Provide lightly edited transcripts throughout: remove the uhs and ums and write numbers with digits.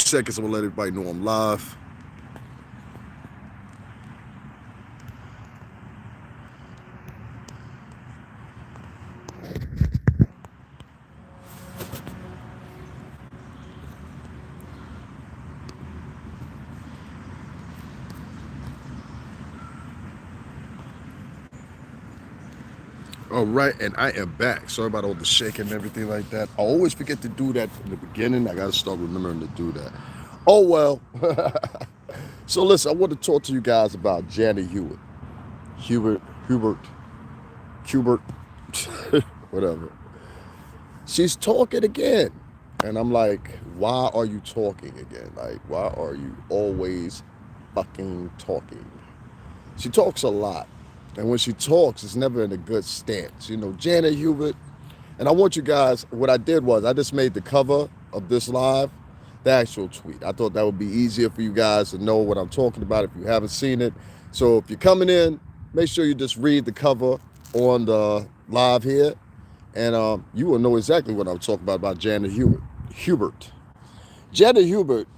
seconds. I'm gonna let everybody know I'm live. All right, and I am back. Sorry about all the shaking and everything like that. I always forget to do that in the beginning. I gotta start remembering to do that. Oh well. So listen, I want to talk to you guys about Janet Hewitt. Hubert, Hubert, whatever. She's talking again. And I'm like, why are you talking again? Like, why are you always fucking talking? She talks a lot. And when she talks, it's never in a good stance. Janet Hubert. And I want you guys, what I did was I just made the cover of this live the actual tweet. I thought that would be easier for you guys to know what I'm talking about if you haven't seen it. So if you're coming in, make sure you just read the cover on the live here, and you will know exactly what I'm talking about Janet Hubert. Janet Hubert,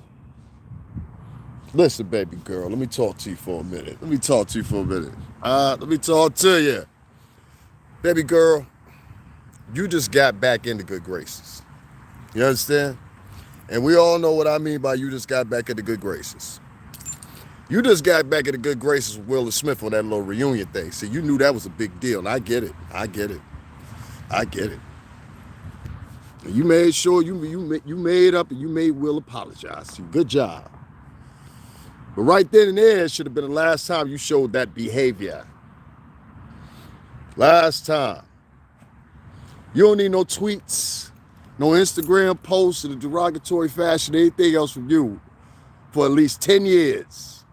listen, baby girl, let me talk to you for a minute. Let me talk to you. Baby girl, you just got back into good graces. You understand? And we all know what I mean by you just got back into good graces. You just got back into good graces with Will Smith on that little reunion thing. So you knew that was a big deal. And I get it. And you made sure you made up and you made Will apologize to you. Good job. But right then and there should have been the last time you showed that behavior. Last time. You don't need no tweets, no Instagram posts in a derogatory fashion, anything else from you for at least 10 years.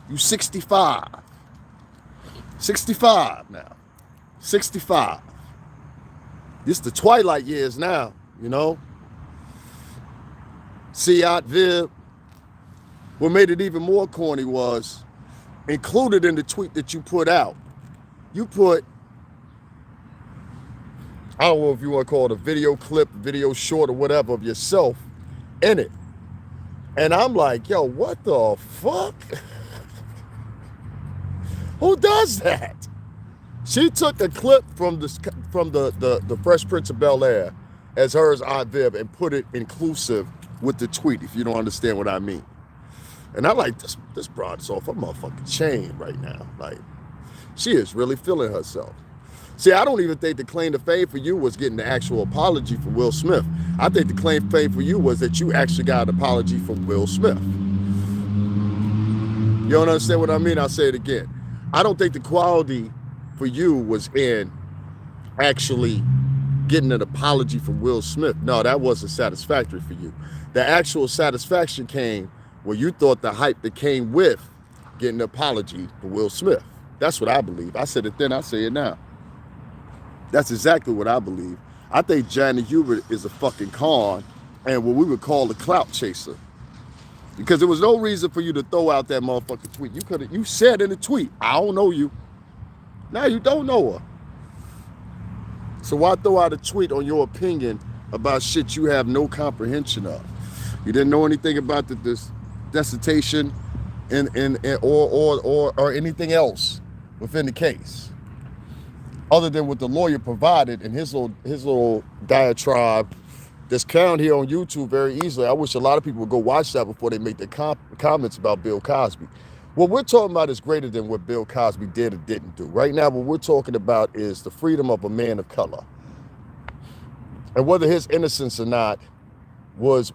You 65. 65 now. 65. This the twilight years now, Siat Viv. What made it even more corny was included in the tweet that you put out. You put, I don't know if you want to call it a video clip, video short, or whatever of yourself in it. And I'm like, yo, what the fuck? Who does that? She took a clip from the Fresh Prince of Bel-Air as her as Aunt Viv and put it inclusive with the tweet, if you don't understand what I mean. And I like this broad is off her motherfucking chain right now. Like, she is really feeling herself. See, I don't even think the claim to fame for you was getting the actual apology from Will Smith. I think the claim to fame for you was that you actually got an apology from Will Smith. You don't understand what I mean? I'll say it again. I don't think the quality for you was in actually getting an apology from Will Smith. No, that wasn't satisfactory for you. The actual satisfaction came where you thought the hype that came with getting an apology from Will Smith. That's what I believe. I said it then, I say it now. That's exactly what I believe. I think Janet Hubert is a fucking con and what we would call a clout chaser. Because there was no reason for you to throw out that motherfucking tweet. You said in the tweet, I don't know you. Now you don't know her. So why throw out a tweet on your opinion about shit you have no comprehension of? You didn't know anything about this dissertation or anything else within the case, other than what the lawyer provided in his little diatribe that's found here on YouTube very easily. I wish a lot of people would go watch that before they make their comments about Bill Cosby. What we're talking about is greater than what Bill Cosby did or didn't do. Right now, what we're talking about is the freedom of a man of color. And whether his innocence or not was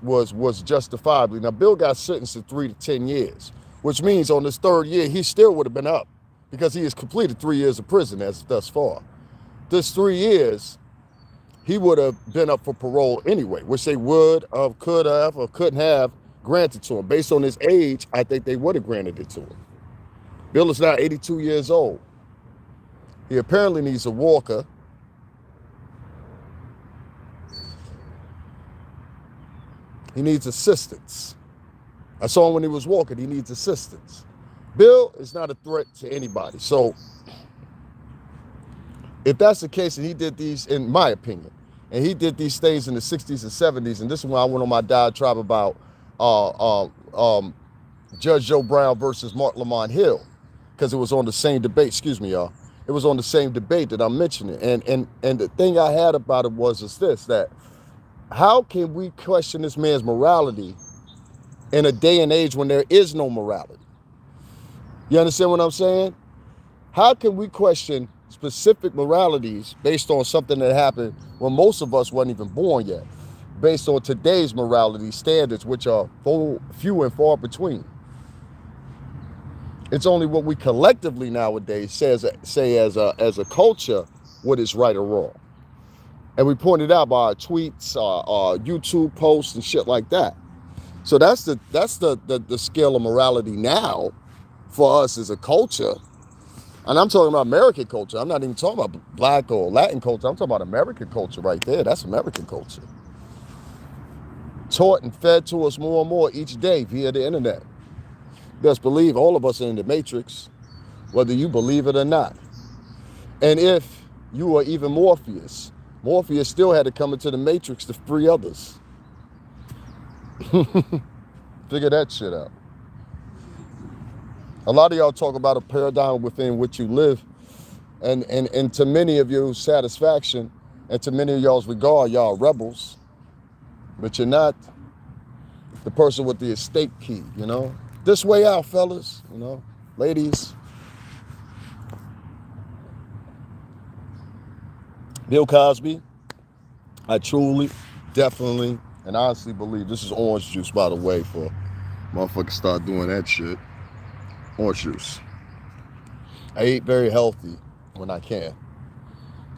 justifiably. Now, Bill got sentenced to 3 to 10 years, which means on his third year, he still would have been up because he has completed 3 years of prison as thus far. This 3 years, he would have been up for parole anyway, which they would have, could have, or couldn't have granted to him. Based on his age, I think they would have granted it to him. Bill is now 82 years old. He apparently needs a walker. He needs assistance. I saw him when he was walking. He needs assistance. Bill is not a threat to anybody. So if that's the case, and he did these, in my opinion, and he did these things in the 60s and 70s, and this is when I went on my diatribe about uh, Judge Joe Brown versus Mark Lamont Hill, because it was on the same debate. Excuse me, y'all. It was on the same debate that I'm mentioning. And the thing I had about it was is this, that how can we question this man's morality in a day and age when there is no morality? You understand what I'm saying? How can we question specific moralities based on something that happened when most of us wasn't even born yet, based on today's morality standards, which are few and far between? It's only what we collectively nowadays say as a culture what is right or wrong. And we pointed out by our tweets, our YouTube posts and shit like that. So that's the scale of morality now for us as a culture. And I'm talking about American culture. I'm not even talking about black or Latin culture. I'm talking about American culture right there. That's American culture. Taught and fed to us more and more each day via the internet. Best believe all of us are in the matrix, whether you believe it or not. And if you are even Morpheus still had to come into the matrix to free others. Figure that shit out. A lot of y'all talk about a paradigm within which you live, and to many of your satisfaction, and to many of y'all's regard, y'all are rebels, but you're not the person with the escape key, you know? This way out, fellas, you know, ladies. Bill Cosby, I truly, definitely, and honestly believe, this is orange juice, by the way, for motherfuckers start doing that shit. Orange juice. I eat very healthy when I can.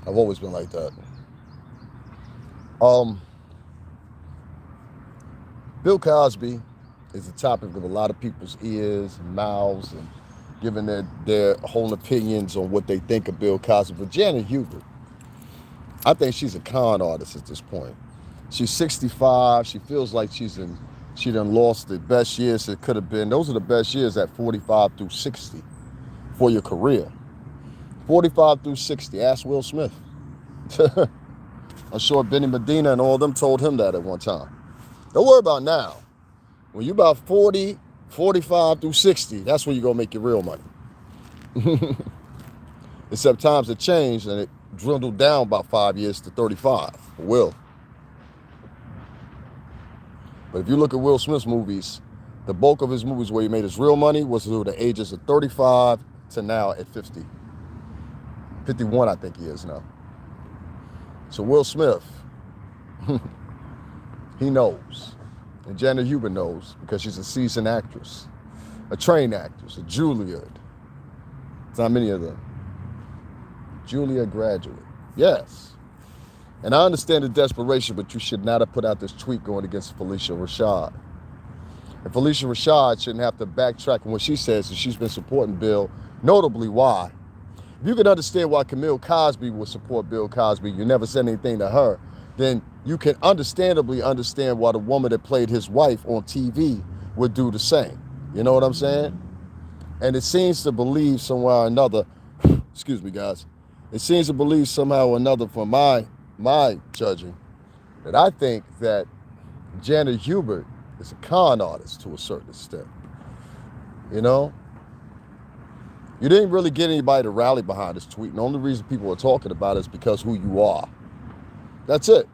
I've always been like that. Bill Cosby is the topic of a lot of people's ears and mouths, and giving their whole opinions on what they think of Bill Cosby. But Janet Hubert, I think she's a con artist at this point. She's 65. She feels like she done lost the best years it could have been. Those are the best years at 45 through 60 for your career. 45 through 60. Ask Will Smith. I'm sure Benny Medina and all of them told him that at one time. Don't worry about now. When you're about 40, 45 through 60, that's when you're going to make your real money. Except times have changed and it dwindled down about 5 years to 35 for Will. But if you look at Will Smith's movies, the bulk of his movies where he made his real money was through the ages of 35 to now at 50. 51, I think he is now. So Will Smith, he knows. And Janet Hubert knows because she's a seasoned actress, a trained actress, a Juilliard. There's not many of them. Juilliard graduate. Yes. And I understand the desperation, but you should not have put out this tweet going against Felicia Rashad. And Felicia Rashad shouldn't have to backtrack on what she says, and she's been supporting Bill, notably why. If you can understand why Camille Cosby would support Bill Cosby, you never said anything to her, then you can understandably understand why the woman that played his wife on TV would do the same. You know what I'm saying? And it seems to believe somewhere or another, excuse me guys, it seems to believe somehow or another from my judging, that I think that Janet Hubert is a con artist to a certain extent. You know? You didn't really get anybody to rally behind this tweet. And the only reason people are talking about it is because who you are. That's it.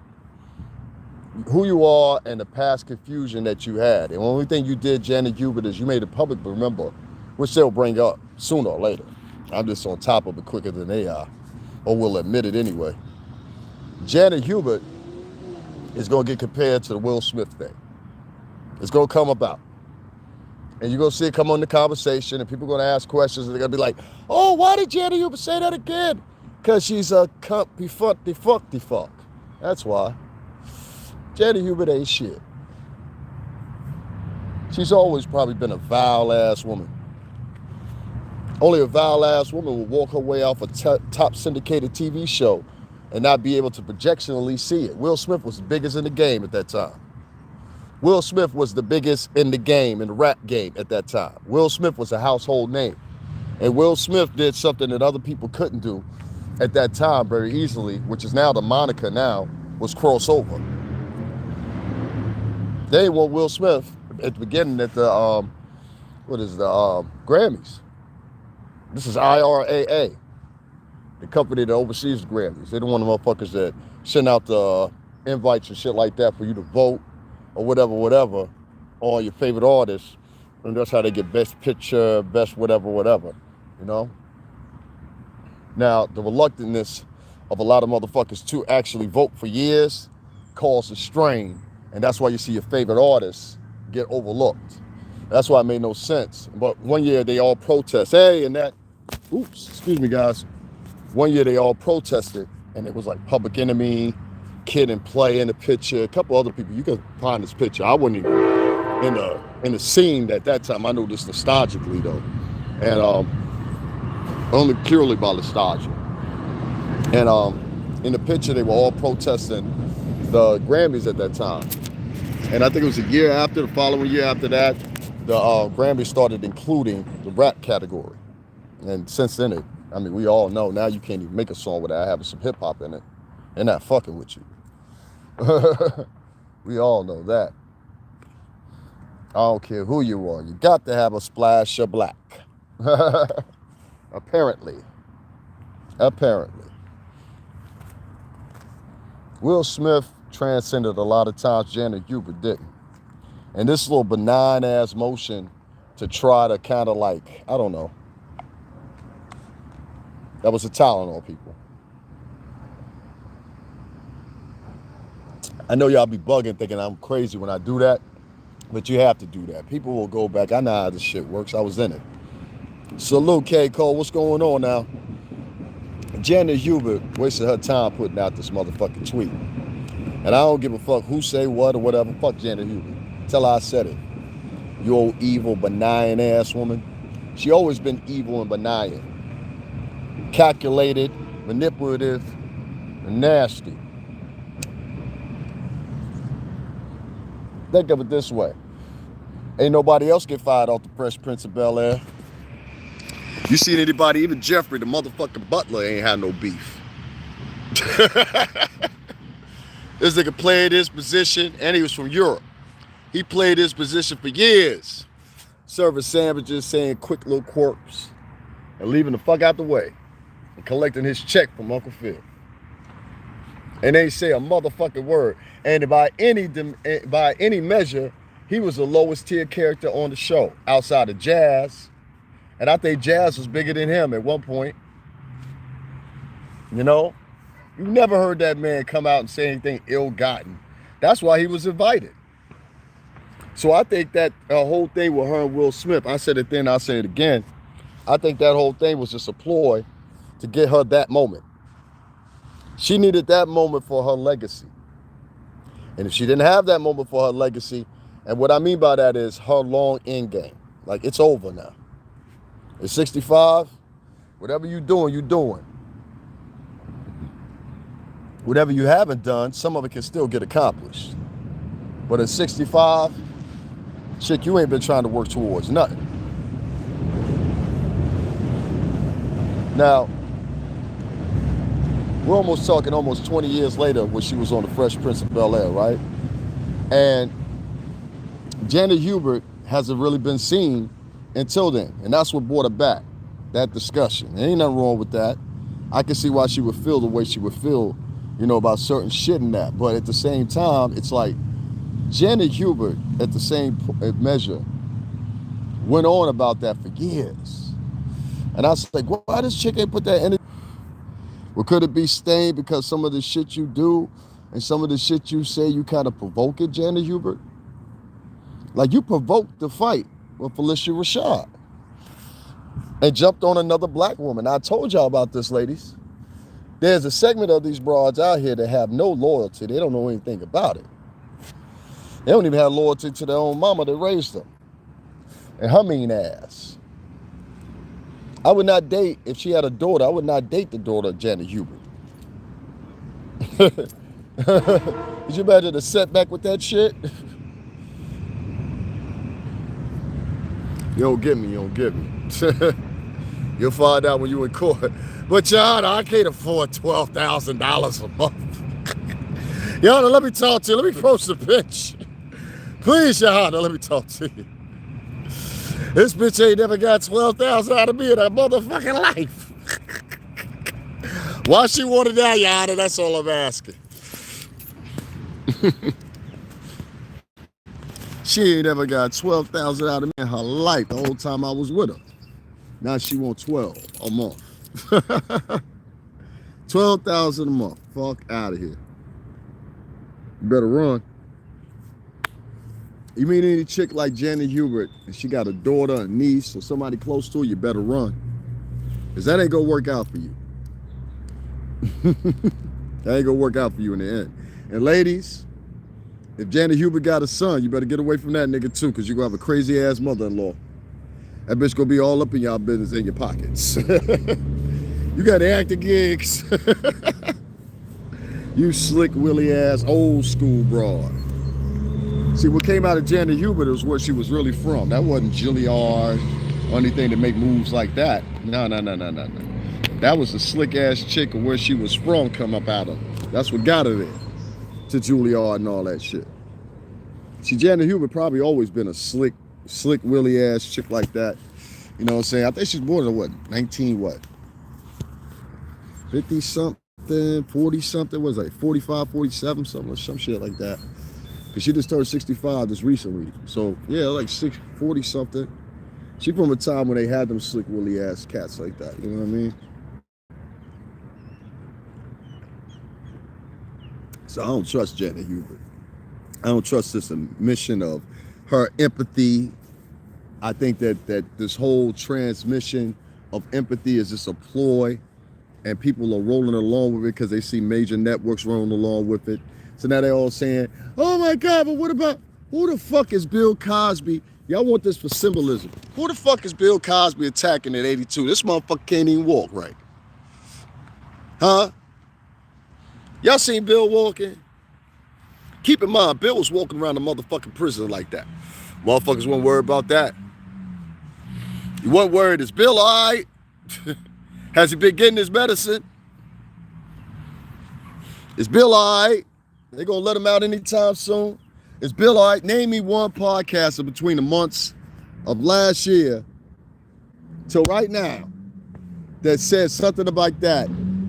Who you are and the past confusion that you had. And the only thing you did, Janet Hubert, is you made it public, but remember, which they'll bring up sooner or later. I'm just on top of it quicker than they are, or will admit it anyway. Janet Hubert is going to get compared to the Will Smith thing. It's going to come about. And you're going to see it come on the conversation, and people are going to ask questions, and they're going to be like, oh, why did Janet Hubert say that again? Because she's a cunt, fuck. That's why. Janet Hubert ain't shit. She's always probably been a vile-ass woman. Only a vile-ass woman will walk her way off a top syndicated TV show and not be able to projectionally see it. Will Smith was the biggest in the game at that time. Will Smith was the biggest in the game, in the rap game at that time. Will Smith was a household name. And Will Smith did something that other people couldn't do at that time very easily, which is now the moniker now, was crossover. They didn't want Will Smith at the beginning at the what is the Grammys. This is IRAA, the company that oversees the Grammys. They're the one of the motherfuckers that send out the invites and shit like that for you to vote or whatever on your favorite artists. And that's how they get best picture, best whatever, you know? Now, the reluctantness of a lot of motherfuckers to actually vote for years causes strain. And that's why you see your favorite artists get overlooked. That's why it made no sense. But one year they all protest. Hey, and that, oops, excuse me, guys. One year they all protested, and it was like Public Enemy, Kid and Play in the picture, a couple other people. You can find this picture. I wasn't even in the scene at that time. I know this nostalgically though, and only purely by nostalgia. And in the picture they were all protesting the Grammys at that time. And I think it was the following year after that, the Grammys started including the rap category. And since then, we all know now you can't even make a song without having some hip hop in it. They're not fucking with you. We all know that. I don't care who you are. You got to have a splash of black. Apparently. Will Smith transcended a lot of times Janet Hubert didn't. And this little benign ass motion to try to kind of like, I don't know. That was a Tylenol, people. I know y'all be bugging thinking I'm crazy when I do that, but you have to do that. People will go back. I know how this shit works. I was in it. Salute, K. Cole. What's going on now? Janet Hubert wasted her time putting out this motherfucking tweet. And I don't give a fuck who say what or whatever. Fuck Janet Hubert. Tell her I said it. You old evil, benign ass woman. She always been evil and benign. Calculated, manipulative, and nasty. Think of it this way. Ain't nobody else get fired off the Fresh Prince of Bel-Air. You seen anybody, even Jeffrey, the motherfucking butler, ain't had no beef. This nigga played his position, and he was from Europe. He played his position for years. Serving sandwiches, saying quick little quirks, and leaving the fuck out the way, and collecting his check from Uncle Phil. And they say a motherfucking word. And by any measure, he was the lowest tier character on the show, outside of Jazz. And I think Jazz was bigger than him at one point. You know? You never heard that man come out and say anything ill-gotten. That's why he was invited. So I think that whole thing with her and Will Smith, I said it then, I'll say it again. I think that whole thing was just a ploy to get her that moment. She needed that moment for her legacy. And if she didn't have that moment for her legacy, and what I mean by that is her long end game. Like, it's over now. At 65, whatever you're doing. Whatever you haven't done, some of it can still get accomplished. But at 65, shit, you ain't been trying to work towards nothing. Now, we're almost 20 years later when she was on the Fresh Prince of Bel-Air, right? And Janet Hubert hasn't really been seen until then. And that's what brought her back, that discussion. There ain't nothing wrong with that. I can see why she would feel the way she would feel, about certain shit in that. But at the same time, it's like Janet Hubert, at the same measure, went on about that for years. And I was like, why this chick ain't put that in it? Well, could it be stained because some of the shit you do and some of the shit you say, you kind of provoke it, Janet Hubert? Like, you provoked the fight with Felicia Rashad and jumped on another black woman. I told y'all about this, ladies. There's a segment of these broads out here that have no loyalty. They don't know anything about it. They don't even have loyalty to their own mama that raised them. And her mean ass. I would not date, if she had a daughter, I would not date the daughter of Janet Hubert. Could you imagine the setback with that shit? You don't get me. You'll find out when you in court. But Your Honor, I can't afford $12,000 a month. Your Honor, let me talk to you. Let me approach the bitch. Please, Your Honor, let me talk to you. This bitch ain't never got 12,000 out of me in her motherfucking life. Why she want it now, Your Honor? That's all I'm asking. She ain't ever got 12,000 out of me in her life the whole time I was with her. Now she want 12 a month. 12,000 a month. Fuck out of here. You better run. You mean any chick like Janet Hubert, and she got a daughter, a niece, or somebody close to her, you better run. Because that ain't gonna work out for you. That ain't gonna work out for you in the end. And ladies, if Janet Hubert got a son, you better get away from that nigga too, because you're gonna have a crazy ass mother-in-law. That bitch gonna be all up in y'all business in your pockets. You got acting gigs. You slick willy ass old school broad. See, what came out of Janet Hubert was where she was really from. That wasn't Gilliard or anything to make moves like that. No. That was the slick ass chick of where she was from come up out of. That's what got her there. To Juilliard and all that shit. See, Janet Hubert probably always been a slick willy ass chick like that. You know what I'm saying? I think she's born in what? 19 what? 50 something, 40 something, what was it, like 45, 47, something, or some shit like that. Because she just turned 65 just recently. So, yeah, like 40 something. She from a time when they had them slick willy ass cats like that. You know what I mean? So I don't trust Janet Hubert. I don't trust this admission of her empathy. I think that this whole transmission of empathy is just a ploy, and people are rolling along with it because they see major networks rolling along with it. So now they're all saying, oh my God, but what about, who the fuck is Bill Cosby? Y'all want this for symbolism. Who the fuck is Bill Cosby attacking at 82? This motherfucker can't even walk right. Huh? Y'all seen Bill walking? Keep in mind, Bill was walking around the motherfucking prison like that. Motherfuckers weren't worried about that. You weren't worried, is Bill all right? Has he been getting his medicine? Is Bill all right? They gonna let him out anytime soon? Is Bill all right? Name me one podcaster between the months of last year till right now that says something about that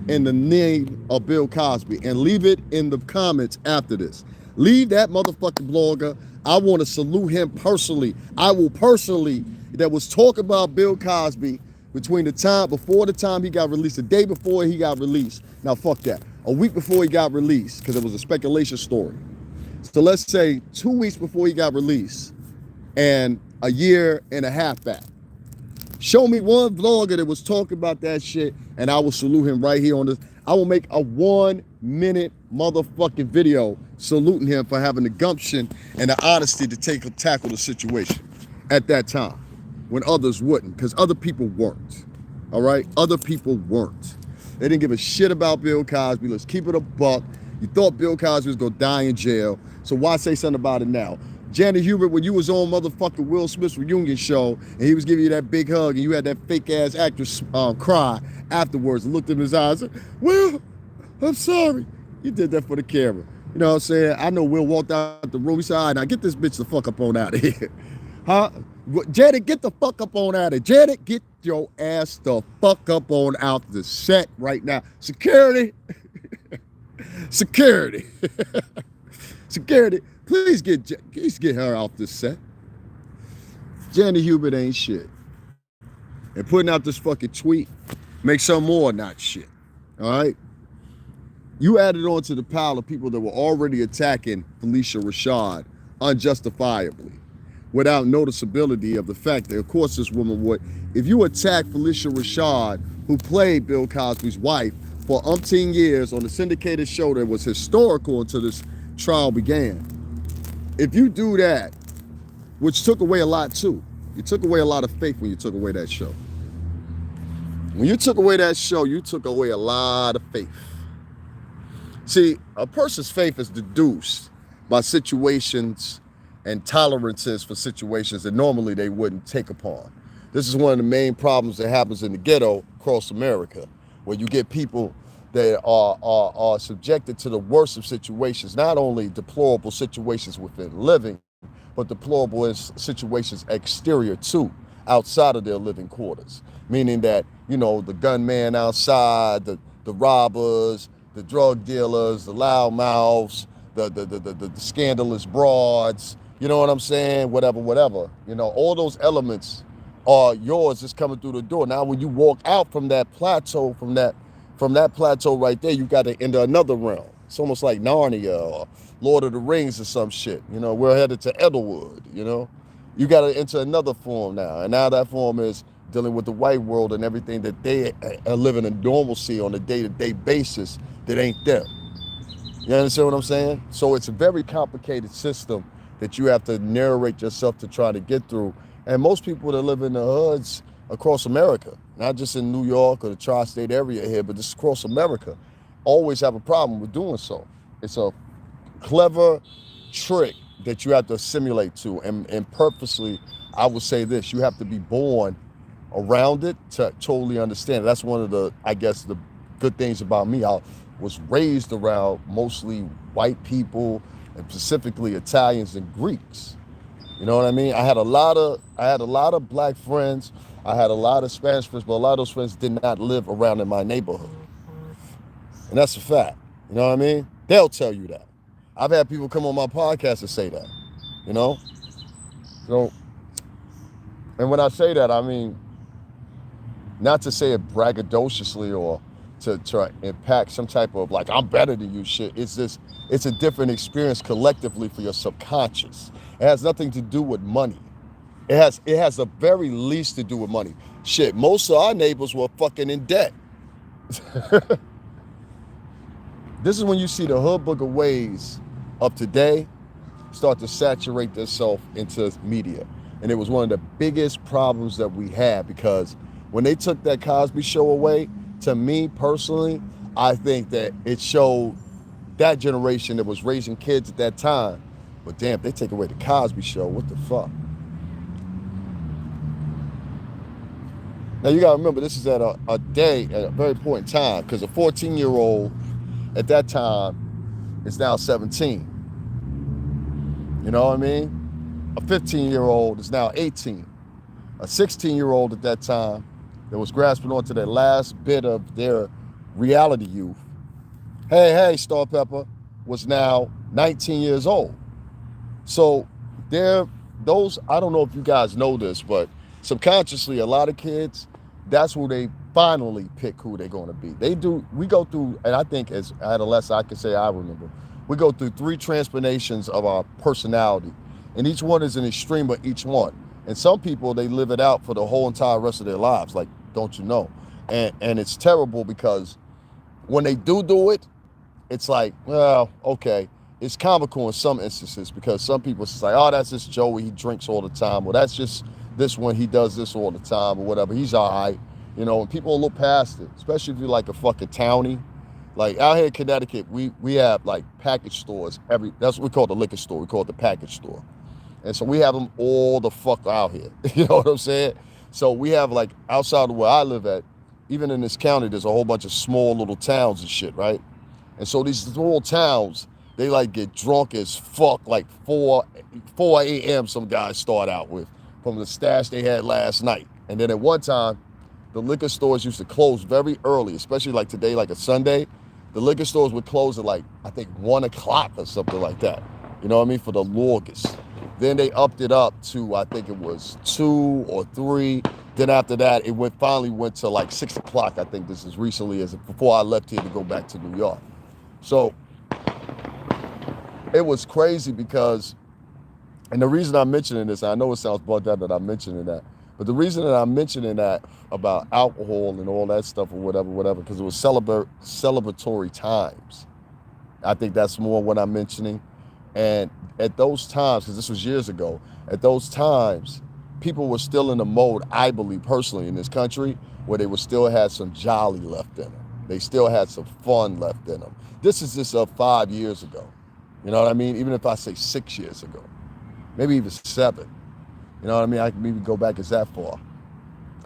in the name of Bill Cosby, and leave it in the comments after this. Leave that motherfucking blogger. I want to salute him personally. I will personally, that was talking about Bill Cosby between the time, before the time he got released, the day before he got released. Now fuck that. A week before he got released, because it was a speculation story. So let's say 2 weeks before he got released and a year and a half back. Show me one vlogger that was talking about that shit, and I will salute him right here on this. I will make a 1 minute motherfucking video saluting him for having the gumption and the honesty to tackle the situation at that time when others wouldn't, because other people weren't. All right? Other people weren't. They didn't give a shit about Bill Cosby. Let's keep it a buck. You thought Bill Cosby was going to die in jail, so why say something about it now? Janet Hubert, when you was on motherfucking Will Smith's reunion show, and he was giving you that big hug, and you had that fake-ass actress cry afterwards and looked in his eyes and said, Will, I'm sorry. You did that for the camera. You know what I'm saying? I know Will walked out the room. He said, all right, now get this bitch the fuck up on out of here. Huh? Janet, get the fuck up on out of here. Janet, get your ass the fuck up on out the set right now. Security. Security. Security. Please get her off this set. Janet Hubert ain't shit. And putting out this fucking tweet makes her more not shit. All right? You added on to the pile of people that were already attacking Felicia Rashad unjustifiably, without noticeability of the fact that, of course, this woman would. If you attack Felicia Rashad, who played Bill Cosby's wife for umpteen years on a syndicated show that was historical until this trial began, if you do that, which took away a lot too, you took away a lot of faith when you took away that show. When you took away that show, you took away a lot of faith. See, a person's faith is deduced by situations and tolerances for situations that normally they wouldn't take upon. This is one of the main problems that happens in the ghetto across America, where you get people that are subjected to the worst of situations, not only deplorable situations within living, but deplorable in situations exterior to, outside of their living quarters. Meaning that, the gunman outside, the robbers, the drug dealers, the loudmouths, the scandalous broads, you know what I'm saying? Whatever, whatever. All those elements are yours just coming through the door. Now, when you walk out from that plateau, from that plateau right there, you got to enter another realm. It's almost like Narnia or Lord of the Rings or some shit. We're headed to Etherwood. You got to enter another form now, and now that form is dealing with the white world and everything that they are living in normalcy on a day-to-day basis that ain't them. You understand what I'm saying? So it's a very complicated system that you have to narrate yourself to try to get through. And most people that live in the hoods across America, not just in New York or the tri-state area here, but just across America, always have a problem with doing so. It's a clever trick that you have to assimilate to. And purposely, I would say this, you have to be born around it to totally understand it. That's one of the, I guess, the good things about me. I was raised around mostly white people, and specifically Italians and Greeks. You know what I mean? I had a lot of black friends. I had a lot of Spanish friends, but a lot of those friends did not live around in my neighborhood. And that's a fact. You know what I mean? They'll tell you that. I've had people come on my podcast and say that. You know? So, and when I say that, I mean, not to say it braggadociously or to try impact some type of like, I'm better than you shit. It's a different experience collectively for your subconscious. It has nothing to do with money. It has the very least to do with money. Shit, most of our neighbors were fucking in debt. This is when you see the hood booger ways of today start to saturate themselves into media. And it was one of the biggest problems that we had, because when they took that Cosby Show away, to me personally, I think that it showed that generation that was raising kids at that time, but damn, they take away the Cosby Show, what the fuck? Now you gotta remember, this is at a day, at a very important time, because a 14-year-old at that time is now 17. You know what I mean? A 15-year-old is now 18. A 16-year-old at that time that was grasping onto that last bit of their reality youth, hey, Star Pepper, was now 19 years old. So those, I don't know if you guys know this, but subconsciously, a lot of kids, that's who they finally pick who they're going to be. We go through, and I think as adolescents, I can say I remember, we go through 3 transformations of our personality. And each one is an extreme of each one. And some people, they live it out for the whole entire rest of their lives, like, don't you know? And it's terrible, because when they do it, it's like, well, okay. It's comical in some instances, because some people it's like, oh, that's just Joey, he drinks all the time. Well, that's just this one, he does this all the time or whatever. He's all right. And people will look past it, especially if you're like a fucking townie. Like out here in Connecticut, we have like package stores. That's what we call the liquor store. We call it the package store. And so we have them all the fuck out here. You know what I'm saying? So we have like outside of where I live at, even in this county, there's a whole bunch of small little towns and shit, right? And so these small towns, they like get drunk as fuck, like 4 a.m. some guys start out with from the stash they had last night. And then at one time, the liquor stores used to close very early, especially like today, like a Sunday. The liquor stores would close at like, I think 1 o'clock or something like that. You know what I mean? For the longest. Then they upped it up to, I think it was 2 or 3. Then after that, it finally went to like 6 o'clock. I think this as recently as before I left here to go back to New York. So it was crazy because, and the reason I'm mentioning this, I know it sounds bugged out that I'm mentioning that, but the reason that I'm mentioning that about alcohol and all that stuff or whatever, because it was celebratory times. I think that's more what I'm mentioning. And at those times, because this was years ago, at those times, people were still in the mode, I believe personally, in this country, where they would still have some jolly left in them. They still had some fun left in them. This is just 5 years ago. You know what I mean? Even if I say 6 years ago, maybe even 7. You know what I mean? I can maybe go back as that far.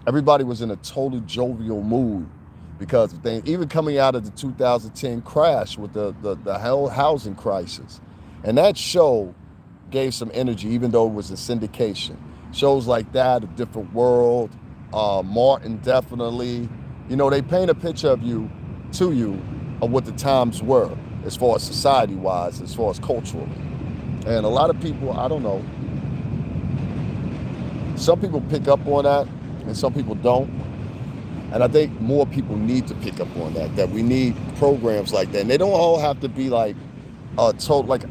Everybody was in a totally jovial mood because of things, even coming out of the 2010 crash with the housing crisis. And that show gave some energy, even though it was a syndication. Shows like that, A Different World, Martin definitely. You know, they paint a picture of you, to you, of what the times were, as far as society-wise, as far as culturally. And a lot of people, I don't know, some people pick up on that, and some people don't. And I think more people need to pick up on that. That we need programs like that, and they don't all have to be like told like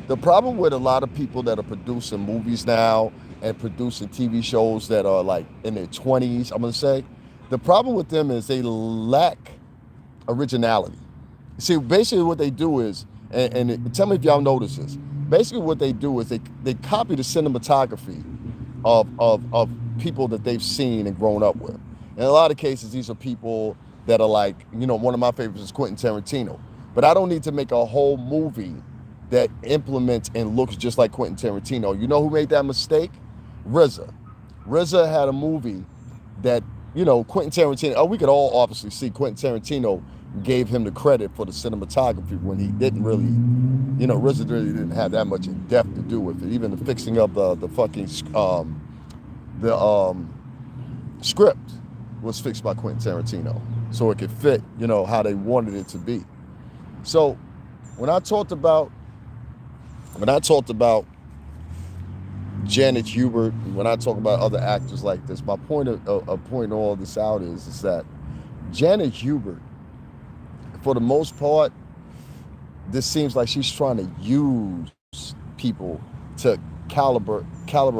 the problem with a lot of people that are producing movies now and producing TV shows that are like in their 20s, I'm gonna say, the problem with them is they lack originality. See, basically what they do is, and tell me if y'all notice this. Basically, what they do is they copy the cinematography of people that they've seen and grown up with. In a lot of cases, these are people that are like, one of my favorites is Quentin Tarantino. But I don't need to make a whole movie that implements and looks just like Quentin Tarantino. You know who made that mistake? RZA. RZA had a movie that, Quentin Tarantino, we could all obviously see Quentin Tarantino gave him the credit for the cinematography when he didn't really, RZA really didn't have that much in depth to do with it. Even the fixing up the fucking, the script was fixed by Quentin Tarantino so it could fit, how they wanted it to be. So when I talked about Janet Hubert, when I talk about other actors like this, my point of pointing all this out is that Janet Hubert, for the most part, this seems like she's trying to use people to caliber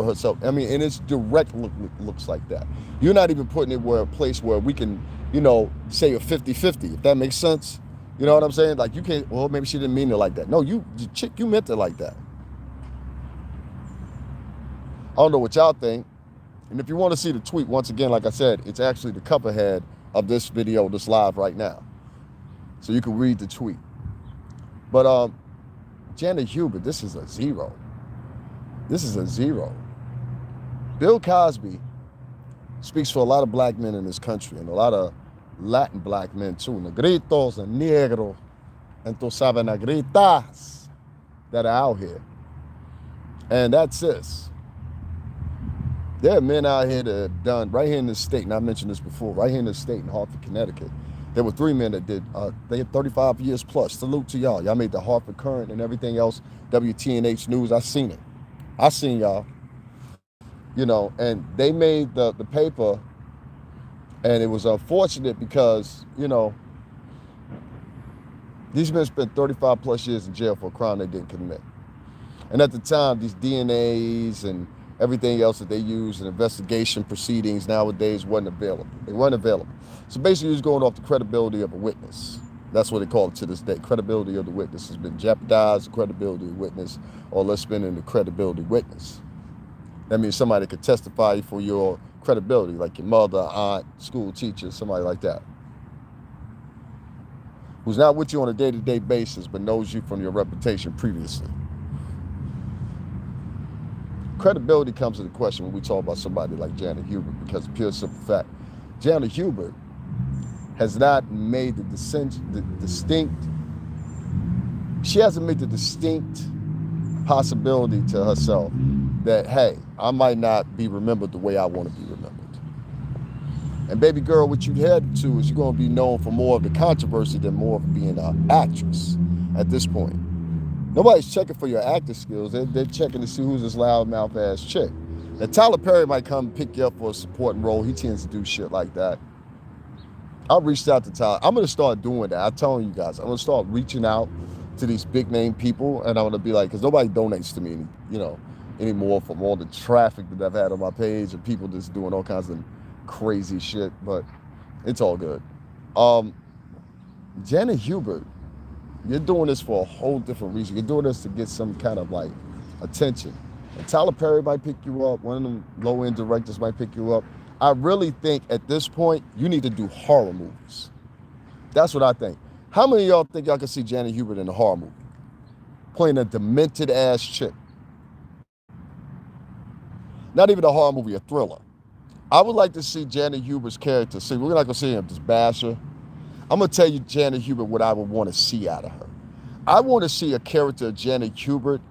herself. I mean, and it's direct looks like that. You're not even putting it where a place where we can, say a 50-50, if that makes sense. You know what I'm saying? Like you can't, well, maybe she didn't mean it like that. No, you meant it like that. I don't know what y'all think. And if you want to see the tweet, once again, like I said, it's actually the cover head of this video, this live right now. So you can read the tweet. But Janet Hubert, this is a zero. This is a zero. Bill Cosby speaks for a lot of black men in this country and a lot of Latin black men too. Negritos and negros and tu sabes negritas that are out here. And that's this. There are men out here that have done, right here in this state, and I mentioned this before, right here in this state in Hartford, Connecticut, there were 3 men that did, they had 35 years plus. Salute to y'all. Y'all made the Hartford Current and everything else, WTNH News. I seen it. I seen y'all. And they made the paper, and it was unfortunate because, these men spent 35 plus years in jail for a crime they didn't commit. And at the time, these DNAs and everything else that they use in investigation proceedings nowadays wasn't available. They weren't available. So basically, it's going off the credibility of a witness. That's what they call it to this day. Credibility of the witness has been jeopardized, the credibility of the witness, or let's spin in the credibility witness. That means somebody could testify for your credibility, like your mother, aunt, school teacher, somebody like that, who's not with you on a day-to-day basis, but knows you from your reputation previously. Credibility comes into question when we talk about somebody like Janet Hubert, because of pure simple fact, Janet Hubert has not made she hasn't made the distinct possibility to herself that, hey, I might not be remembered the way I want to be remembered. And baby girl, what you head to is you're going to be known for more of the controversy than more of being an actress at this point. Nobody's checking for your acting skills. They're checking to see who's this loudmouth ass chick. Now, Tyler Perry might come pick you up for a supporting role. He tends to do shit like that. I reached out to Tyler. I'm going to start doing that. I'm telling you guys, I'm going to start reaching out to these big name people, and I'm going to be like, because nobody donates to me, anymore from all the traffic that I've had on my page and people just doing all kinds of crazy shit, but it's all good. Janet Hubert, you're doing this for a whole different reason. You're doing this to get some kind of like attention. And Tyler Perry might pick you up. One of them low-end directors might pick you up. I really think at this point, you need to do horror movies. That's what I think. How many of y'all think y'all can see Janet Hubert in a horror movie? Playing a demented ass chick. Not even a horror movie, a thriller. I would like to see Janet Hubert's character. See, we're not going to see him just bash her. I'm going to tell you, Janet Hubert, what I would want to see out of her. I want to see a character of Janet Hubert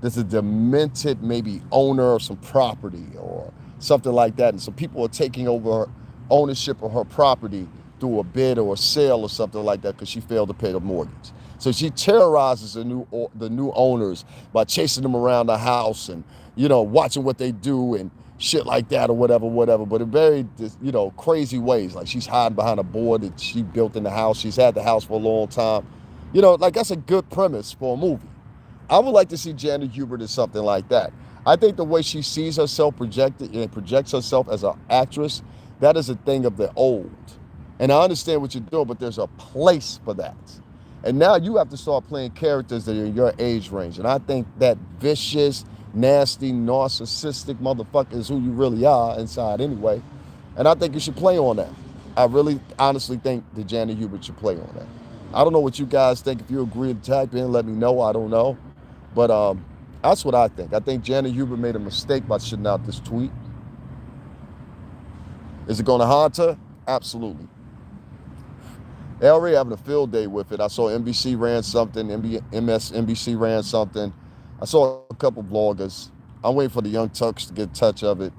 there's a demented maybe owner of some property or something like that, and so people are taking over ownership of her property through a bid or a sale or something like that because she failed to pay the mortgage. So she terrorizes the new owners by chasing them around the house and watching what they do and shit like that or whatever. But in very crazy ways. Like she's hiding behind a board that she built in the house. She's had the house for a long time. Like that's a good premise for a movie. I would like to see Janet Hubert as something like that. I think the way she sees herself projected and projects herself as an actress, that is a thing of the old. And I understand what you're doing, but there's a place for that. And now you have to start playing characters that are in your age range. And I think that vicious, nasty, narcissistic motherfucker is who you really are inside anyway. And I think you should play on that. I really honestly think that Janet Hubert should play on that. I don't know what you guys think. If you agree to type in, let me know. I don't know. But that's what I think. I think Janet Hubert made a mistake by shitting out this tweet. Is it going to haunt her? Absolutely. They're already having a field day with it. I saw NBC ran something, MSNBC ran something. I saw a couple vloggers. I'm waiting for the Young Turks to get a touch of it.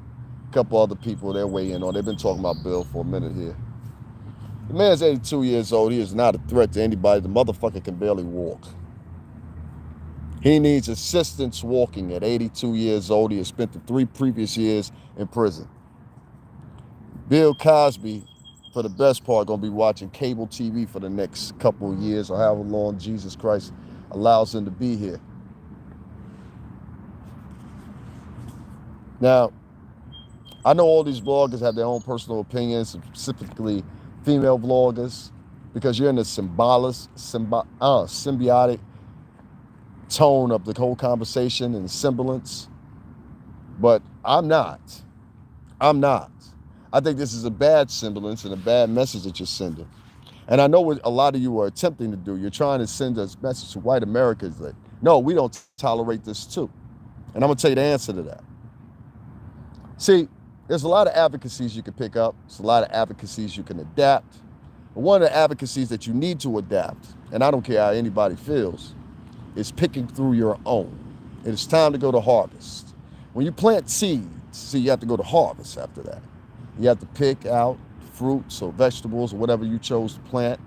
A couple other people they're weighing on. They've been talking about Bill for a minute here. The man's 82 years old. He is not a threat to anybody. The motherfucker can barely walk. He needs assistance walking at 82 years old. He has spent the 3 previous years in prison. Bill Cosby, for the best part, going to be watching cable TV for the next couple of years or however long Jesus Christ allows him to be here. Now, I know all these vloggers have their own personal opinions, specifically female vloggers, because you're in the symbiotic tone of the whole conversation and semblance. But I'm not. I think this is a bad semblance and a bad message that you're sending. And I know what a lot of you are attempting to do. You're trying to send a message to white Americans that, no, we don't tolerate this too. And I'm going to tell you the answer to that. See, there's a lot of advocacies you can pick up. There's a lot of advocacies you can adapt. But one of the advocacies that you need to adapt, and I don't care how anybody feels, is picking through your own. It is time to go to harvest. When you plant seeds, see, you have to go to harvest after that. You have to pick out fruits or vegetables or whatever you chose to plant.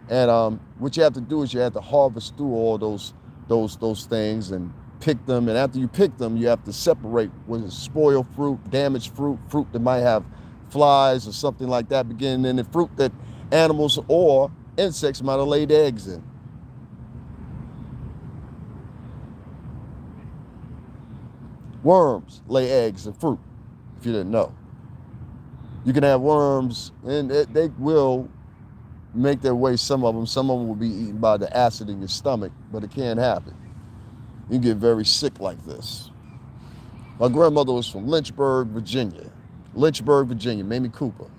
And what you have to do is you have to harvest through all those things and pick them. And after you pick them, you have to separate what is spoiled fruit, damaged fruit, fruit that might have flies or something like that beginning in, and fruit that animals or insects might have laid eggs in. Worms lay eggs in fruit, if you didn't know. You can have worms, and they will make their way, some of them will be eaten by the acid in your stomach, but it can happen. You get very sick like this. My grandmother was from Lynchburg, Virginia. Mamie Cooper.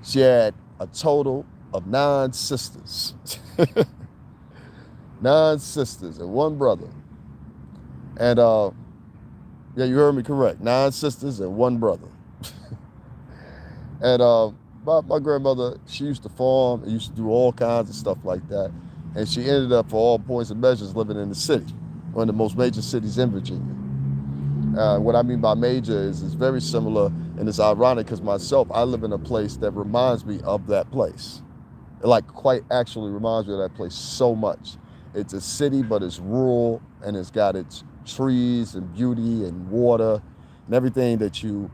She had a total of 9 sisters. 9 sisters and 1 brother. And yeah, you heard me correct. 9 sisters and 1 brother. And my grandmother, she used to farm and used to do all kinds of stuff like that. And she ended up, for all points and measures, living in the city, one of the most major cities in Virginia. What I mean by major is it's very similar, and it's ironic because myself, I live in a place that reminds me of that place. It quite actually reminds me of that place so much. It's a city, but it's rural, and it's got its trees and beauty and water and everything that you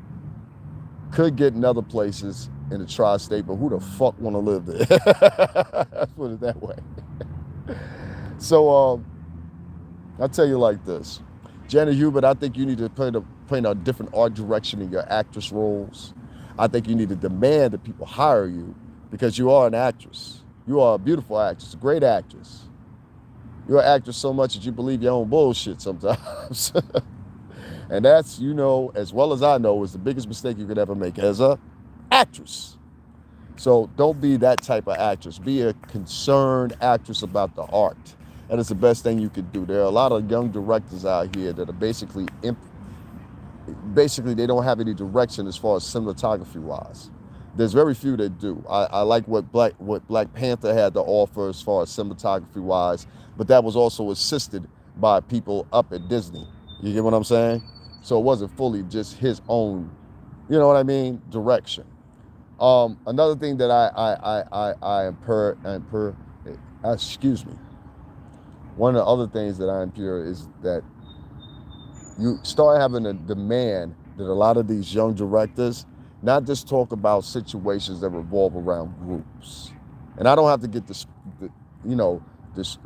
could get in other places in the tri-state, but who the fuck want to live there? Let's put it that way. So I'll tell you like this. Janet Hubert, I think you need to paint a different art direction in your actress roles. I think you need to demand that people hire you because you are an actress. You are a beautiful actress, a great actress. You're an actress so much that you believe your own bullshit sometimes. And that's, as well as I know, is the biggest mistake you could ever make as a actress. So don't be that type of actress. Be a concerned actress about the art. That is the best thing you could do. There are a lot of young directors out here that are basically they don't have any direction as far as cinematography wise. There's very few that do. I like what Black Panther had to offer as far as cinematography wise, but that was also assisted by people up at Disney. You get what I'm saying? So it wasn't fully just his own, you know what I mean, direction. Another thing that I am excuse me. One of the other things that I am pure is that you start having a demand that a lot of these young directors not just talk about situations that revolve around groups. And I don't have to get this, you know, this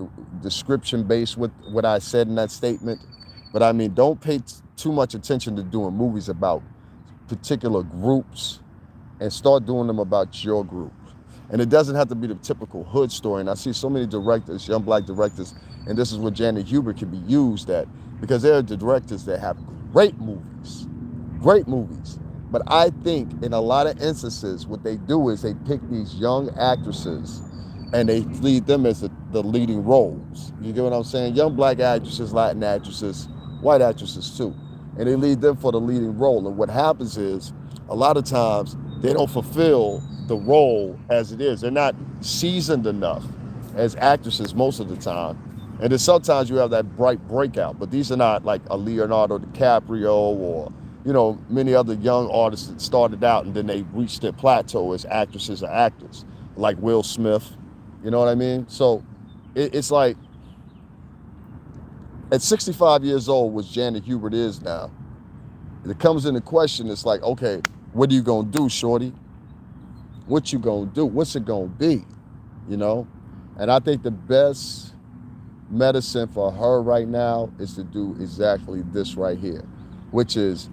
description based with what I said in that statement, but I mean, don't pay too much attention to doing movies about particular groups and start doing them about your group. And it doesn't have to be the typical hood story. And I see so many directors, young black directors, and this is where Janet Hubert can be used at, because there are directors that have great movies, great movies. But I think in a lot of instances, what they do is they pick these young actresses and they lead them as the leading roles. You get what I'm saying? Young black actresses, Latin actresses, white actresses too. And they lead them for the leading role. And what happens is, a lot of times, they don't fulfill the role as it is. They're not seasoned enough as actresses most of the time. And then sometimes you have that bright breakout, but these are not like a Leonardo DiCaprio or, you know, many other young artists that started out and then they reached their plateau as actresses or actors, like Will Smith. You know what I mean? So it's like, at 65 years old, which Janet Hubert is now, it comes into question. It's like, okay, what are you gonna do, shorty? What you gonna do? What's it gonna be? You know? And I think the best medicine for her right now is to do exactly this right here, which is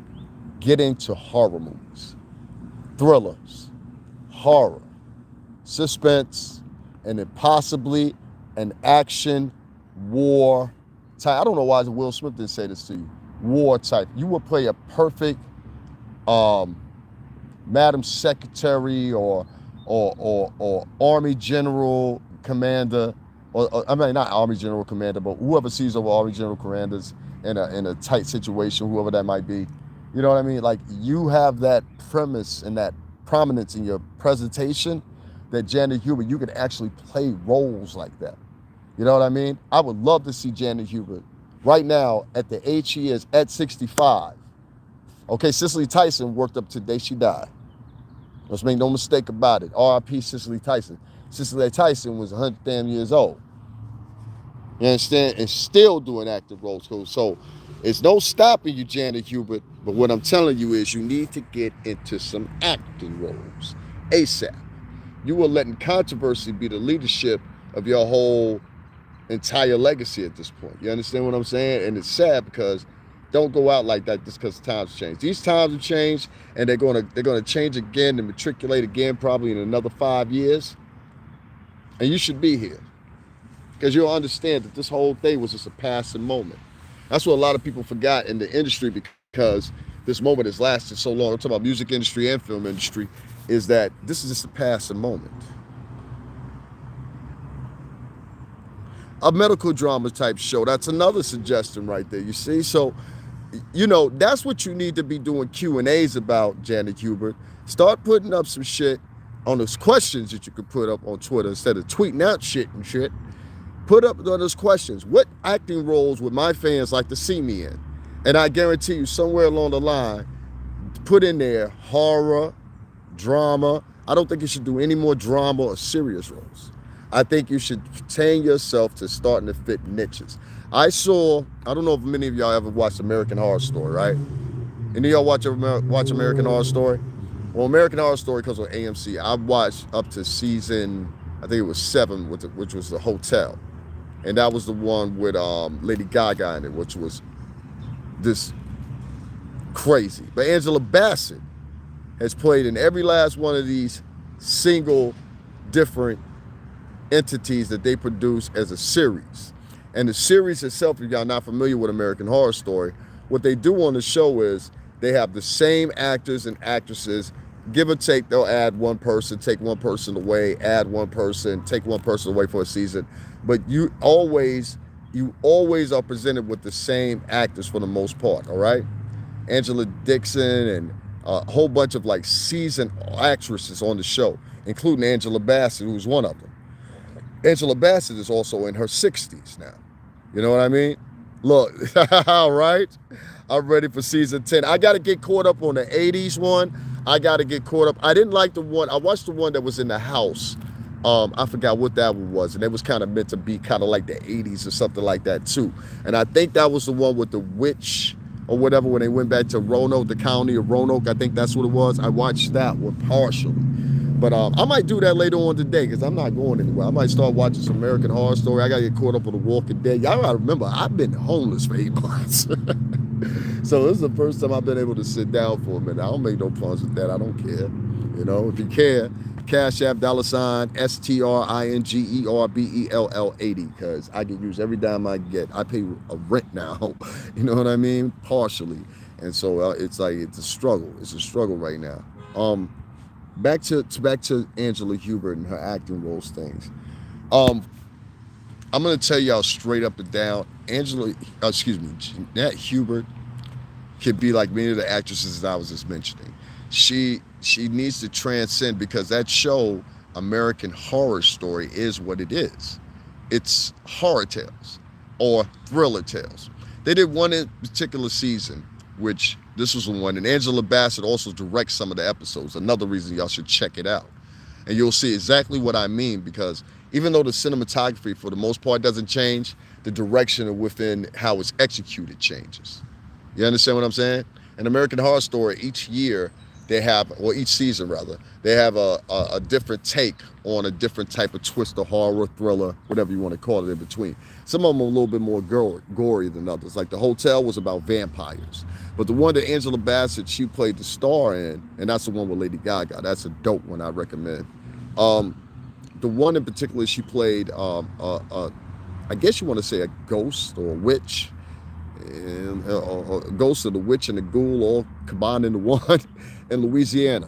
get into horror movies, thrillers, horror, suspense, and then possibly an action war type. I don't know why Will Smith didn't say this to you. War type. You would play a perfect Madam Secretary or Army General Commander, or I mean not Army General Commander, but whoever sees over Army General Commanders in a tight situation, whoever that might be. You know what I mean? Like, you have that premise and that prominence in your presentation that Janet Hubert, you can actually play roles like that. You know what I mean? I would love to see Janet Hubert right now at the age she is at 65. Okay, Cicely Tyson worked up to the day she died. Let's make no mistake about it. R.I.P. Cicely Tyson. Cicely Tyson was 100 damn years old. You understand? And still doing active roles. So it's no stopping you, Janet Hubert. But what I'm telling you is you need to get into some acting roles ASAP. You are letting controversy be the leadership of your whole entire legacy at this point. You understand what I'm saying? And it's sad because don't go out like that just because times change. These times have changed, and they're gonna change again and matriculate again probably in another 5 years. And you should be here because you'll understand that this whole thing was just a passing moment. That's what a lot of people forgot in the industry, because this moment has lasted so long. I'm talking about music industry and film industry, is that this is just a passing moment. A medical drama type show, that's another suggestion right there, you see? So, you know, that's what you need to be doing Q&As about, Janet Hubert. Start putting up some shit on those questions that you could put up on Twitter instead of tweeting out shit and shit. Put up those questions. What acting roles would my fans like to see me in? And I guarantee you, somewhere along the line, put in there horror, drama. I don't think you should do any more drama or serious roles. I think you should train yourself to starting to fit niches. I don't know if many of y'all ever watched American Horror Story, right? Any of y'all watch American Horror Story? Well, American Horror Story comes on AMC. I watched up to season, I think it was 7, which was The Hotel. And that was the one with Lady Gaga in it, which was this crazy. But Angela Bassett has played in every last one of these single different entities that they produce as a series. And the series itself, if y'all not familiar with American Horror Story, what they do on the show is they have the same actors and actresses, give or take. They'll add one person, take one person away, add one person, take one person away for a season. But you always are presented with the same actors for the most part, all right? Angela Dixon and a whole bunch of like seasoned actresses on the show, including Angela Bassett, who's one of them. Angela Bassett is also in her 60s now. You know what I mean? Look, all right. I'm ready for season 10. I got to get caught up on the 80s one. I got to get caught up. I didn't like the one. I watched the one that was in the house. I forgot what that one was. And it was kind of meant to be kind of like the 80s or something like that, too. And I think that was the one with the witch or whatever when they went back to Roanoke, the county of Roanoke. I think that's what it was. I watched that one partially. But I might do that later on today because I'm not going anywhere. I might start watching some American Horror Story. I got to get caught up on The Walking Dead. Y'all got to remember, I've been homeless for 8 months. So this is the first time I've been able to sit down for a minute. I don't make no plans with that. I don't care. You know, if you care, Cash App $STRINGERBELL80 because I can use every dime I get. I pay a rent now. You know what I mean? Partially. And so it's like it's a struggle. It's a struggle right now. Back to Angela Hubert and her acting roles things. I'm gonna tell y'all straight up and down. Jeanette Hubert could be like many of the actresses that I was just mentioning. She needs to transcend because that show, American Horror Story, is what it is. It's horror tales or thriller tales. They did one in particular season, which this was one, and Angela Bassett also directs some of the episodes. Another reason y'all should check it out. And you'll see exactly what I mean because even though the cinematography for the most part doesn't change, the direction within how it's executed changes. You understand what I'm saying? In American Horror Story, each year they have, or each season rather, they have a different take on a different type of twist of horror, thriller, whatever you want to call it in between. Some of them are a little bit more gory than others. Like The Hotel was about vampires. But the one that Angela Bassett, she played the star in, and that's the one with Lady Gaga. That's a dope one I recommend. The one in particular, she played, I guess you want to say a ghost or a witch. And a ghost of the witch and the ghoul all combined into one in Louisiana.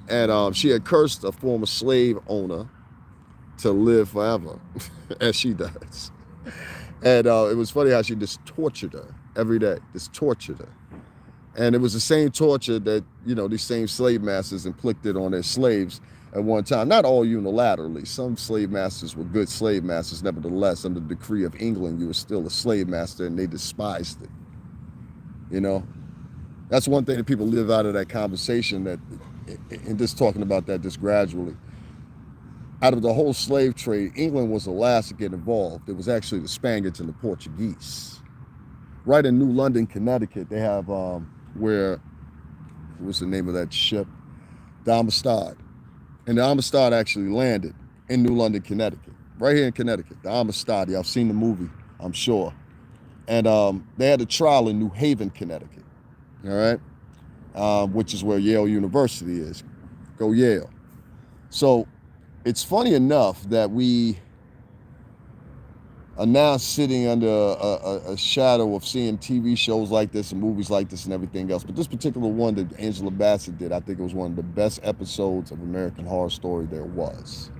And she had cursed a former slave owner to live forever, as she does. And it was funny how she just tortured her every day, just tortured her. And it was the same torture that, these same slave masters inflicted on their slaves at one time. Not all unilaterally. Some slave masters were good slave masters. Nevertheless, under the decree of England, you were still a slave master and they despised it. That's one thing that people live out of that conversation, that, and just talking about that just gradually. Out of the whole slave trade, England was the last to get involved. It was actually the Spaniards and the Portuguese. Right in New London, Connecticut, they have where, what's the name of that ship? The Amistad. And the Amistad actually landed in New London, Connecticut. Right here in Connecticut. The Amistad, y'all seen the movie, I'm sure. And they had a trial in New Haven, Connecticut. All right? Which is where Yale University is. Go Yale. So it's funny enough that we are now sitting under a shadow of seeing TV shows like this and movies like this and everything else. But this particular one that Angela Bassett did, I think it was one of the best episodes of American Horror Story there was.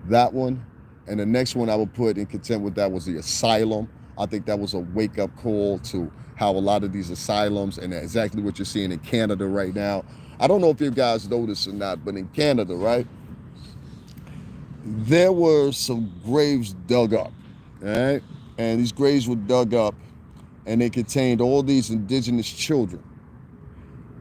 That one, and the next one I would put in content with that was The Asylum. I think that was a wake-up call to how a lot of these asylums, and exactly what you're seeing in Canada right now. I don't know if you guys know this or not, but in Canada, right, there were some graves dug up. All right? And these graves were dug up and they contained all these indigenous children,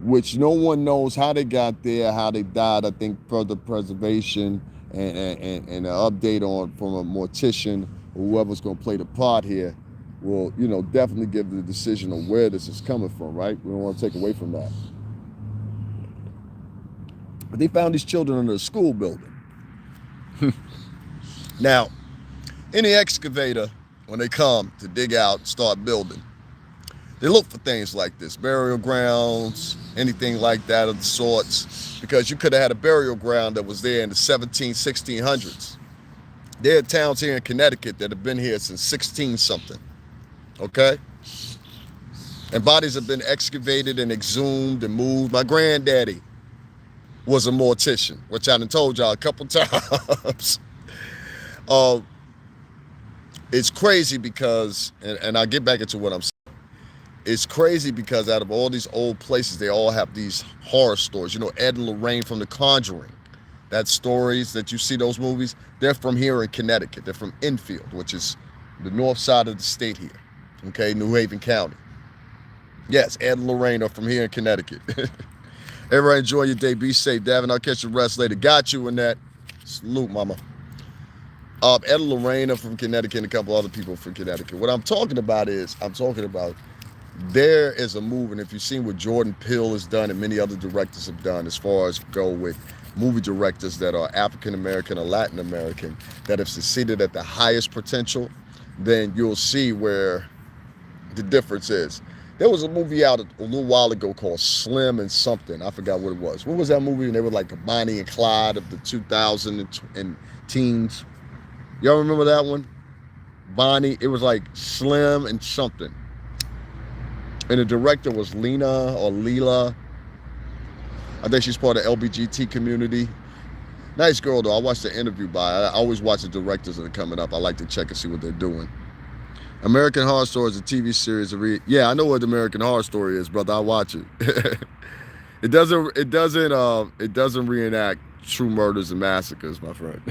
which no one knows how they got there, how they died. I think further preservation and an update on from a mortician or whoever's going to play the part here will, definitely give the decision on where this is coming from, right? We don't want to take away from that. But they found these children in a school building. Now, in the excavator, when they come to dig out and start building, they look for things like this, burial grounds, anything like that of the sorts, because you could have had a burial ground that was there in the 1600s. There are towns here in Connecticut that have been here since 16-something, okay? And bodies have been excavated and exhumed and moved. My granddaddy was a mortician, which I done told y'all a couple times. It's crazy because, and I'll get back into what I'm saying. It's crazy because out of all these old places, they all have these horror stories. Ed and Lorraine from The Conjuring, that stories that you see, those movies, they're from here in Connecticut. They're from Enfield, which is the north side of the state here. Okay, New Haven County. Yes, Ed and Lorraine are from here in Connecticut. Everybody enjoy your day. Be safe, Davin. I'll catch you rest later. Got you in that. Salute, mama. Ed and Lorraine are from Connecticut and a couple other people from Connecticut. What I'm talking about is, there is a move, and if you've seen what Jordan Peele has done and many other directors have done as far as go with movie directors that are African American or Latin American that have succeeded at the highest potential, then you'll see where the difference is. There was a movie out a little while ago called Slim and something. I forgot what it was. What was that movie? And they were like the Bonnie and Clyde of the 2000 and teens. Y'all remember that one? Bonnie. It was like Slim and something. And the director was Lena or Leela. I think she's part of the LBGT community. Nice girl, though. I watched the interview by her. I always watch the directors that are coming up. I like to check and see what they're doing. American Horror Story is a TV series. Yeah, I know what American Horror Story is, brother. I watch it. It doesn't reenact true murders and massacres, my friend.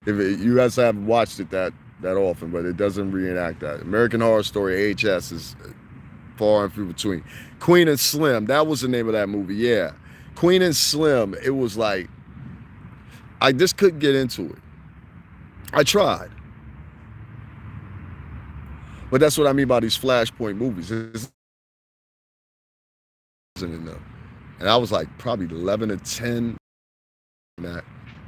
You guys haven't watched it that often, but it doesn't reenact that. American Horror Story AHS is far and few between. Queen and Slim, that was the name of that movie. Yeah, Queen and Slim. It was like I just couldn't get into it. I tried. But that's what I mean by these flashpoint movies. Isn't enough. And I was like probably 11 or 10.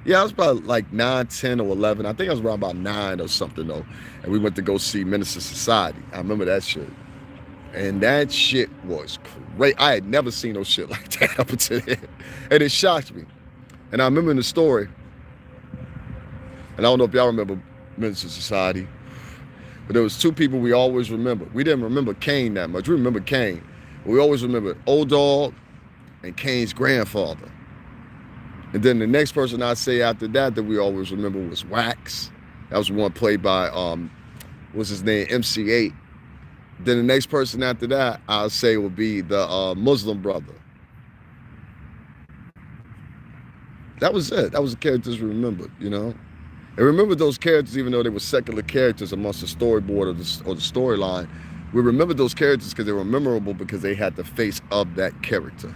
Yeah, I was about like 9, 10, or 11. I think I was around about 9 or something, though. And we went to go see Minister Society. I remember that shit. And that shit was great. I had never seen no shit like that up until then. And it shocked me. And I remember in the story, and I don't know if y'all remember Minister Society, but there was two people we always remember. We didn't remember Kane that much. We remember Kane. But we always remembered Old Dog and Kane's grandfather. And then the next person I'd say after that we always remember was Wax. That was one played by, what's his name, MC8. Then the next person after that I'll say would be the Muslim brother. That was it. That was the characters we remembered, you know. And remember those characters, even though they were secular characters amongst the storyboard or the storyline. We remember those characters because they were memorable because they had the face of that character.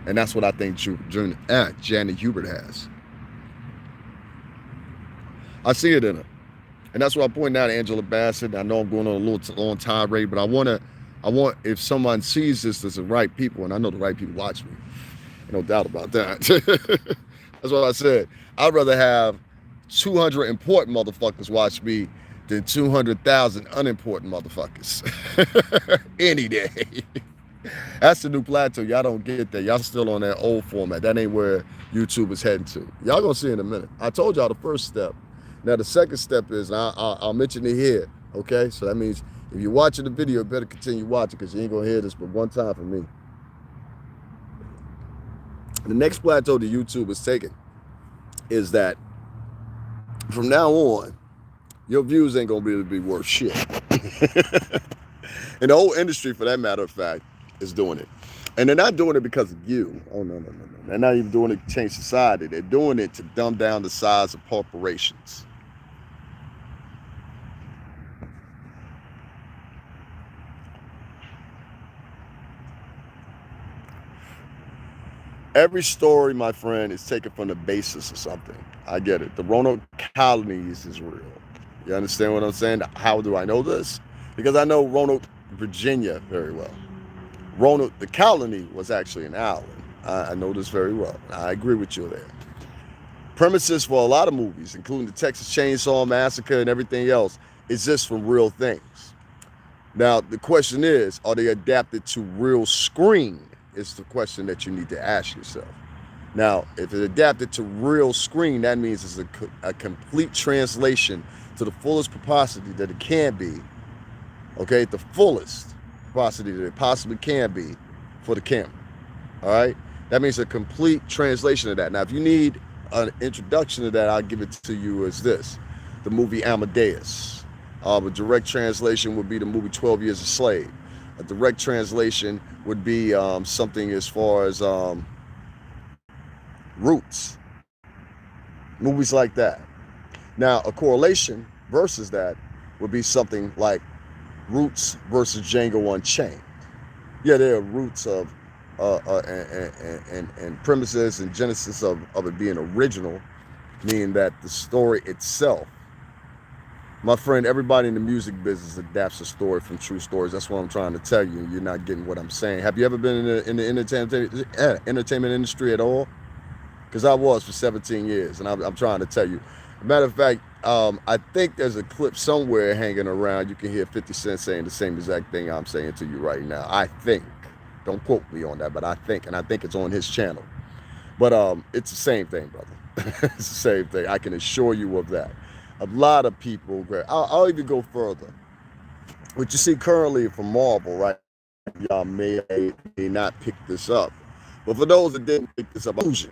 And that's what I think Janet Hubert has. I see it in her. And that's what I point out to Angela Bassett. I know I'm going on a little long tirade, but I want, if someone sees this as the right people, and I know the right people watch me, no doubt about that. That's what I said. I'd rather have 200 important motherfuckers watch me than 200,000 unimportant motherfuckers. Any day. That's the new plateau. Y'all don't get that. Y'all still on that old format. That ain't where YouTube is heading to. Y'all gonna see in a minute. I told y'all the first step. Now the second step is, I'll mention it here, okay? So that means if you're watching the video, you better continue watching because you ain't gonna hear this but one time from me. The next plateau that YouTube is taking is that from now on, your views ain't gonna be able to be worth shit. And the whole industry, for that matter of fact, is doing it. And they're not doing it because of you. Oh, no. They're not even doing it to change society. They're doing it to dumb down the size of corporations. Every story, my friend, is taken from the basis of something. I get it. The Roanoke colonies is real. You understand what I'm saying? How do I know this? Because I know Roanoke, Virginia very well. Roanoke, the colony, was actually an island. I know this very well. I agree with you there. Premises for a lot of movies, including the Texas Chainsaw Massacre and everything else, is just from real things. Now, the question is, are they adapted to real screen? Is the question that you need to ask yourself. Now, if it's adapted to real screen, that means it's a complete translation to the fullest capacity that it can be. Okay, the fullest capacity that it possibly can be for the camera. All right, that means a complete translation of that. Now, if you need an introduction to that, I'll give it to you as this: the movie Amadeus. A direct translation would be the movie 12 Years a Slave. A direct translation would be something as far as Roots. Movies like that. Now, a correlation versus that would be something like Roots versus Django Unchained. Yeah, there are roots of and premises and genesis of it being original, meaning that the story itself, my friend, everybody in the music business adapts a story from true stories. That's what I'm trying to tell you. You're not getting what I'm saying. Have you ever been in the entertainment industry at all? Because I was for 17 years, and I'm trying to tell you. Matter of fact, I think there's a clip somewhere hanging around. You can hear 50 Cent saying the same exact thing I'm saying to you right now. I think. Don't quote me on that, but I think, and I think it's on his channel. But it's the same thing, brother. It's the same thing. I can assure you of that. A lot of people, I'll even go further. What you see currently from Marvel, right? Y'all may not pick this up. But for those that didn't pick this up, illusion.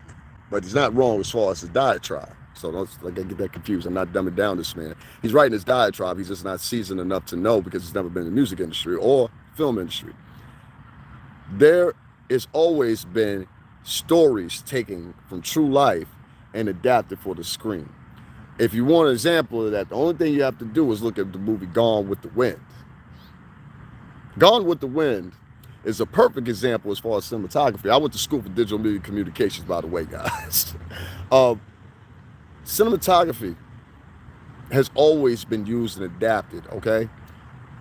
But he's not wrong as far as his diatribe. So don't like I get that confused. I'm not dumbing down this man. He's writing his diatribe. He's just not seasoned enough to know because he's never been in the music industry or film industry. There has always been stories taken from true life and adapted for the screen. If you want an example of that, the only thing you have to do is look at the movie Gone with the Wind. Gone with the Wind is a perfect example as far as cinematography. I went to school for digital media communications, by the way, guys. Cinematography has always been used and adapted, okay?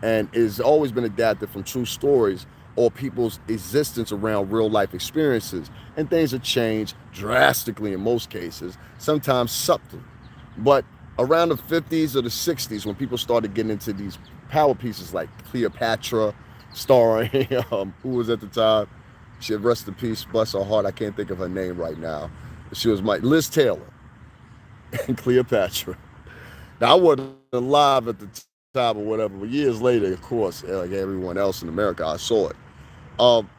And it's always been adapted from true stories or people's existence around real life experiences. And things have changed drastically in most cases, sometimes subtly. But around the 50s or the 60s, when people started getting into these power pieces like Cleopatra, starring, who was at the time? She had rest in peace, bless her heart. I can't think of her name right now. She was Liz Taylor and Cleopatra. Now, I wasn't alive at the time or whatever, but years later, of course, like everyone else in America, I saw it.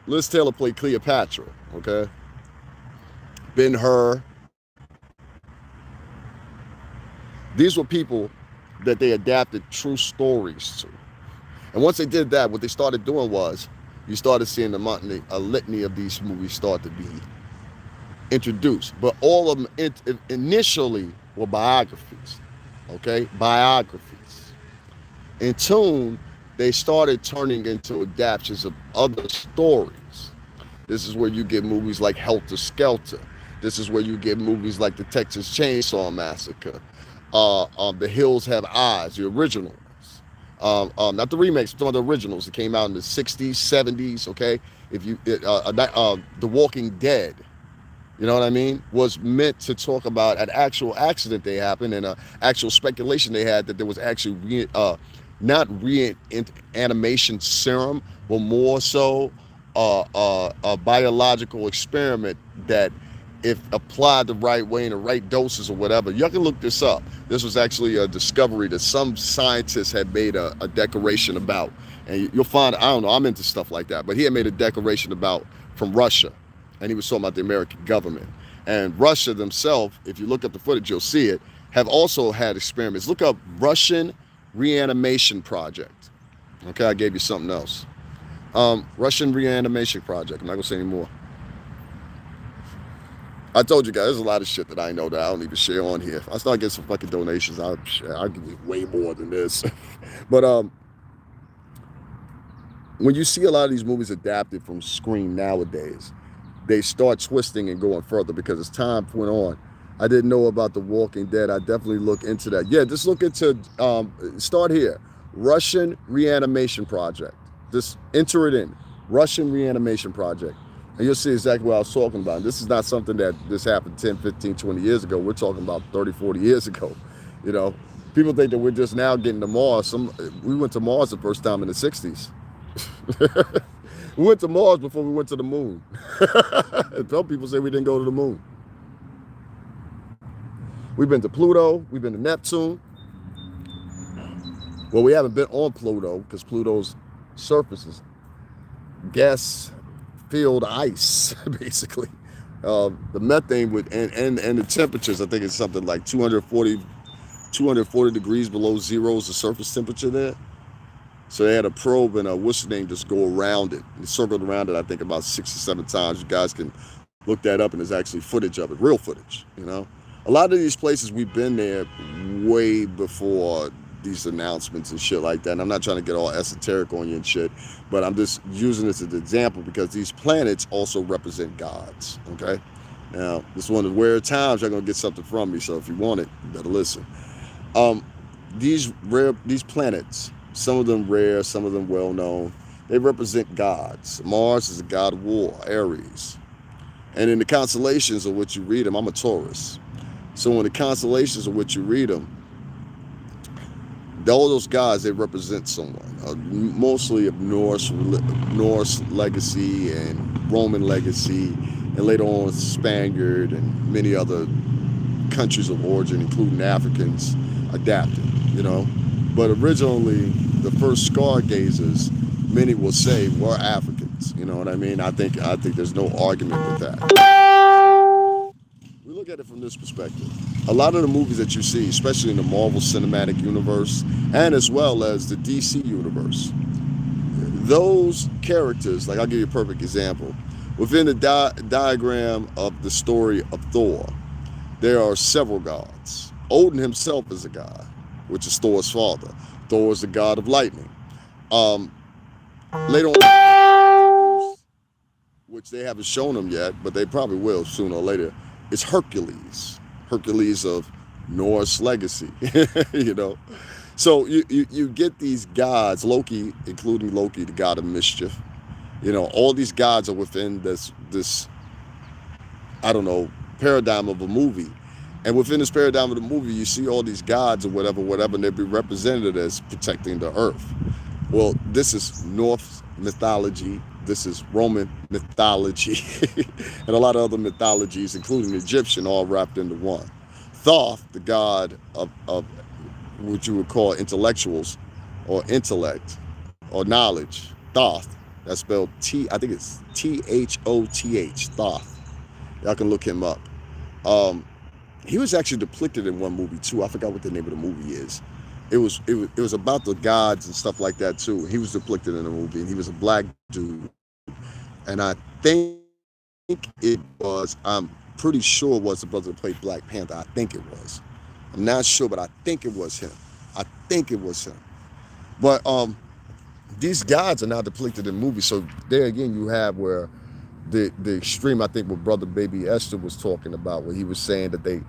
Liz Taylor played Cleopatra, okay? Ben-Hur. These were people that they adapted true stories to. And once they did that, what they started doing was you started seeing a litany of these movies start to be introduced. But all of them initially were biographies, okay? Biographies. In tune, they started turning into adaptations of other stories. This is where you get movies like Helter Skelter. This is where you get movies like The Texas Chainsaw Massacre. The Hills Have Eyes, the original ones. Not the remakes, but some of the originals that came out in the 60s, 70s, okay? The Walking Dead, you know what I mean, was meant to talk about an actual accident that happened and an actual speculation they had that there was actually not reanimation serum, but more so a biological experiment that, if applied the right way in the right doses or whatever, you can look this up. This was actually a discovery that some scientists had made a declaration about. And you'll find, I don't know, I'm into stuff like that, but he had made a declaration about from Russia. And he was talking about the American government. And Russia themselves, if you look up the footage, you'll see it, have also had experiments. Look up Russian Reanimation Project. Okay, I gave you something else. Russian Reanimation Project. I'm not going to say any more. I told you guys, there's a lot of shit that I know that I don't even share on here. If I start getting some fucking donations, I'll give you way more than this. But when you see a lot of these movies adapted from screen nowadays, they start twisting and going further because as time went on, I didn't know about The Walking Dead. I definitely look into that. Yeah, just look into, start here, Russian Reanimation Project. Just enter it in, Russian Reanimation Project. And you'll see exactly what I was talking about. This is not something that this happened 10, 15, 20 years ago. We're talking about 30, 40 years ago. You know, people think that we're just now getting to Mars. We went to Mars the first time in the 60s. We went to Mars before we went to the moon. Some people say we didn't go to the moon. We've been to Pluto. We've been to Neptune. Well, we haven't been on Pluto because Pluto's surface is gas filled ice, basically. The methane and the temperatures, I think it's something like 240 degrees below zero is the surface temperature there. So they had a probe and what's the name, just go around it. It circled around it, I think, about 6 or 7 times. You guys can look that up, and there's actually footage of it, real footage, you know. A lot of these places, we've been there way before these announcements and shit like that. And I'm not trying to get all esoteric on you and shit, but I'm just using this as an example because these planets also represent gods. Okay. Now, this is one of the rare times you're gonna get something from me. So if you want it, you better listen. Um, these planets, some of them rare, some of them well known, they represent gods. Mars is a god of war, Aries. And in the constellations of which you read them, I'm a Taurus. So in the constellations of which you read them, all those gods, they represent someone, mostly of Norse legacy and Roman legacy, and later on Spaniard and many other countries of origin, including Africans, adapted, you know. But originally, the first stargazers, many will say, were Africans. You know what I mean? I think there's no argument with that. We look at it from this perspective. A lot of the movies that you see, especially in the Marvel Cinematic Universe, and as well as the DC Universe, those characters, like I'll give you a perfect example. Within the diagram of the story of Thor, there are several gods. Odin himself is a god, which is Thor's father. Thor is the god of lightning. Later on, which they haven't shown him yet, but they probably will sooner or later, is Hercules. Hercules of Norse legacy, you know. So you get these gods, Loki, including Loki, the god of mischief. You know, all these gods are within this I don't know, paradigm of a movie. And within this paradigm of the movie, you see all these gods or whatever, and they'll be represented as protecting the earth. Well, this is Norse mythology. This is Roman mythology and a lot of other mythologies, including Egyptian, all wrapped into one. Thoth, the god of what you would call intellectuals or intellect or knowledge. Thoth, that's spelled I think it's Thoth, Thoth. Y'all can look him up. He was actually depicted in one movie too. I forgot what the name of the movie is. It was about the gods and stuff like that too. He was depicted in a movie, and he was a black dude. And I think it was, I'm pretty sure it was the brother that played Black Panther. I think it was. I'm not sure, but I think it was him. But these gods are now depicted in movies. So there again, you have where the extreme, I think what Brother Baby Esther was talking about, where he was saying that they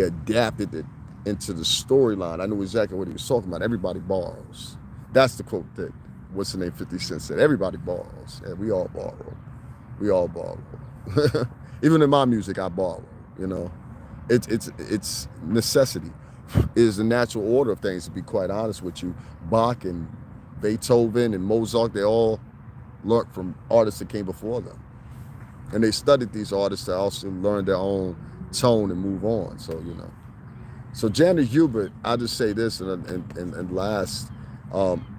adapted it into the storyline. I knew exactly what he was talking about. Everybody borrows. That's the quote that, what's the name, 50 Cent said. Everybody borrows. And we all borrow. We all borrow. Even in my music, I borrow, you know. It's necessity. It is the natural order of things, to be quite honest with you. Bach and Beethoven and Mozart, they all learned from artists that came before them. And they studied these artists to also learn their own tone and move on. So, you know. So Janet Hubert, I'll just say this and last.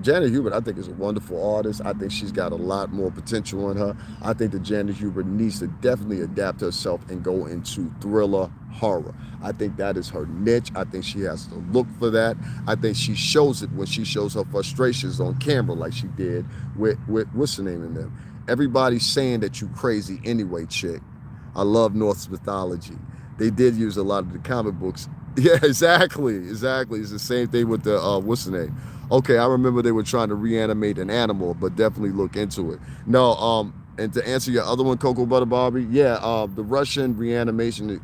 Janet Hubert, I think, is a wonderful artist. I think she's got a lot more potential in her. I think that Janet Hubert needs to definitely adapt herself and go into thriller horror. I think that is her niche. I think she has to look for that. I think she shows it when she shows her frustrations on camera, like she did with what's the name in them. Everybody's saying that you crazy anyway, chick. I love Norse mythology. They did use a lot of the comic books. Yeah, exactly. It's the same thing with the what's the name? Okay, I remember they were trying to reanimate an animal, but definitely look into it. No, and to answer your other one, Cocoa Butter Barbie, yeah, the Russian reanimation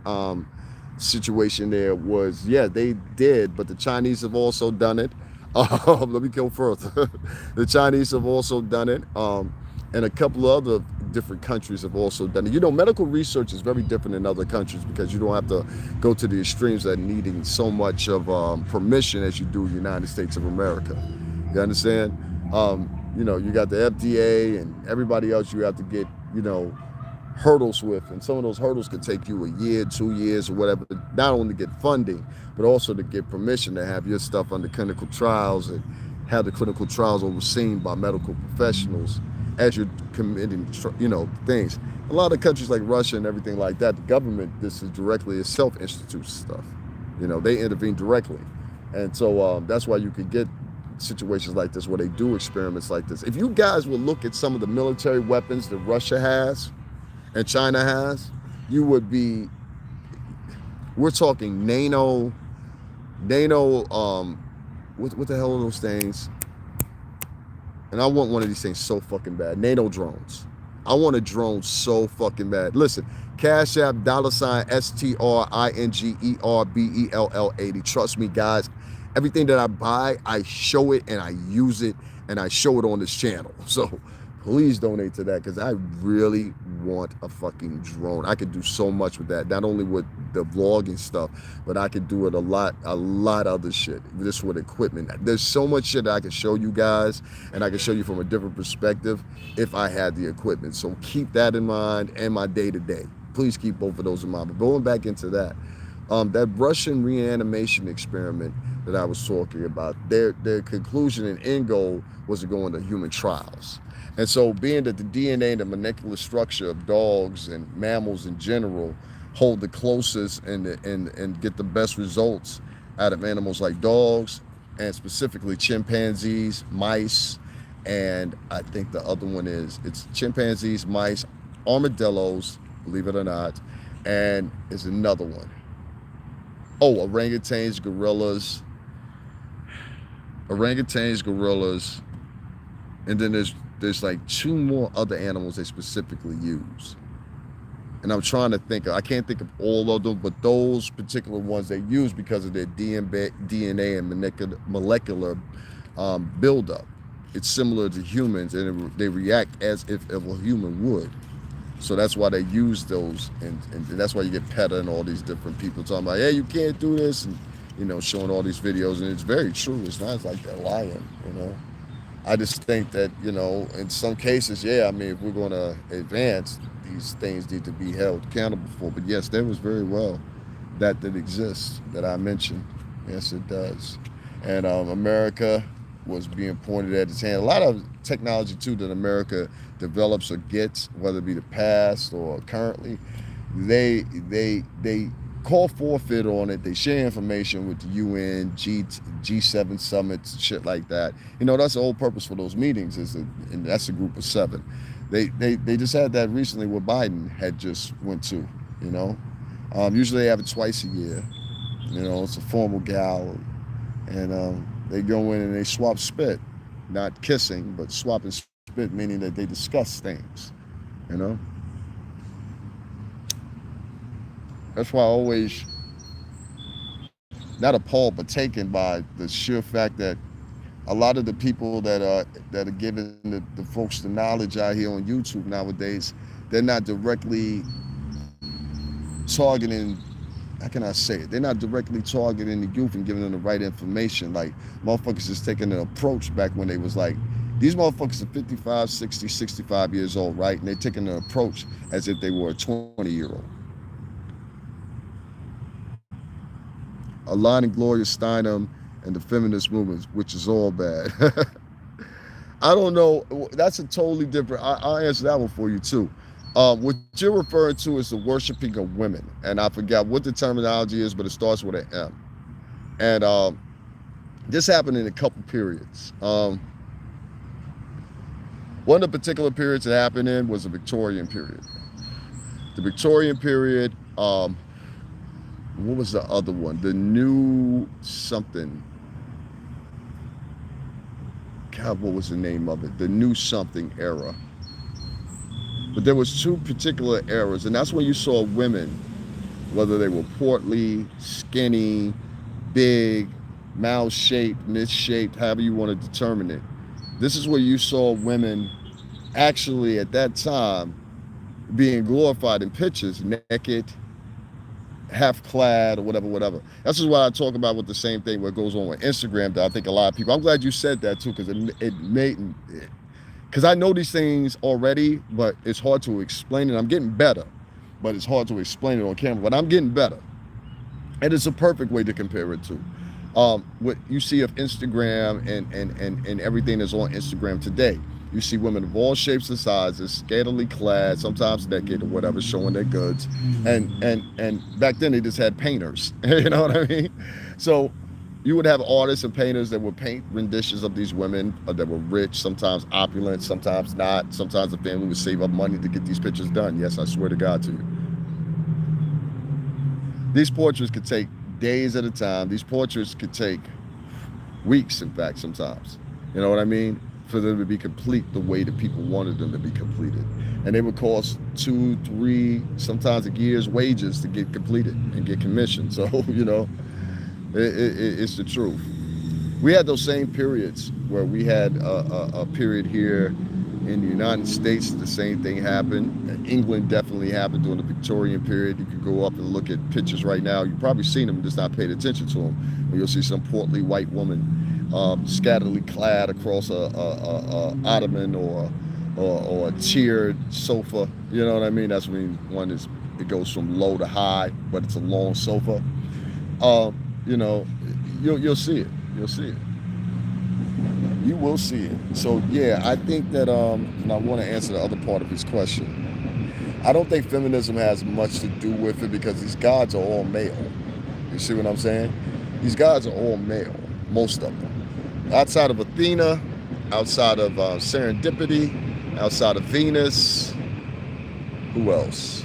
situation there was, yeah, they did, but the Chinese have also done it. Let me go further. The Chinese have also done it, and a couple of other different countries have also done it. You know, medical research is very different in other countries because you don't have to go to the extremes of needing so much of permission as you do in the United States of America. You understand? You know, you got the FDA and everybody else you have to get, you know, hurdles with, and some of those hurdles could take you a year, 2 years, or whatever, not only to get funding, but also to get permission to have your stuff under clinical trials and have the clinical trials overseen by medical professionals as you're committing, you know, things. A lot of countries like Russia and everything like that, the government, this is directly itself institutes stuff. You know, they intervene directly. And so that's why you could get situations like this where they do experiments like this. If you guys will look at some of the military weapons that Russia has and China has, you would be, we're talking nano what the hell are those things? And I want one of these things so fucking bad. NATO drones. I want a drone so fucking bad. Listen, Cash App, $ STRINGERBELL80. Trust me, guys. Everything that I buy, I show it and I use it and I show it on this channel. So please donate to that because I really want a fucking drone. I could do so much with that. Not only with the vlogging stuff, but I could do it a lot other shit. Just with equipment. There's so much shit that I can show you guys, and I can show you from a different perspective if I had the equipment. So keep that in mind and my day-to-day. Please keep both of those in mind. But going back into that, that Russian reanimation experiment that I was talking about, their conclusion and end goal was to go into human trials. And so being that the DNA and the molecular structure of dogs and mammals in general hold the closest and get the best results out of animals like dogs, and specifically chimpanzees, mice, and I think the other one it's chimpanzees, mice, armadillos, believe it or not, and is another one. Oh, orangutans, gorillas, and then there's like 2 more other animals they specifically use. And I'm trying to think, I can't think of all of them, but those particular ones they use because of their DNA and molecular buildup. It's similar to humans, and they react as if a human would. So that's why they use those, and that's why you get PETA and all these different people talking about, hey, you can't do this, and showing all these videos, and it's very true. It's not like they're lying, I just think that, in some cases, yeah, I mean, if we're going to advance, these things need to be held accountable for. But yes, there was very well that exists that I mentioned. Yes, it does. And America was being pointed at its hand. A lot of technology, too, that America develops or gets, whether it be the past or currently, they call forfeit on it. They share information with the UN, G7 summits, shit like that. That's the whole purpose for those meetings, and that's a group of 7. They just had that recently where Biden had just went to, usually they have it twice a year. It's a formal gal, and they go in and they swap spit, not kissing, but swapping spit, meaning that they discuss things, That's why I always, not appalled, but taken by the sheer fact that a lot of the people that are giving the folks the knowledge out here on YouTube nowadays, they're not directly targeting, how can I say it? They're not directly targeting the youth and giving them the right information. Like, motherfuckers is taking an approach back when they was like, these motherfuckers are 55, 60, 65 years old, right? And they're taking an approach as if they were a 20-year-old. Aligning Gloria Steinem and the feminist movement, which is all bad. I don't know. That's a totally different. I'll answer that one for you too. What you're referring to is the worshiping of women, and I forgot what the terminology is, but it starts with an M. And this happened in a couple periods. One of the particular periods it happened in was the Victorian period. The Victorian period. What was the other one? The new something. God, what was the name of it? The new something era. But there was 2 particular eras, and that's when you saw women, whether they were portly, skinny, big, mouse-shaped, misshaped, however you want to determine it. This is where you saw women actually at that time being glorified in pictures, naked, half clad, or whatever. That's just what I talk about with the same thing what goes on with Instagram that I think a lot of people, I'm glad you said that too, because it made, because I know these things already, but it's hard to explain it. I'm getting better, but it's hard to explain it on camera, but I'm getting better. And it's a perfect way to compare it to what you see of Instagram and everything that's on Instagram today. You see women of all shapes and sizes, scantily clad, sometimes naked or whatever, showing their goods. And back then they just had painters, you know what I mean? So you would have artists and painters that would paint renditions of these women that were rich, sometimes opulent, sometimes not. Sometimes the family would save up money to get these pictures done. Yes, I swear to God to you. These portraits could take days at a time. These portraits could take weeks, in fact, sometimes. You know what I mean? For them to be complete the way that people wanted them to be completed. And they would cost 2, 3, sometimes a year's wages to get completed and get commissioned. So, it's the truth. We had those same periods where we had a period here in the United States. The same thing happened. England definitely happened during the Victorian period. You could go up and look at pictures right now. You've probably seen them, just not paid attention to them. But you'll see some portly white woman scantily clad across a ottoman or a tiered sofa. You know what I mean? That's when one is, it goes from low to high, but it's a long sofa. You know, you'll see it. You'll see it. You will see it. So yeah, I think that and I want to answer the other part of his question. I don't think feminism has much to do with it because these gods are all male. You see what I'm saying? These gods are all male, most of them. Outside of Athena, outside of Serendipity, outside of Venus, who else?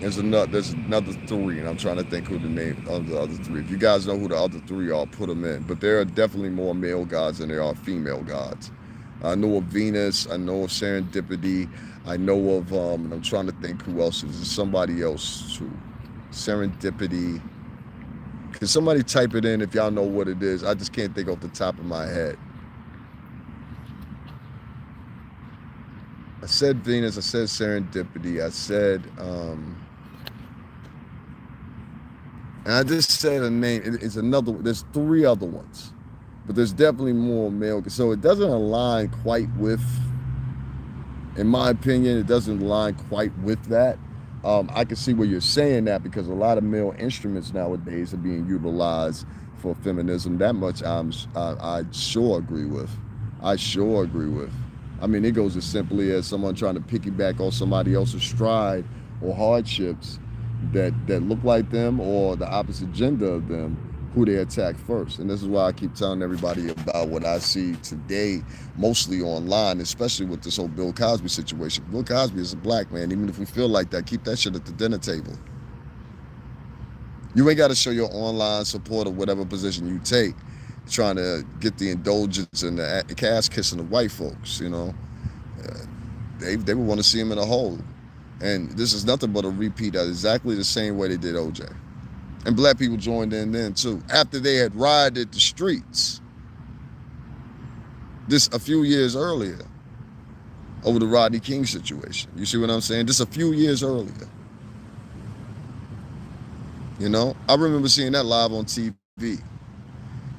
There's another three, and I'm trying to think who the name of the other three. If you guys know who the other three are, put them in. But there are definitely more male gods than there are female gods. I know of Venus. I know of Serendipity. I know of, and I'm trying to think who else is. There's somebody else too. Serendipity. Can somebody type it in if y'all know what it is? I just can't think off the top of my head. I said Venus. I said Serendipity. I said, and I just said a name. It's another. There's 3 other ones, but there's definitely more male. So it doesn't align quite with, in my opinion, it doesn't align quite with that. I can see where you're saying that because a lot of male instruments nowadays are being utilized for feminism. That much I sure agree with. I sure agree with. I mean, it goes as simply as someone trying to piggyback on somebody else's stride or hardships that look like them or the opposite gender of them, who they attack first. And this is why I keep telling everybody about what I see today, mostly online, especially with this whole Bill Cosby situation. Bill Cosby is a black man. Even if we feel like that, keep that shit at the dinner table. You ain't got to show your online support of whatever position you take, trying to get the indulgence and the ass kissing of white folks, you know. They would want to see him in a hole. And this is nothing but a repeat of exactly the same way they did OJ. And black people joined in then too, after they had rioted the streets this a few years earlier over the Rodney King situation. You see what I'm saying? Just a few years earlier. You know, I remember seeing that live on TV.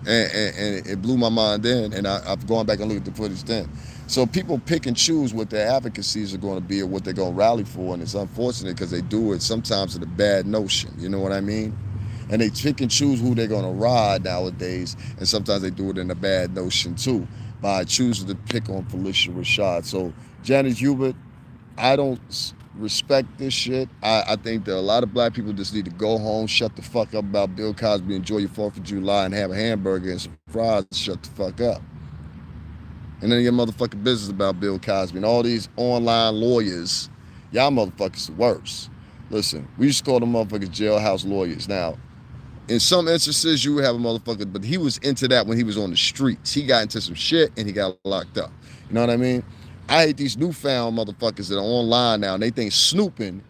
And it blew my mind then, and I've gone back and looked at the footage then. So people pick and choose what their advocacies are going to be or what they're going to rally for, and it's unfortunate because they do it sometimes with a bad notion, you know what I mean? And they pick and choose who they're going to ride nowadays, and sometimes they do it in a bad notion too, by choosing to pick on Felicia Rashad. So Janet Hubert, I don't respect this shit. I think that a lot of black people just need to go home, shut the fuck up about Bill Cosby, enjoy your 4th of July, and have a hamburger and some fries, shut the fuck up. And none of your motherfucking business about Bill Cosby and all these online lawyers. Y'all motherfuckers are worse. Listen, we used to call them motherfuckers jailhouse lawyers. Now, in some instances, you would have a motherfucker, but he was into that when he was on the streets. He got into some shit and he got locked up. You know what I mean? I hate these newfound motherfuckers that are online now and they think snooping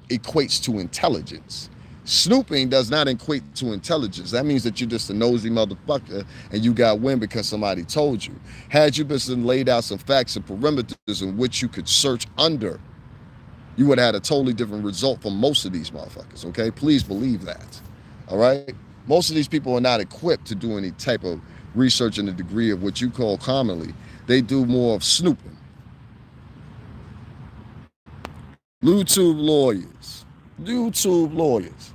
equates to intelligence. Snooping does not equate to intelligence. That means that you're just a nosy motherfucker and you got wind because somebody told you. Had you been laid out some facts and perimeters in which you could search under, you would have had a totally different result for most of these motherfuckers, okay? Please believe that, all right? Most of these people are not equipped to do any type of research in the degree of what you call commonly. They do more of snooping. YouTube lawyers.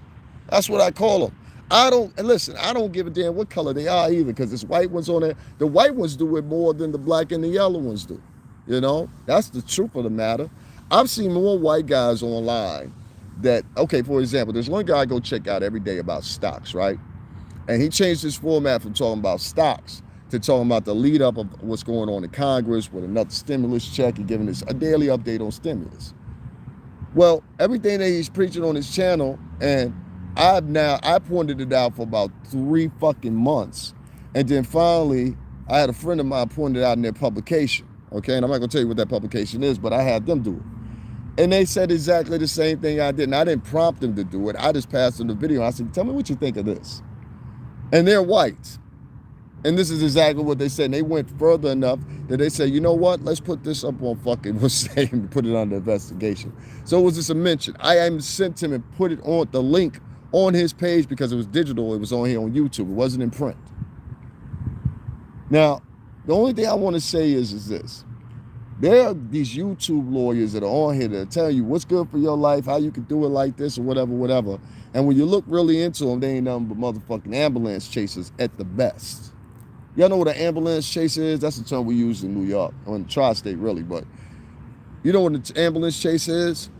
That's what I call them. I don't give a damn what color they are either, because there's white ones on there. The white ones do it more than the black and the yellow ones do. You know, that's the truth of the matter. I've seen more white guys online that, okay, for example, there's one guy I go check out every day about stocks, right? And he changed his format from talking about stocks to talking about the lead up of what's going on in Congress with another stimulus check and giving us a daily update on stimulus. Well, everything that he's preaching on his channel and I pointed it out for about 3 fucking months. And then finally, I had a friend of mine pointed out in their publication. Okay, and I'm not gonna tell you what that publication is, but I had them do it. And they said exactly the same thing I did. And I didn't prompt them to do it. I just passed them the video. I said, tell me what you think of this. And they're white. And this is exactly what they said. And they went further enough that they said, you know what? Let's put this up on fucking what's name, put it under investigation. So it was just a mention. I even sent him and put it on the link on his page because it was digital. It was on here on YouTube. It wasn't in print. Now, the only thing I want to say is this. There are these YouTube lawyers that are on here that tell you what's good for your life, how you can do it like this or whatever, whatever. And when you look really into them, they ain't nothing but motherfucking ambulance chasers at the best. Y'all know what an ambulance chaser is? That's the term we use in New York, or in the tri-state really, but you know what an ambulance chaser is?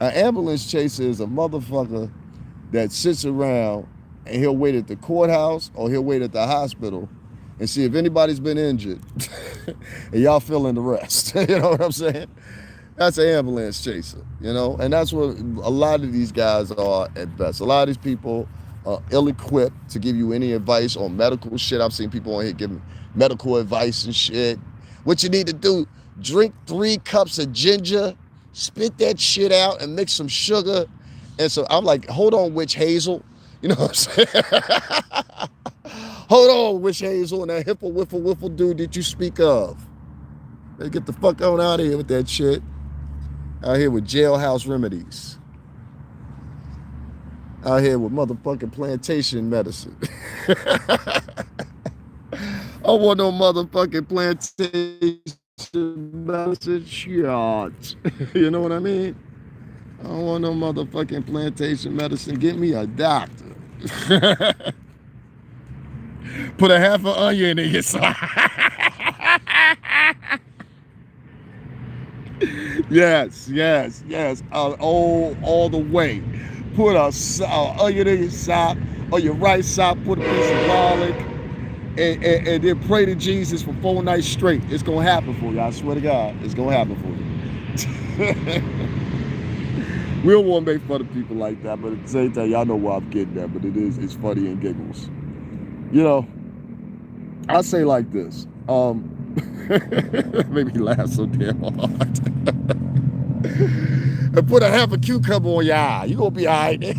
An ambulance chaser is a motherfucker that sits around and he'll wait at the courthouse or he'll wait at the hospital and see if anybody's been injured and y'all filling the rest. You know what I'm saying? That's an ambulance chaser, you know? And that's what a lot of these guys are at best. A lot of these people are ill-equipped to give you any advice on medical shit. I've seen people on here giving medical advice and shit. What you need to do, drink 3 cups of ginger, spit that shit out and mix some sugar. And so I'm like, hold on, witch hazel. You know what I'm saying? Hold on, witch hazel, and that hiffle whiffle whiffle dude that you speak of. They get the fuck on out of here with that shit. Out here with jailhouse remedies. Out here with motherfucking plantation medicine. I want no motherfucking plantation medicine shit. You know what I mean? I don't want no motherfucking plantation medicine. Get me a doctor. Put a half an onion in your side. Yes. All the way. Put a onion in your sock, or your right sock, put a piece of garlic, and then pray to Jesus for 4 nights straight. It's going to happen for you. I swear to God, it's going to happen for you. We don't want to make fun of people like that, but at the same time, y'all know where I'm getting at, but it's funny and giggles. You know, I say like this. Make me laugh so damn hard. And put a half a cucumber on your eye. You gonna be all right.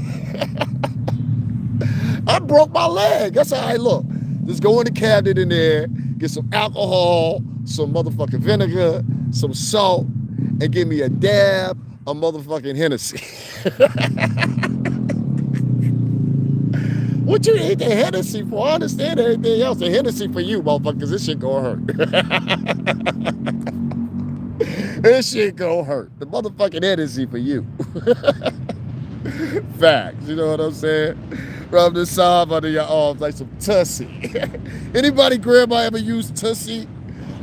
I broke my leg. That's how I look. Just go in the cabinet in there, get some alcohol, some motherfucking vinegar, some salt, and give me a dab of motherfucking Hennessy. What you eat the Hennessy for? I understand everything else. The Hennessy for you, motherfuckers. This shit gonna hurt. This shit gonna hurt. The motherfucking Hennessy for you. Facts. You know what I'm saying? Rub the salve under your arms like some Tussie. Anybody grandma ever used Tussie?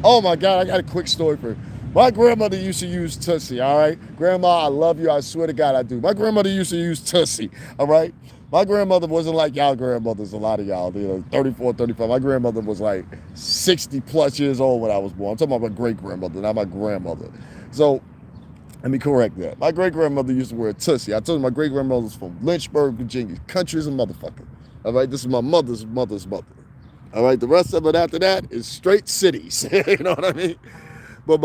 Oh my God, I got a quick story for you. My grandmother used to use Tussie, all right? Grandma, I love you. I swear to God, I do. My grandmother used to use Tussie, all right? My grandmother wasn't like y'all grandmothers, a lot of y'all, 34, 35. My grandmother was like 60 plus years old when I was born. I'm talking about my great grandmother, not my grandmother. So let me correct that. My great grandmother used to wear a Tussie. I told you my great grandmother was from Lynchburg, Virginia. Country is a motherfucker. All right, this is my mother's mother. All right, the rest of it after that is straight cities. You know what I mean? But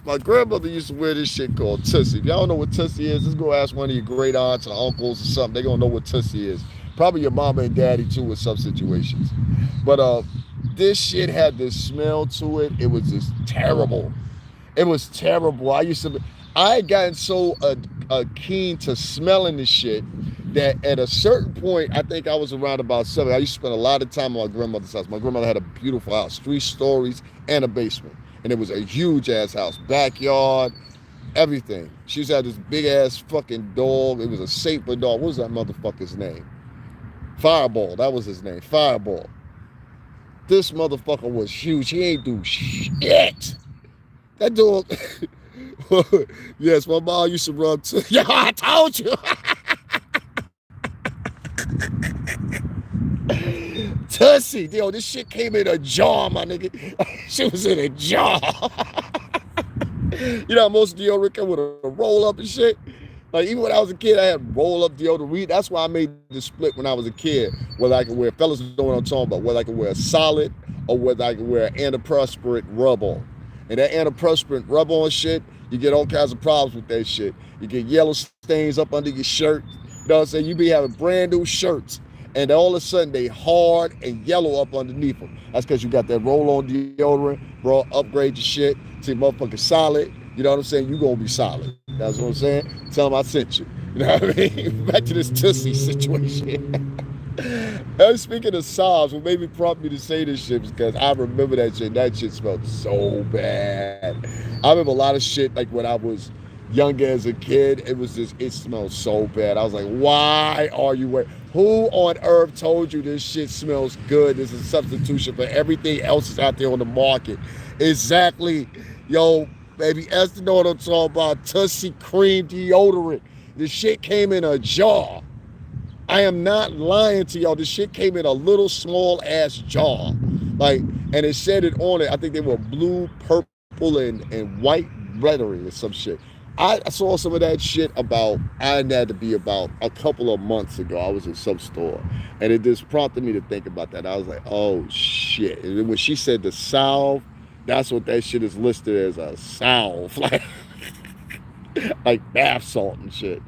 my grandmother used to wear this shit called Tussie. If y'all don't know what Tussie is, just go ask one of your great aunts or uncles or something. They're going to know what Tussie is. Probably your mama and daddy, too, in some situations. But this shit had this smell to it. It was just terrible. It was terrible. I had gotten so keen to smelling this shit that at a certain point, I think I was around about 7. I used to spend a lot of time at my grandmother's house. My grandmother had a beautiful house, 3 stories and a basement. And it was a huge ass house, backyard, everything. She used to have this big ass fucking dog. It was a Saint dog. What was that motherfucker's name? Fireball. That was his name. Fireball. This motherfucker was huge. He ain't do shit. That dog. Yes, my mom used to rub. Yo, I told you. Tussie, yo, this shit came in a jar, my nigga. Shit was in a jar. You know how most deodorant come with a roll up and shit? Like even when I was a kid, I had roll up deodorant. That's why I made the split when I was a kid. Whether I can wear, fellas know what I'm talking about. Whether I can wear a solid or whether I can wear antiperspirant rub on. And that antiperspirant rub on shit, you get all kinds of problems with that shit. You get yellow stains up under your shirt. You know what I'm saying? You be having brand new shirts, and all of a sudden they hard and yellow up underneath them. That's because you got that roll-on deodorant, bro. Upgrade your shit to motherfucking solid. You know what I'm saying? You gonna be solid. That's what I'm saying. Tell them I sent you. You know what I mean? Back to this Tussie situation. Speaking of sobs, what made me prompt me to say this shit is because I remember that shit. That shit smelled so bad. I remember a lot of shit like when I was younger as a kid. It was just, it smelled so bad. I was like, why are you wearing? Who on earth told you this shit smells good? This is a substitution for everything else that's out there on the market. Exactly. Yo, baby, Esther know what I'm talking about. Tussie cream deodorant. This shit came in a jar. I am not lying to y'all. This shit came in a little small ass jar. Like, and it said it on it. I think they were blue, purple, and white lettering or some shit. I saw some of that shit I had to be about a couple of months ago. I was in some store. And it just prompted me to think about that. I was like, oh shit. And when she said the salve, that's what that shit is listed as, a salve. Like bath salt and shit.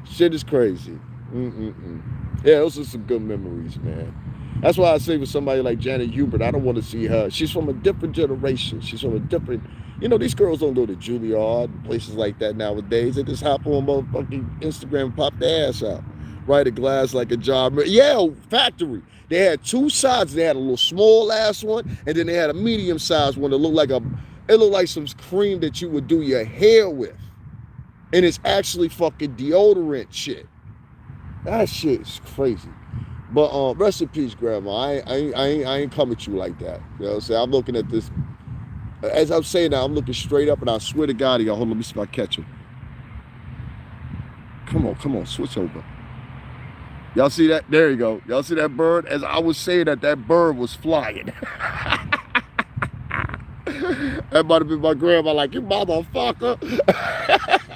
Shit is crazy. Yeah, those are some good memories, man. That's why I say with somebody like Janet Hubert, I don't want to see her. She's from a different generation. She's from a different, these girls don't go to Juilliard and places like that nowadays. They just hop on motherfucking Instagram and pop their ass out. Write a glass like a jar. Yeah, factory. They had two sides. They had a little small ass one, and then they had a medium sized one that looked like some cream that you would do your hair with. And it's actually fucking deodorant shit. That shit is crazy. But rest in peace, Grandma. I ain't come at you like that. You know what I'm saying? I'm looking at this. As I'm saying that, I'm looking straight up, and I swear to God, y'all, hold on, let me see if I catch him. Come on, switch over. Y'all see that? There you go. Y'all see that bird? As I was saying that bird was flying. That might have been my grandma, like, you motherfucker.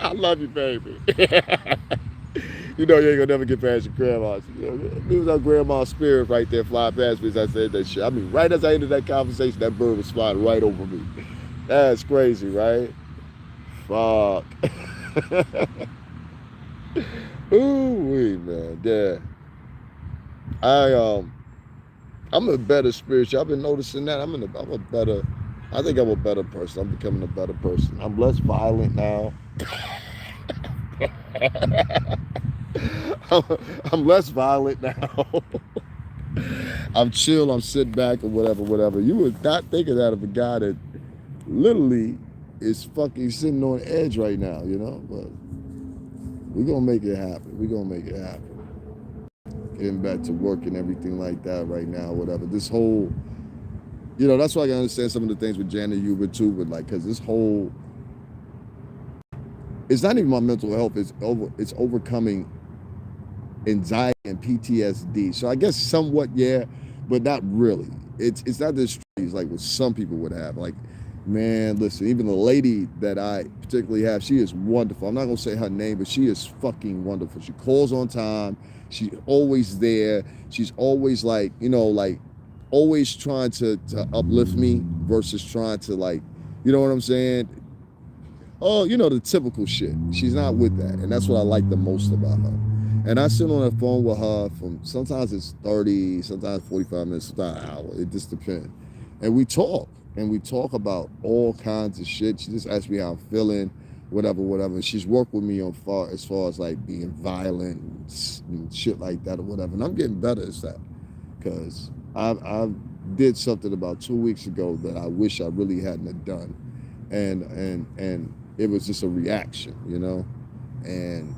I love you, baby. You know you ain't gonna never get past your grandma. It was our grandma's spirit right there flying past me as I said that shit. I mean, right as I ended that conversation, that bird was flying right over me. That's crazy, right? Fuck. Ooh, man, yeah. I'm a better spirit. I've been noticing that. I think I'm a better person. I'm becoming a better person. I'm less violent now. I'm less violent now. I'm chill. I'm sitting back or whatever. You would not think of that of a guy that literally is fucking sitting on edge right now, But we're gonna make it happen. Getting back to work and everything like that right now, whatever. This whole, that's why I can understand some of the things with Janet Hubert too, but because this whole, it's not even my mental health. It's overcoming anxiety and PTSD. So I guess somewhat, yeah, but not really. It's not this like what some people would have. Like, man, listen, even the lady that I particularly have, she is wonderful. I'm not gonna say her name, but she is fucking wonderful. She calls on time. She's always there. She's always like, always trying to uplift me versus trying to you know what I'm saying? Oh, the typical shit. She's not with that. And that's what I like the most about her. And I sit on the phone with her from, sometimes it's 30, sometimes 45 minutes, sometimes an hour. It just depends. And we talk. And we talk about all kinds of shit. She just asks me how I'm feeling, whatever. And she's worked with me as far as being violent and shit like that or whatever. And I'm getting better at that. Because I did something about 2 weeks ago that I wish I really hadn't have done. And it was just a reaction, and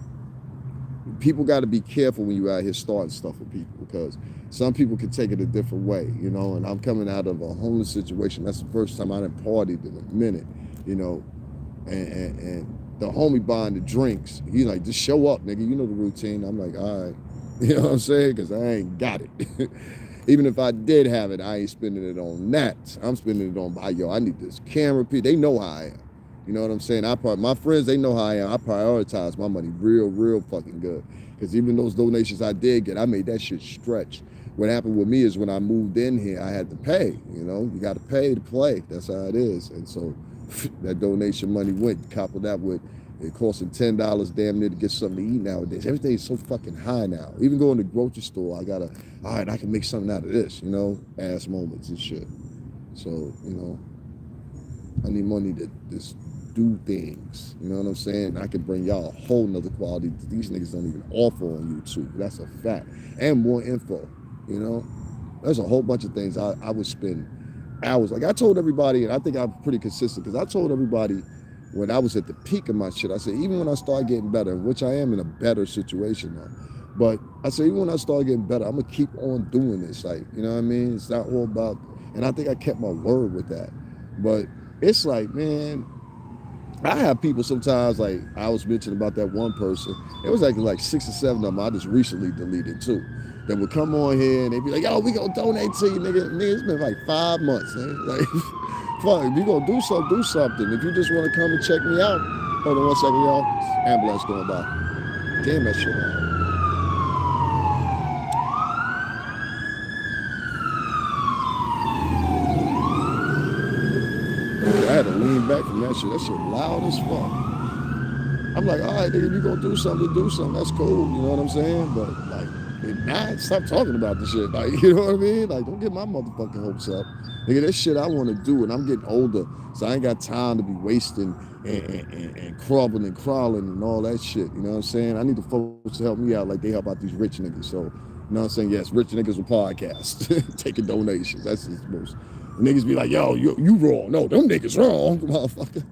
people got to be careful when you're out here starting stuff with people, because some people can take it a different way, and I'm coming out of a homeless situation. That's the first time I done partied in a minute, and the homie buying the drinks, he's like, just show up, nigga, the routine. I'm like, all right, you know what I'm saying, because I ain't got it. Even if I did have it, I ain't spending it on that. I'm spending it on, I need this camera. They know how I am. You know what I'm saying? My friends, they know how I am. I prioritize my money real fucking good. Because even those donations I did get, I made that shit stretch. What happened with me is when I moved in here, I had to pay. You know, you got to pay to play. That's how it is. And so that donation money went, coupled that with it costing $10 damn near to get something to eat nowadays. Everything is so fucking high now. Even going to the grocery store, I gotta, all right, I can make something out of this, you know, ass moments and shit. So, you know, I need money to just do things. You know what I'm saying? I can bring y'all a whole nother quality that these niggas don't even offer on YouTube. That's a fact. And more info, you know? There's a whole bunch of things I would spend hours. Like I told everybody, and I think I'm pretty consistent, because I told everybody when I was at the peak of my shit, I said, even when I start getting better, which I am in a better situation now, but I said, even when I start getting better, I'm gonna keep on doing this. Like, you know what I mean? It's not all about, and I think I kept my word with that. But it's like, man, I have people sometimes, like I was mentioning about that one person. It was like 6 or 7 of them I just recently deleted too. That would come on here and they'd be like, yo, we gonna donate to you, nigga. Nigga, it's been like 5 months, man. Like, fuck, if you gonna do something, do something. If you just wanna come and check me out, hold on one second, y'all. Ambulance going by. Damn that shit out. I had to lean back from that shit. That shit loud as fuck. I'm like, all right, nigga, if you gonna do something, do something. That's cool. You know what I'm saying? But like, nah, stop talking about the shit. Like, you know what I mean? Like, don't get my motherfucking hopes up. Nigga, this shit I want to do, and I'm getting older, so I ain't got time to be wasting and crumbling and crawling and all that shit. You know what I'm saying? I need the folks to help me out like they help out these rich niggas. So, you know what I'm saying? Yes, rich niggas with podcasts, taking donations. That's the most. Niggas be like, yo, you wrong. No, them niggas wrong, motherfucker.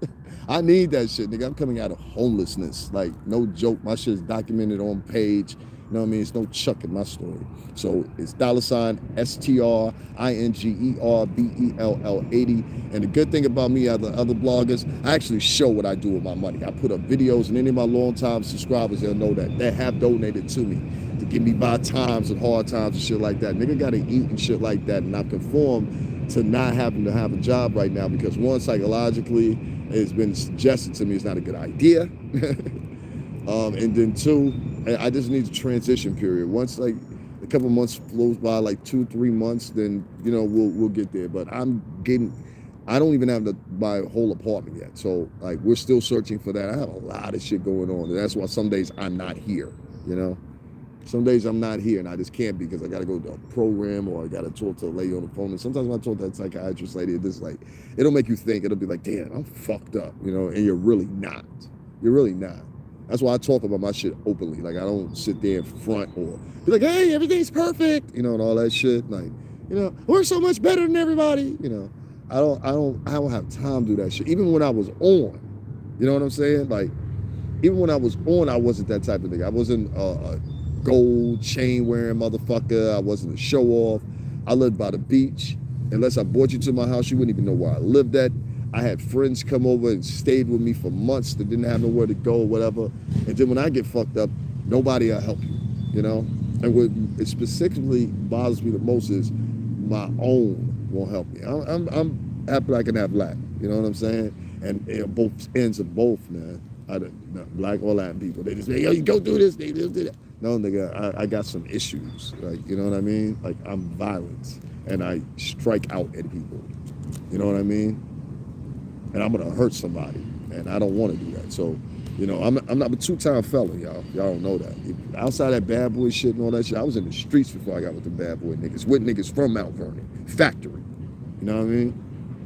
I need that shit, nigga. I'm coming out of homelessness. Like, no joke. My shit is documented on page. You know what I mean? It's no chuck in my story. So it's $STRINGERBELL80. And the good thing about me, other bloggers, I actually show what I do with my money. I put up videos, and any of my long-time subscribers, they'll know that have donated to me to give me by times and hard times and shit like that. Nigga gotta eat and shit like that. And I've conformed to not having to have a job right now because one, psychologically, it's been suggested to me it's not a good idea. And then two, I just need a transition period. Once like a couple months flows by, like 2-3 months, then you know we'll get there. But I don't even have to buy a whole apartment yet. So like we're still searching for that. I have a lot of shit going on, and that's why some days I'm not here. You know, some days I'm not here, and I just can't because I got to go to a program or I got to talk to a lady on the phone. And sometimes when I talk to that psychiatrist lady, it's like it'll make you think. It'll be like, damn, I'm fucked up, you know, and you're really not. You're really not. That's why I talk about my shit openly. Like I don't sit there in front or be like, hey, everything's perfect, you know, and all that shit. Like, you know, we're so much better than everybody. You know, I don't have time to do that shit. Even when I was on, you know what I'm saying? Like, even when I was on, I wasn't that type of nigga. I wasn't a gold chain wearing motherfucker. I wasn't a show off. I lived by the beach. Unless I brought you to my house, you wouldn't even know where I lived at. I had friends come over and stayed with me for months that didn't have nowhere to go or whatever. And then when I get fucked up, nobody will help you, you know? And what it specifically bothers me the most is my own won't help me. I'm happy I can have Latin, you know what I'm saying? And both ends of both, man. Black or Latin people, they just say, yo, you go do this, they just do that. No, nigga, I got some issues, like, you know what I mean? Like, I'm violent, and I strike out at people, you know what I mean? And I'm gonna hurt somebody, and I don't want to do that. So, you know, I'm not a 2-time felon, y'all. Y'all don't know that. Outside that bad boy shit and all that shit, I was in the streets before I got with the bad boy niggas, with niggas from Mount Vernon, factory. You know what I mean?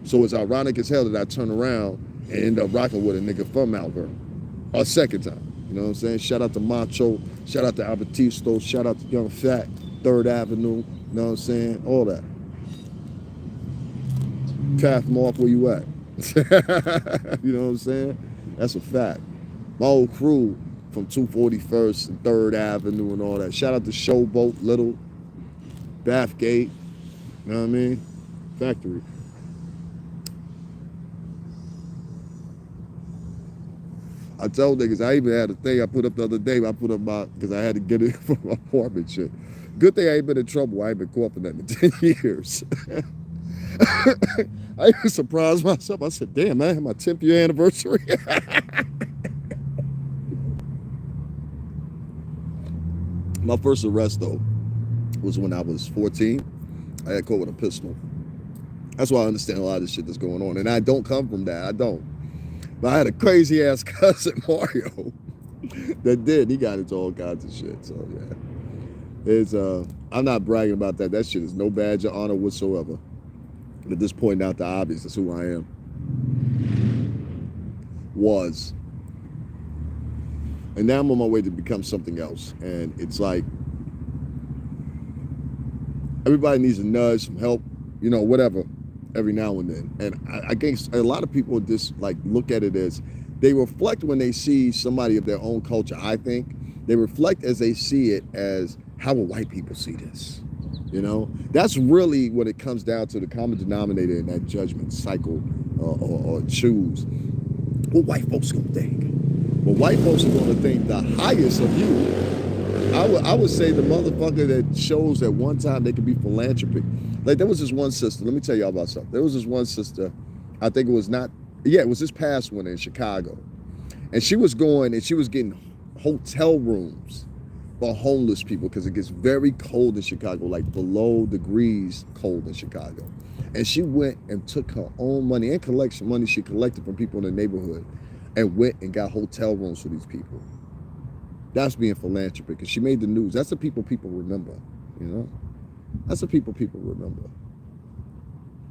So it's ironic as hell that I turn around and end up rocking with a nigga from Mount Vernon a second time. You know what I'm saying? Shout out to Macho, shout out to Albertisto, shout out to Young Fat, 3rd Avenue. You know what I'm saying? All that. Pathmark, where you at? You know what I'm saying? That's a fact. My whole crew from 241st and 3rd Avenue and all that. Shout out to Showboat, Little, Bathgate, you know what I mean? Factory. I told niggas, I even had a thing I put up the other day. I put up because I had to get it from my apartment shit. Good thing I ain't been in trouble. I ain't been caught for nothing in 10 years. I even surprised myself. I said, damn, man, my 10th year anniversary. My first arrest, though, was when I was 14. I had caught with a pistol. That's why I understand a lot of this shit that's going on. And I don't come from that. I don't. But I had a crazy ass cousin, Mario, that did. He got into all kinds of shit. So, yeah. I'm not bragging about that. That shit is no badge of honor whatsoever. At this point, out the obvious, that's who I am. Was. And now I'm on my way to become something else. And it's like, everybody needs a nudge, some help, whatever, every now and then. And I guess a lot of people just like look at it as they reflect when they see somebody of their own culture. I think they reflect as they see it as, how will white people see this? That's really what it comes down to, the common denominator in that judgment cycle or choose. What white folks gonna think? Well, white folks are gonna think the highest of you. I would say the motherfucker that shows at one time they could be philanthropic. Like, there was this one sister, let me tell y'all about something. There was this one sister, I think it was this past one in Chicago. And she was going and she was getting hotel rooms for homeless people because it gets very cold in Chicago, like below degrees cold in Chicago. And she went and took her own money and collection money she collected from people in the neighborhood and went and got hotel rooms for these people. That's being philanthropic. And she made the news. That's the people remember, That's the people remember.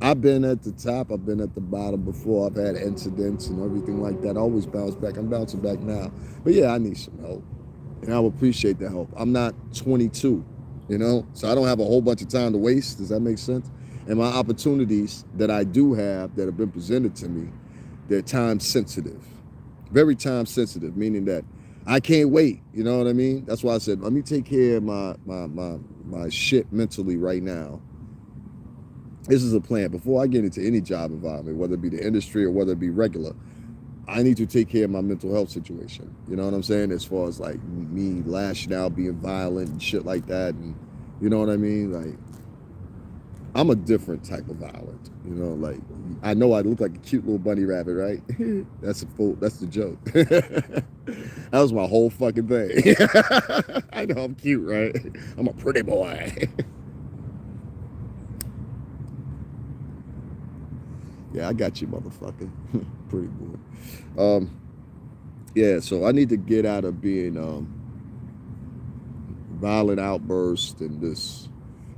I've been at the top. I've been at the bottom before. I've had incidents and everything like that. I always bounce back. I'm bouncing back now. But yeah, I need some help. And I will appreciate the help. I'm not 22, so I don't have a whole bunch of time to waste. Does that make sense? And my opportunities that I do have that have been presented to me, they're time sensitive. Very time sensitive, meaning that I can't wait. You know what I mean? That's why I said, let me take care of my shit mentally right now. This is a plan. Before I get into any job environment, whether it be the industry or whether it be regular, I need to take care of my mental health situation. You know what I'm saying? As far as like me lashing out, being violent and shit like that. And you know what I mean? Like, I'm a different type of violent. Like, I know I look like a cute little bunny rabbit, right? That's the joke. That was my whole fucking thing. I know I'm cute, right? I'm a pretty boy. Yeah, I got you, motherfucker. Pretty boy. Yeah, so I need to get out of being violent outbursts and this.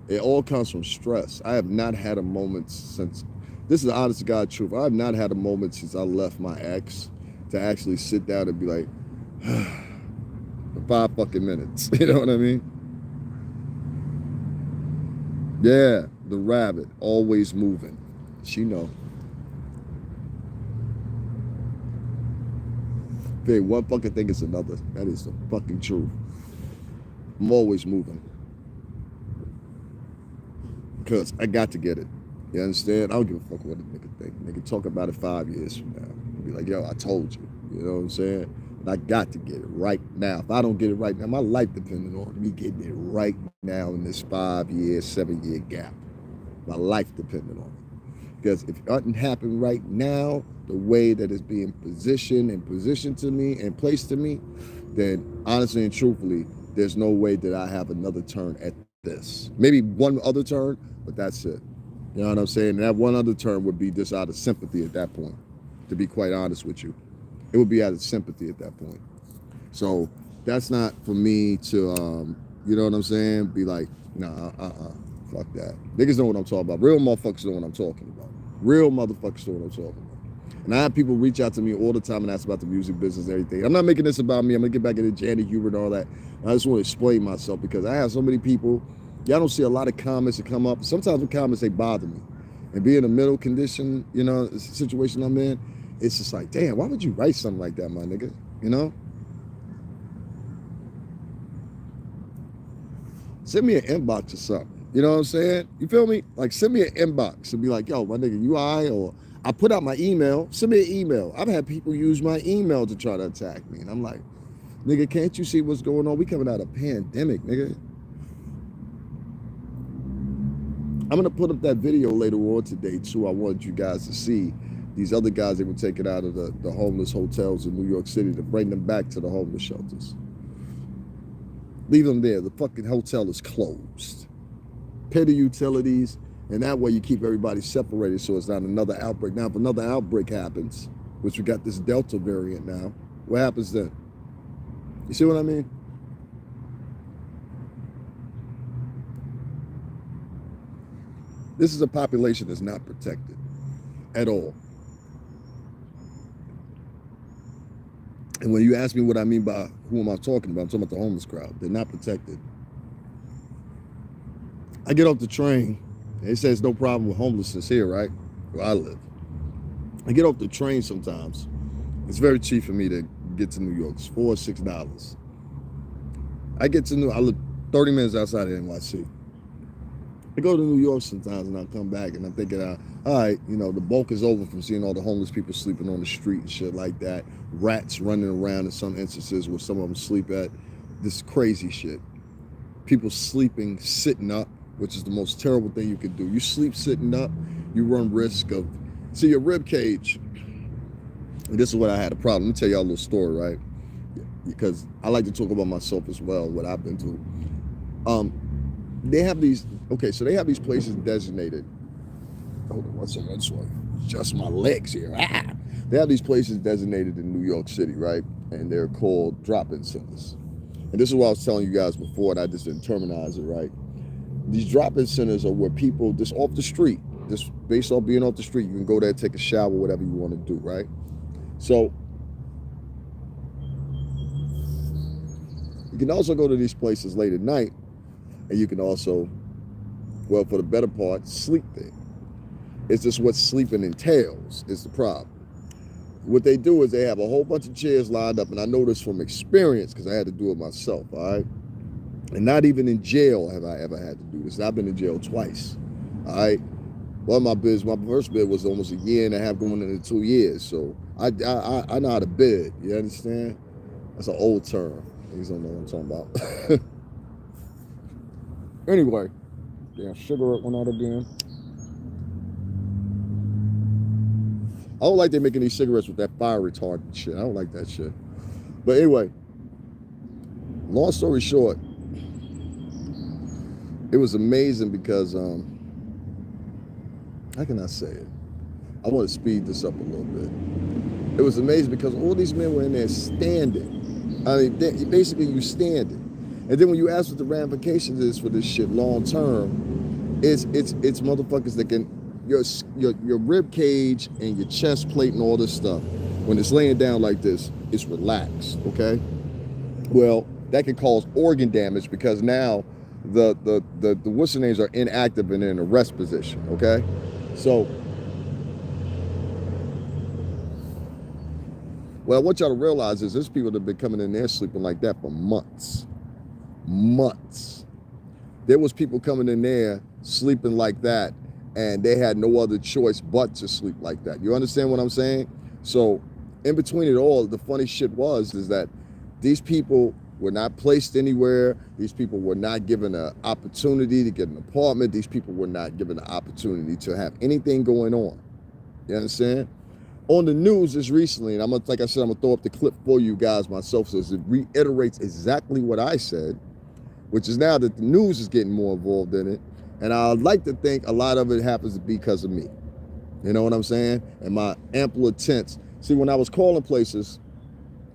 It all comes from stress. I have not had a moment since, this is the honest to God truth, I have not had a moment since I left my ex to actually sit down and be like, for 5 fucking minutes. You know what I mean? Yeah, the rabbit, always moving. She know. Okay, one fucking thing is another. That is the fucking truth. I'm always moving. Because I got to get it. You understand? I don't give a fuck what a nigga think. Nigga talk about it 5 years from now. Be like, yo, I told you. You know what I'm saying? But I got to get it right now. If I don't get it right now, my life depending on me getting it right now in this 5 year, 7 year gap. My life depending on it. Because if it doesn't happen right now, the way that it's being positioned to me and placed to me, then honestly and truthfully, there's no way that I have another turn at this. Maybe one other turn, but that's it. You know what I'm saying? And that one other turn would be just out of sympathy at that point, to be quite honest with you. It would be out of sympathy at that point. So that's not for me to, you know what I'm saying? Be like, nah, fuck that. Niggas know what I'm talking about. Real motherfuckers know what I'm talking about. Real motherfuckers know what I'm talking about. And I have people reach out to me all the time and ask about the music business and everything. I'm not making this about me. I'm going to get back into Janet Hubert and all that. I just want to explain myself because I have so many people. Y'all don't see a lot of comments that come up. Sometimes the comments, they bother me. And being in a middle condition, situation I'm in, it's just like, damn, why would you write something like that, my nigga? Send me an inbox or something. You know what I'm saying? You feel me? Like, send me an inbox and be like, yo, my nigga, you all right? Or I put out my email. Send me an email. I've had people use my email to try to attack me. And I'm like, nigga, can't you see what's going on? We coming out of a pandemic, nigga. I'm gonna put up that video later on today too. I wanted you guys to see these other guys they were taking out of the homeless hotels in New York City to bring them back to the homeless shelters. Leave them there. The fucking hotel is closed. Pay the utilities, and that way you keep everybody separated so it's not another outbreak. Now, if another outbreak happens, which we got this Delta variant now, what happens then? You see what I mean? This is a population that's not protected at all. And when you ask me what I mean by who am I talking about, I'm talking about the homeless crowd. They're not protected. I get off the train, and it says no problem with homelessness here, right? Where I live. I get off the train sometimes. It's very cheap for me to get to New York. It's $4 or $6. I live 30 minutes outside of NYC. I go to New York sometimes and I come back and I'm thinking, all right, the bulk is over from seeing all the homeless people sleeping on the street and shit like that. Rats running around in some instances where some of them sleep at. This crazy shit. People sleeping, sitting up, which is the most terrible thing you could do. You sleep sitting up, you run risk of, see your rib cage. And this is what I had a problem. Let me tell y'all a little story, right? Because I like to talk about myself as well, what I've been through. They have these places designated. Hold on one second, I just want to adjust my legs here. They have these places designated in New York City, right? And they're called drop-in centers. And this is what I was telling you guys before, and I just didn't terminize it, right? These drop-in centers are where people just off the street, just based off being off the street, you can go there, take a shower, whatever you want to do, right? So you can also go to these places late at night, and you can also, well, for the better part, sleep there. It's just what sleeping entails is the problem. What they do is they have a whole bunch of chairs lined up, and I know this from experience because I had to do it myself, all right? And not even in jail have I ever had to do this. I've been in jail twice, all right? Well, my first bid was almost a year and a half going into 2 years, so I know how to bid, you understand? That's an old term. Niggas don't know what I'm talking about. Anyway, damn cigarette went out again. I don't like they making these cigarettes with that fire retardant shit. I don't like that shit. But anyway, long story short, it was amazing because, how can I say it? I want to speed this up a little bit. It was amazing because all these men were in there standing. I mean, basically you standing. And then when you ask what the ramifications is for this shit long term, it's motherfuckers that can your rib cage and your chest plate and all this stuff. When it's laying down like this, it's relaxed. Okay. Well, that can cause organ damage because now the what's the names are inactive and in a rest position. Okay. So what I want y'all to realize is there's people that have been coming in there sleeping like that for months. There was people coming in there sleeping like that and they had no other choice but to sleep like that. You understand what I'm saying? So in between it all, the funny shit is that these people were not placed anywhere. These people were not given an opportunity to get an apartment. These people were not given an opportunity to have anything going on. You understand? On the news just recently, and like I said, I'm gonna throw up the clip for you guys myself so it reiterates exactly what I said, which is now that the news is getting more involved in it. And I'd like to think a lot of it happens because of me. You know what I'm saying? And my ample attempts. See, when I was calling places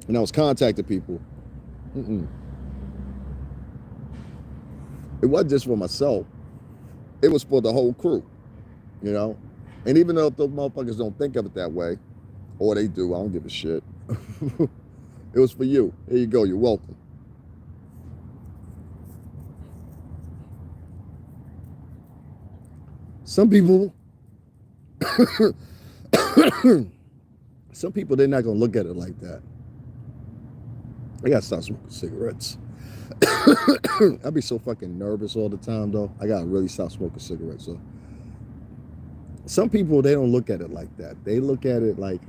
and I was contacting people, it wasn't just for myself. It was for the whole crew, you know? And even though those motherfuckers don't think of it that way, or they do, I don't give a shit. It was for you. Here you go, you're welcome. Some people, they're not gonna look at it like that. I gotta stop smoking cigarettes. I be so fucking nervous all the time, though. I gotta really stop smoking cigarettes. So some people, they don't look at it like that. They look at it like,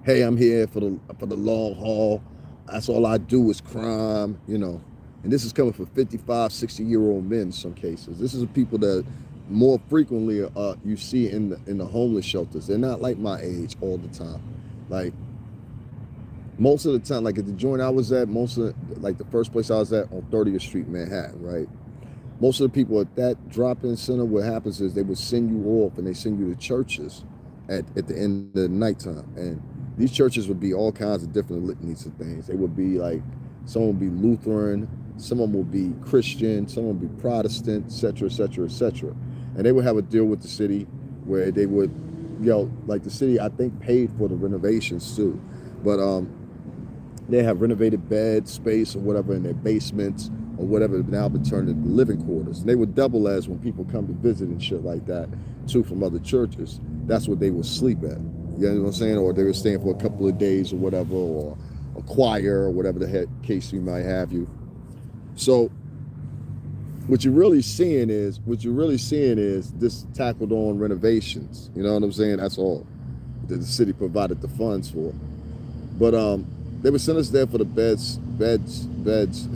hey, I'm here for the long haul. That's all I do is crime, you know. And this is coming from 55, 60-year-old men in some cases. This is the people that more frequently you see in the homeless shelters. They're not like my age all the time. Like most of the time, like at the joint I was at, like the first place I was at on 30th Street, Manhattan, right? Most of the people at that drop-in center, what happens is they would send you off and they send you to churches at the end of the nighttime. And these churches would be all kinds of different litanies of things. They would be like, some would be Lutheran, some of them would be Christian, some would be Protestant, etc., etc., etc. And they would have a deal with the city where they would, like the city, I think, paid for the renovations too. But they have renovated bed space or whatever in their basements or whatever, now been turned into living quarters. And they would double as when people come to visit and shit like that too from other churches. That's what they would sleep at. You know what I'm saying? Or they were staying for a couple of days or whatever, or a choir or whatever the heck case you might have you. So what you're really seeing is this tackled on renovations. You know what I'm saying? That's all that the city provided the funds for. But they would send us there for the beds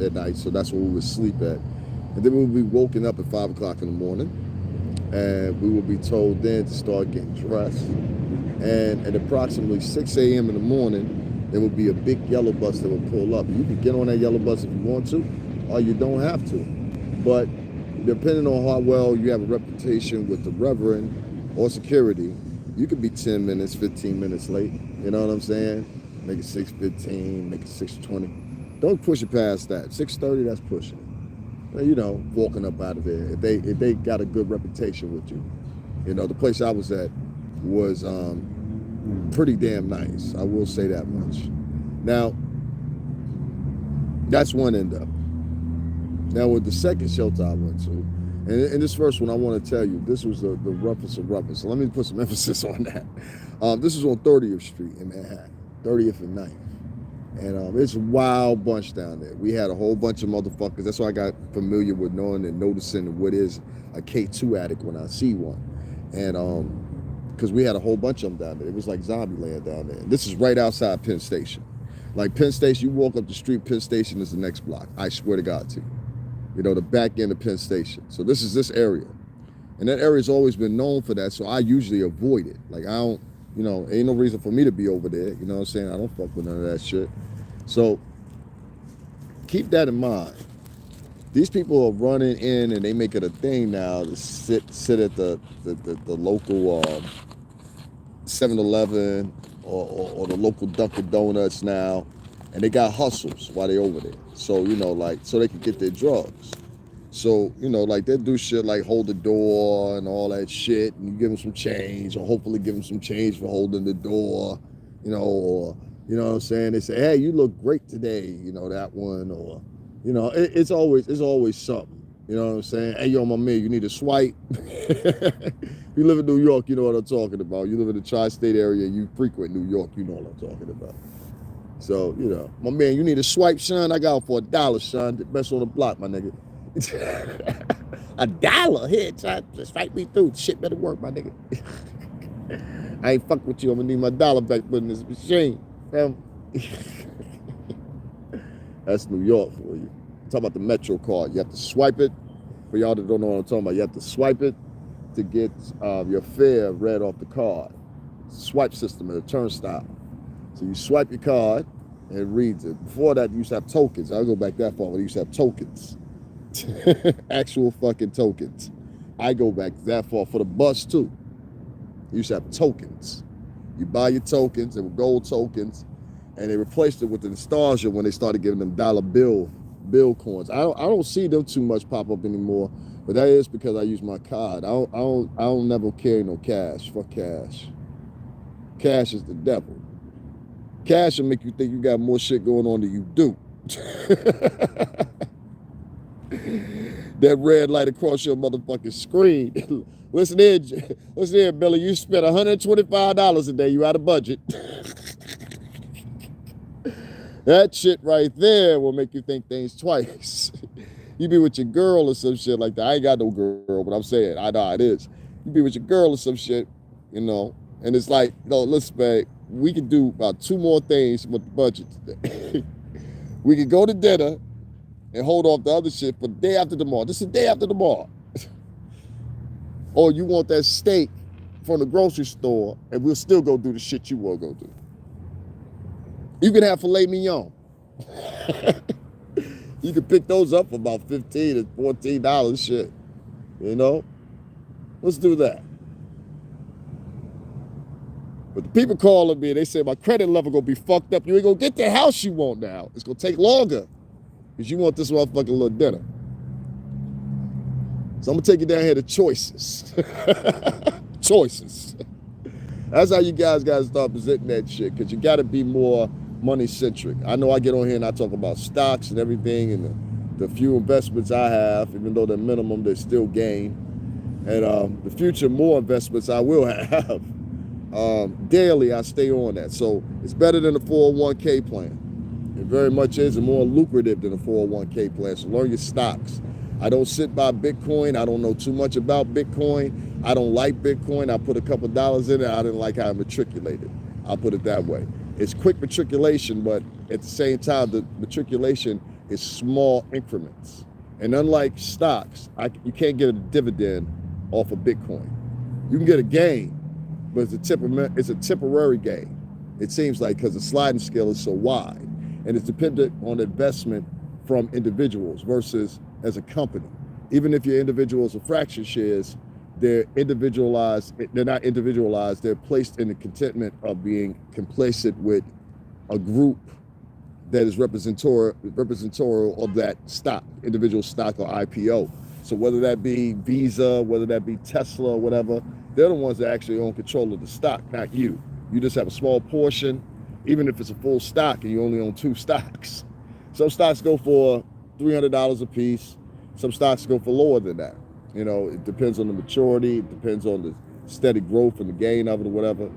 at night, so that's where we would sleep at. And then we would be woken up at 5 o'clock in the morning, and we would be told then to start getting dressed. And at approximately 6 a.m. in the morning, there would be a big yellow bus that would pull up. You can get on that yellow bus if you want to, or you don't have to. But depending on how well you have a reputation with the reverend or security, you could be 10 minutes, 15 minutes late. You know what I'm saying? Make it 6:15, make it 6:20. Don't push it past that. 6:30, that's pushing it. You know, walking up out of there. If they got a good reputation with you. You know, the place I was at was pretty damn nice. I will say that much. Now, that's one end up. Now, with the second shelter I went to, and this first one I want to tell you, this was the roughest of roughest. So let me put some emphasis on that. This is on 30th Street in Manhattan, 30th and 9th. And it's a wild bunch down there. We had a whole bunch of motherfuckers. That's why I got familiar with knowing and noticing what is a K2 addict when I see one. And because we had a whole bunch of them down there. It was like zombie land down there. This is right outside Penn Station. Like Penn Station, you walk up the street, Penn Station is the next block. I swear to God to you. You know, the back end of Penn Station. So this is this area. And that area's always been known for that, so I usually avoid it. Like I don't, you know, ain't no reason for me to be over there. You know what I'm saying? I don't fuck with none of that shit. So keep that in mind. These people are running in and they make it a thing now to sit at the local 7-Eleven or the local Dunkin' Donuts now, and they got hustles while they over there. So, you know, like, so they can get their drugs. So, you know, like, they'll do shit like hold the door and all that shit, and you give them some change, or hopefully give them some change for holding the door, you know, or, you know what I'm saying? They say, hey, you look great today, you know, that one, or, you know, it's always something. You know what I'm saying? Hey, yo, my man, you need a swipe. You live in New York, you know what I'm talking about. You live in the tri-state area, you frequent New York, you know what I'm talking about. So, you know, my man, you need a swipe, son? I got it for $1, son. The best on the block, my nigga. $1? Here, try to swipe me through. Shit better work, my nigga. I ain't fuck with you. I'm gonna need my dollar back putting this machine. That's New York for you. Talk about the Metro card. You have to swipe it. For y'all that don't know what I'm talking about, you have to swipe it to get your fare read off the card. Swipe system at a turnstile. So you swipe your card and it reads it. Before that, you used to have tokens. I'll go back that far, but you used to have tokens. Actual fucking tokens. I go back that far for the bus too. You used to have tokens. You buy your tokens, they were gold tokens, and they replaced it with the nostalgia when they started giving them dollar bill coins. I don't see them too much pop up anymore, but that is because I use my card. I don't never carry no cash. Fuck cash. Cash is the devil. Cash will make you think you got more shit going on than you do. That red light across your motherfucking screen. Listen here, Billy. You spent $125 a day. You out of budget. That shit right there will make you think things twice. You be with your girl or some shit like that. I ain't got no girl, but I'm saying, I know it is. You be with your girl or some shit, you know, and it's like, no, listen, man, we could do about 2 more things with the budget today. We could go to dinner, and hold off the other shit for the day after tomorrow. This is the day after tomorrow. Or you want that steak from the grocery store, and we'll still go do the shit you want to go do. You can have filet mignon. You can pick those up for about $15 to $14 shit. You know? Let's do that. But the people calling me, they say my credit level gonna be fucked up. You ain't gonna get the house you want now. It's gonna take longer because you want this motherfucking little dinner. So I'm gonna take you down here to choices. Choices. That's how you guys gotta start presenting that shit, because you gotta be more money centric. I know I get on here and I talk about stocks and everything, and the few investments I have, even though they're minimum, they still gain. And the future more investments I will have. Daily I stay on that. So it's better than a 401k plan. It very much is, and more lucrative than a 401k plan. So learn your stocks. I don't sit by Bitcoin. I don't know too much about Bitcoin. I don't like Bitcoin. I put a couple dollars in it. I didn't like how it matriculated. I'll put it that way. It's quick matriculation, but at the same time, the matriculation is small increments. And unlike stocks, you can't get a dividend off of Bitcoin. You can get a gain, but it's a temporary gain. It seems like, because the sliding scale is so wide, and it's dependent on investment from individuals versus as a company. Even if your individuals are fraction shares, they're individualized. They're not individualized. They're placed in the contentment of being complacent with a group that is representational of that stock, individual stock or IPO. So whether that be Visa, whether that be Tesla or whatever, they're the ones that actually own control of the stock, not you. You just have a small portion, even if it's a full stock and you only own 2 stocks. Some stocks go for $300 a piece. Some stocks go for lower than that. You know, it depends on the maturity. It depends on the steady growth and the gain of it or whatever.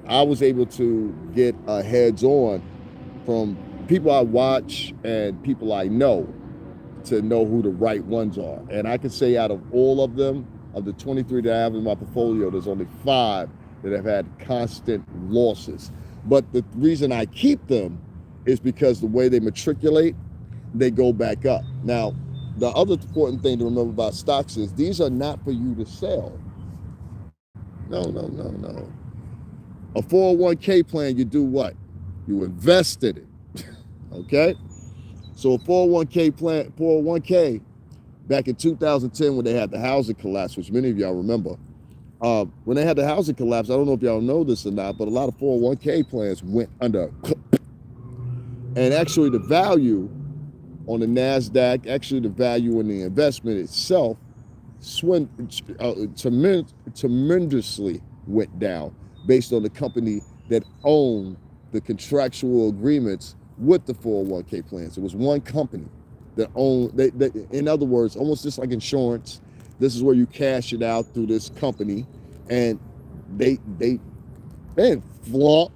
I was able to get a heads-on from people I watch and people I know to know who the right ones are. And I can say out of all of them, of the 23 that I have in my portfolio, there's only 5 that have had constant losses. But the reason I keep them is because the way they matriculate, they go back up. Now, the other important thing to remember about stocks is these are not for you to sell. No. A 401k plan, you do what? You invest in it. Okay? So a 401k, back in 2010 when they had the housing collapse, which many of y'all remember, when they had the housing collapse, I don't know if y'all know this or not, but a lot of 401k plans went under. And actually the value on the NASDAQ, actually the value in the investment itself tremendously went down based on the company that owned the contractual agreements with the 401k plans. It was one company that owned, in other words, almost just like insurance. This is where you cash it out through this company, and they didn't flaunt.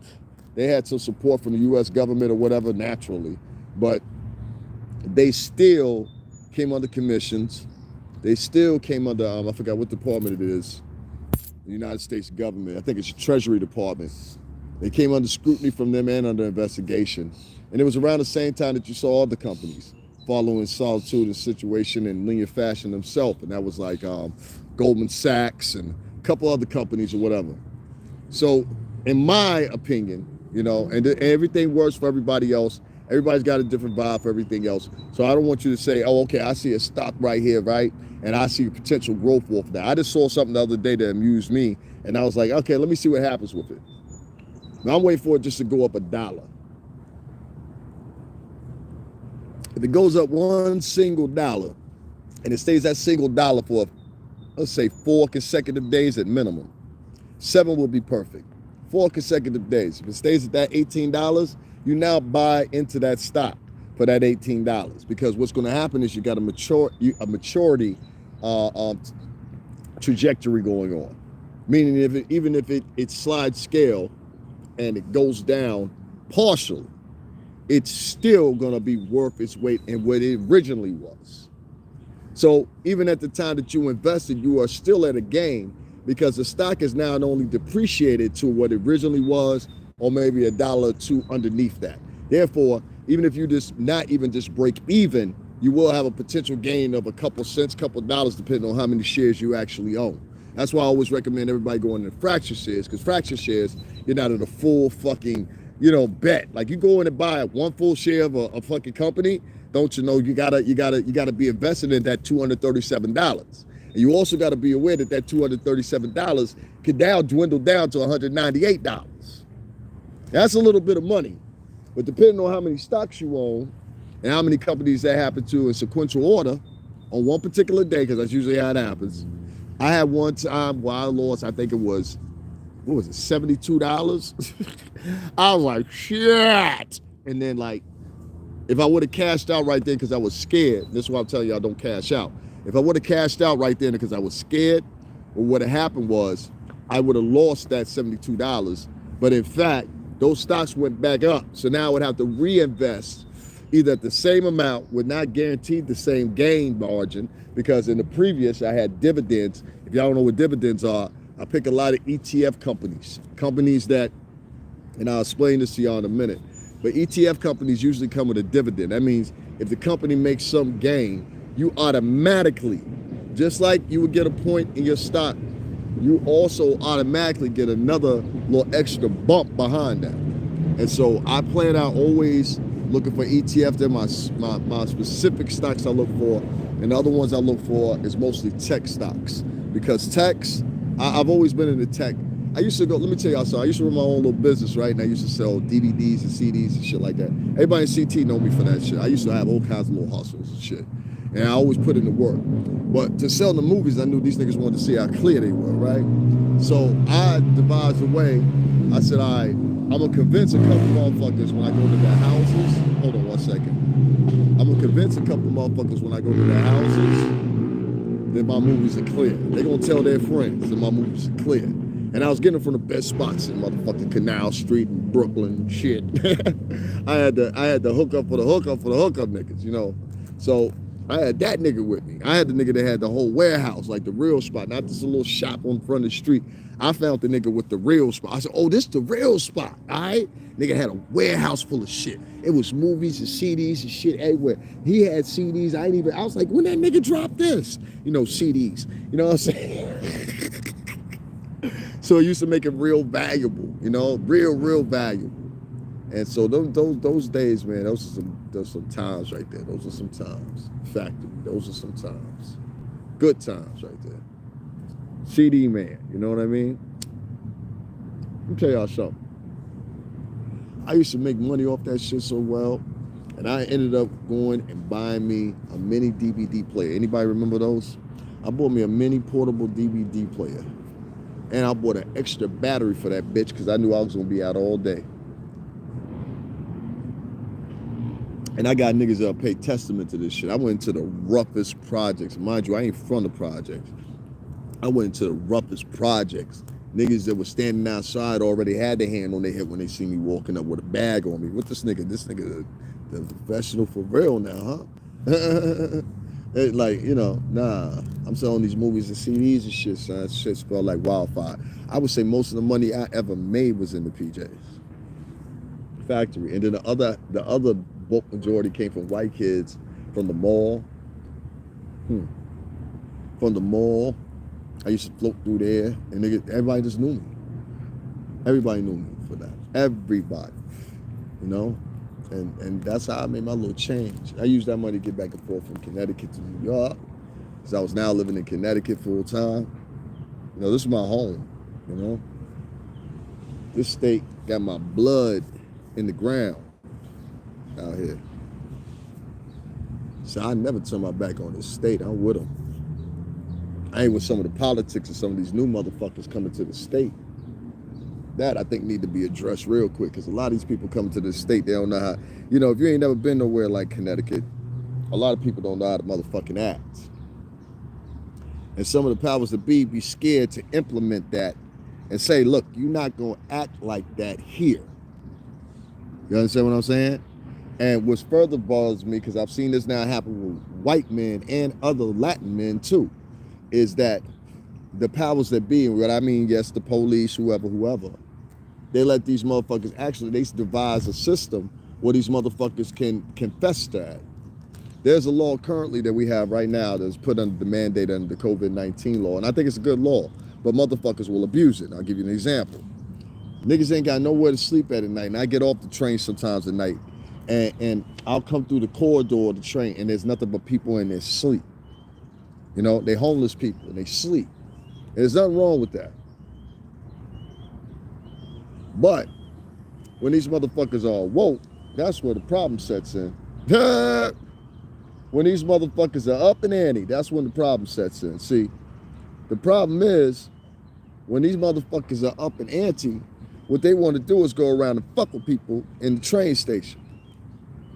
They had some support from the U.S. government or whatever, naturally, but they still came under commissions. They still came under, I forgot what department it is, the United States government. I think it's the Treasury Department. They came under scrutiny from them and under investigation. And it was around the same time that you saw other companies following solitude and situation in linear fashion themselves. And that was like Goldman Sachs and a couple other companies or whatever. So in my opinion, you know, and everything works for everybody else. Everybody's got a different vibe for everything else. So I don't want you to say, oh, okay, I see a stock right here, right? And I see potential growth off that. I just saw something the other day that amused me. And I was like, okay, let me see what happens with it. Now I'm waiting for it just to go up $1. If it goes up one single dollar and it stays that single dollar for, let's say, 4 consecutive days at minimum, 7 will be perfect. 4 consecutive days. If it stays at that $18, you now buy into that stock for that $18, because what's going to happen is you got a maturity trajectory going on. Meaning, even if it slides scale and it goes down partially, it's still going to be worth its weight in what it originally was. So even at the time that you invested, you are still at a gain, because the stock is now not only depreciated to what it originally was, or maybe $1 or $2 underneath that. Therefore, even if you just not even just break even you will have a potential gain of a couple cents, couple dollars, depending on how many shares you actually own. That's why I always recommend everybody going into fracture shares, because fracture shares, you're not at a full fucking, bet. Like you go in and buy one full share of a fucking company, don't you know you gotta be invested in that $237. And you also got to be aware that that $237 could now dwindle down to $198. That's a little bit of money. But depending on how many stocks you own and how many companies that happen to in sequential order on one particular day, because that's usually how it happens. I had one time where I lost, I think it was, what was it, $72? I was like, shit. And then like, if I would have cashed out right there because I was scared, this is why I'm telling y'all don't cash out. If I would have cashed out right then because I was scared, what would have happened was I would have lost that $72. But in fact, those stocks went back up. So now I would have to reinvest either at the same amount, with not guaranteed the same gain margin, because in the previous I had dividends. If y'all don't know what dividends are, I pick a lot of ETF companies that, and I'll explain this to y'all in a minute, but ETF companies usually come with a dividend. That means if the company makes some gain, you automatically, just like you would get a point in your stock, you also automatically get another little extra bump behind that. And so I plan out always looking for ETF. They're my specific stocks I look for. And the other ones I look for is mostly tech stocks. Because techs, I've always been in the tech. I used to go, let me tell y'all something. I used to run my own little business, right? And I used to sell DVDs and CDs and shit like that. Everybody in CT know me for that shit. I used to have all kinds of little hustles and shit. And I always put in the work. But to sell the movies, I knew these niggas wanted to see how clear they were, right? So I devised a way. I said, all right, I'm going to convince a couple motherfuckers when I go to their houses. Hold on one second. I'm going to convince a couple motherfuckers when I go to their houses that my movies are clear. They're going to tell their friends that my movies are clear. And I was getting them from the best spots in motherfucking Canal Street and Brooklyn and shit. I had the hookup for the hookup niggas, So I had that nigga with me. I had the nigga that had the whole warehouse, like the real spot, not just a little shop on front of the street. I found the nigga with the real spot. I said, oh, this the real spot, all right? Nigga had a warehouse full of shit. It was movies and CDs and shit everywhere. He had CDs. I was like, when that nigga drop this? CDs. You know what I'm saying? So it used to make it real valuable, real valuable. And so those days, man, those are some times right there. Those are some times. Factory, those are some times. Good times right there. CD man, you know what I mean? Let me tell y'all something. I used to make money off that shit so well, and I ended up going and buying me a mini DVD player. Anybody remember those? I bought me a mini portable DVD player. And I bought an extra battery for that bitch because I knew I was going to be out all day. And I got niggas that pay testament to this shit. I went into the roughest projects. Mind you, I ain't from the projects. I went into the roughest projects. Niggas that were standing outside already had their hand on their hip when they see me walking up with a bag on me. What this nigga? This nigga, the professional for real now, huh? Like, nah, I'm selling these movies and CDs and shit, son. Shit spelled like wildfire. I would say most of the money I ever made was in the PJs. Factory. And then the other bulk majority came from white kids from the mall. From the mall. I used to float through there, and everybody just knew me. Everybody knew me for that. Everybody. And that's how I made my little change. I used that money to get back and forth from Connecticut to New York, because I was now living in Connecticut full time. This is my home, This state got my blood in the ground out here. So I never turn my back on this state. I'm with them. I ain't with some of the politics of some of these new motherfuckers coming to the state. That I think need to be addressed real quick, because a lot of these people come to this state, they don't know how, if you ain't never been nowhere like Connecticut, a lot of people don't know how to motherfucking act. And some of the powers that be scared to implement that and say, look, you're not going to act like that here. You understand what I'm saying? And what's further bothers me, because I've seen this now happen with white men and other Latin men too, is that the powers that be, and what I mean, yes, the police, whoever, they let these motherfuckers, actually, they devise a system where these motherfuckers can fester at. There's a law currently that we have right now that's put under the mandate under the COVID-19 law, and I think it's a good law, but motherfuckers will abuse it. I'll give you an example. Niggas ain't got nowhere to sleep at night, and I get off the train sometimes at night, and I'll come through the corridor of the train, and there's nothing but people in there sleep. You know, they homeless people, and they sleep. And there's nothing wrong with that. But when these motherfuckers are woke, that's where the problem sets in. When these motherfuckers are up and ante, that's when the problem sets in. See, the problem is, when these motherfuckers are up and ante, what they want to do is go around and fuck with people in the train station.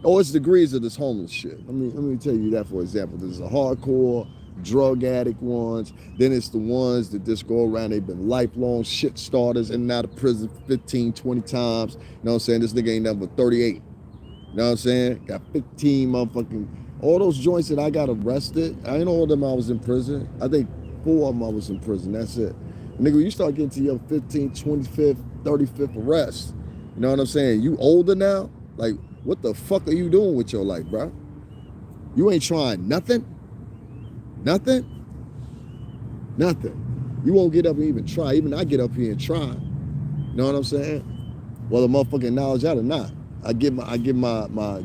Oh, it's degrees of this homeless shit. Let me tell you that, for example. There's a hardcore drug addict ones. Then it's the ones that just go around. They've been lifelong shit starters in and out of prison 15, 20 times. You know what I'm saying? This nigga ain't number 38. You know what I'm saying? Got 15 motherfucking... All those joints that I got arrested, I ain't all of them I was in prison. I think 4 of them I was in prison. That's it. Nigga, when you start getting to your 15th, 25th, 35th arrest, you know what I'm saying? You older now? Like, what the fuck are you doing with your life, bro? You ain't trying nothing? Nothing? Nothing. You won't get up and even try. Even I get up here and try. You know what I'm saying? Whether motherfucking knowledge out or not. I give my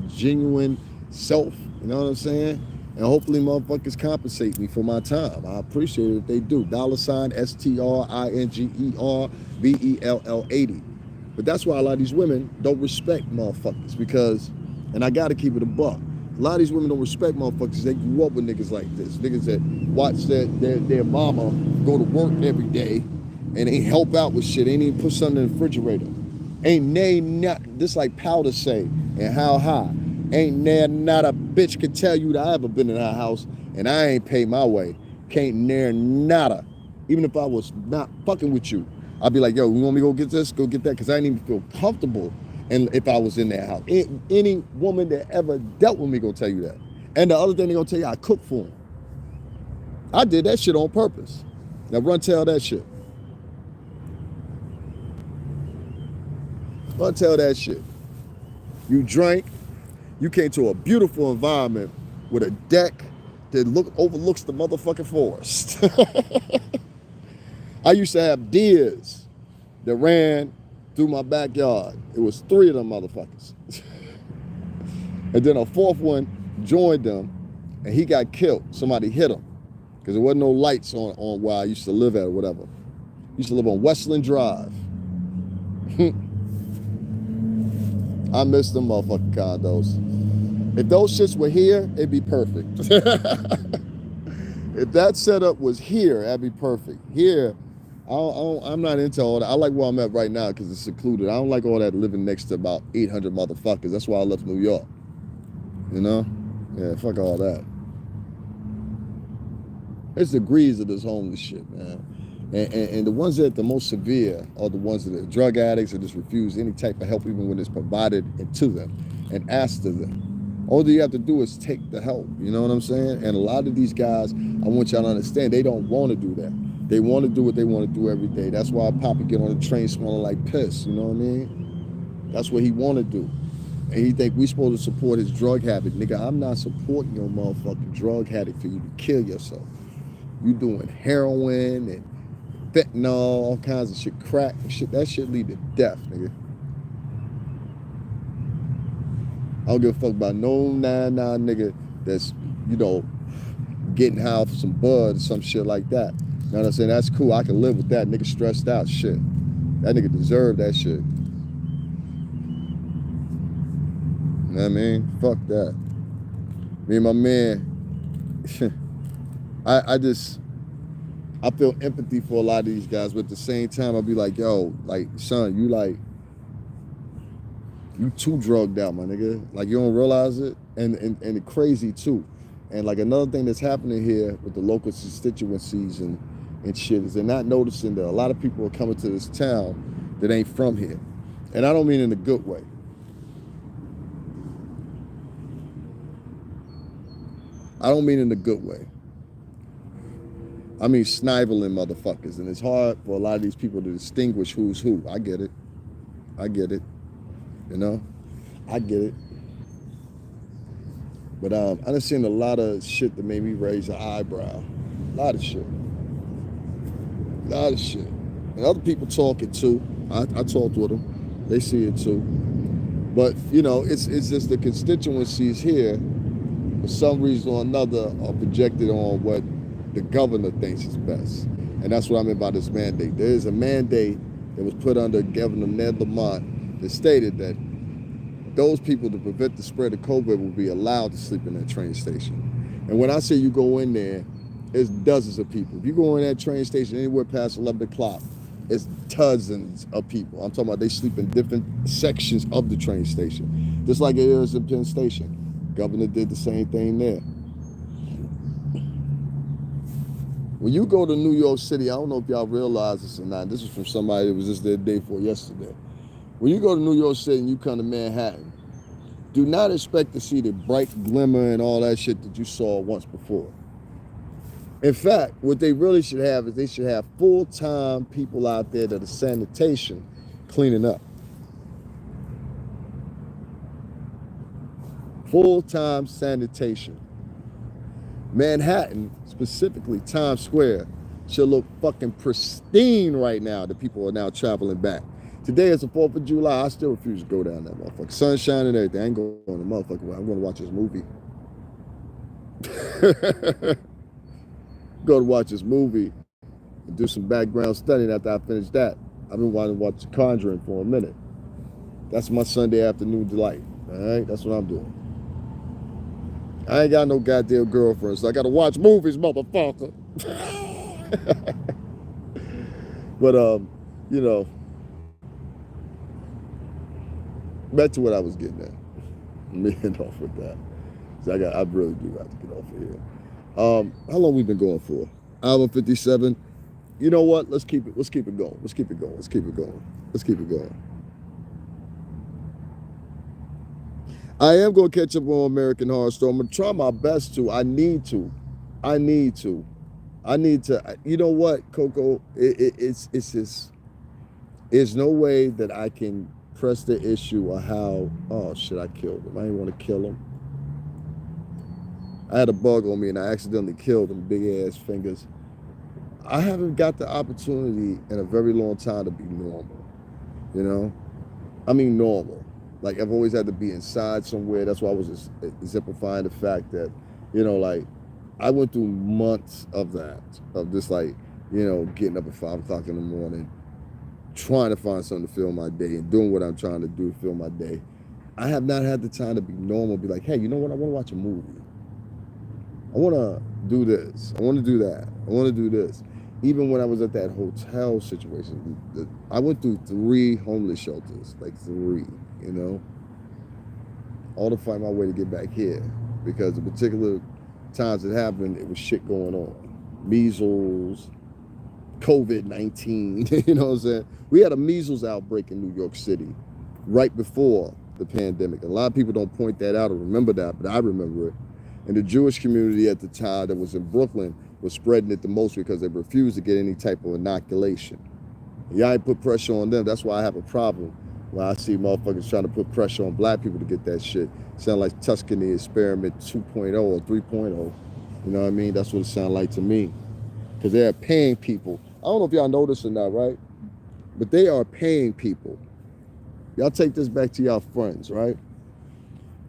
genuine self, you know what I'm saying? And hopefully motherfuckers compensate me for my time. I appreciate it if they do. $STRINGERBELL80. But that's why a lot of these women don't respect motherfuckers, because, and I gotta keep it a buck, a lot of these women don't respect motherfuckers. They grew up with niggas like this. Niggas that watch their mama go to work every day and ain't help out with shit, ain't even put something in the refrigerator. Ain't they not, this like Powder say, and how high. Ain't there not a bitch could tell you that I ever been in her house and I ain't paid my way. Can't there nada. Even if I was not fucking with you, I'd be like, yo, you want me to go get this? Go get that, because I didn't even feel comfortable. And if I was in that house, any woman that ever dealt with me gonna tell you that. And the other thing they gonna tell you, I cook for them. I did that shit on purpose. Now run tell that shit. Run tell that shit. You drank. You came to a beautiful environment with a deck that overlooks the motherfucking forest. I used to have deers that ran through my backyard. It was 3 of them motherfuckers. And then a 4th one joined them, and he got killed. Somebody hit him, because there wasn't no lights on where I used to live at or whatever. I used to live on Westland Drive. I miss them motherfucking condos. If those shits were here, it'd be perfect. If that setup was here, that'd be perfect. Here, I'm not into all that. I like where I'm at right now because it's secluded. I don't like all that living next to about 800 motherfuckers. That's why I left New York. You know? Yeah, fuck all that. There's degrees of this homeless shit, man. And the ones that are the most severe are the ones that are drug addicts that just refuse any type of help, even when it's provided to them and asked of them. All you have to do is take the help. You know what I'm saying? And a lot of these guys, I want y'all to understand, they don't want to do that. They want to do what they want to do every day. That's why Poppy get on the train smelling like piss. You know what I mean? That's what he want to do. And he think we supposed to support his drug habit. Nigga, I'm not supporting your motherfucking drug habit for you to kill yourself. You doing heroin and fentanyl, all kinds of shit, crack and shit. That shit lead to death, nigga. I don't give a fuck about no 9-9 nigga that's, you know, getting high for some bud or some shit like that. You know what I'm saying? That's cool. I can live with that. Nigga stressed out shit. That nigga deserved that shit. You know what I mean? Fuck that. Me and my man, I feel empathy for a lot of these guys, but at the same time, I'll be like, yo, like, son, you too drugged out, my nigga. Like, you don't realize it? And it crazy, too. And, like, another thing that's happening here with the local constituencies and shit is they're not noticing that a lot of people are coming to this town that ain't from here. And I don't mean in a good way. I don't mean in a good way. I mean sniveling motherfuckers. And it's hard for a lot of these people to distinguish who's who. I get it. I get it. You know? I get it. But I done seen a lot of shit that made me raise an eyebrow. A lot of shit. A lot of shit. And other people talk it too. I talked with them. They see it too. But it's just the constituencies here, for some reason or another, are projected on what the governor thinks is best. And that's what I mean by this mandate. There is a mandate that was put under Governor Ned Lamont that stated that those people, to prevent the spread of COVID, will be allowed to sleep in that train station. And when I say you go in there, it's dozens of people. If you go in that train station anywhere past 11 o'clock, it's dozens of people. I'm talking about they sleep in different sections of the train station, just like it is in Penn Station. Governor did the same thing there. When you go to New York City, I don't know if y'all realize this or not. This is from somebody that was just there the day before yesterday. When you go to New York City and you come to Manhattan, do not expect to see the bright glimmer and all that shit that you saw once before. In fact, what they really should have is they should have full-time people out there that are sanitation cleaning up. Full-time sanitation. Manhattan, specifically Times Square, should look fucking pristine right now that people are now traveling back. Today is the 4th of July. I still refuse to go down that motherfucker. Sunshine and everything. I ain't going to the motherfucker. I'm going to watch this movie. Go to watch this movie and do some background studying after I finish that. I've been wanting to watch The Conjuring for a minute. That's my Sunday afternoon delight. All right? That's what I'm doing. I ain't got no goddamn girlfriend, so I got to watch movies, motherfucker. But, back to what I was getting at. Me getting off with that. So I really do have to get off of here. How long we been going for? Hour 57. You know what? Let's keep it going. Let's keep it going. Let's keep it going. I am going to catch up on American Horror Story. I'm going to try my best to. I need to. You know what, Coco? It's just, there's no way that I can press the issue of how, oh shit, I killed him. I didn't want to kill him. I had a bug on me and I accidentally killed him, big ass fingers. I haven't got the opportunity in a very long time to be normal, I mean normal. Like I've always had to be inside somewhere. That's why I was just exemplifying the fact that, I went through months of that, of just getting up at 5 o'clock in the morning, trying to find something to fill my day and doing what I'm trying to do to fill my day. I have not had the time to be normal, be like, hey, you know what? I want to watch a movie. I want to do this. I want to do that. I want to do this. Even when I was at that hotel situation, I went through 3 homeless shelters, like 3, all to find my way to get back here. Because the particular times it happened, it was shit going on. Measles, COVID-19, you know what I'm saying? We had a measles outbreak in New York City right before the pandemic. A lot of people don't point that out or remember that, but I remember it. And the Jewish community at the time that was in Brooklyn was spreading it the most because they refused to get any type of inoculation. Y'all ain't put pressure on them. That's why I have a problem when I see motherfuckers trying to put pressure on black people to get that shit. Sound like Tuscany Experiment 2.0 or 3.0. You know what I mean? That's what it sounds like to me. Because they are paying people. I don't know if y'all know this or not, right? But they are paying people. Y'all take this back to y'all friends, right?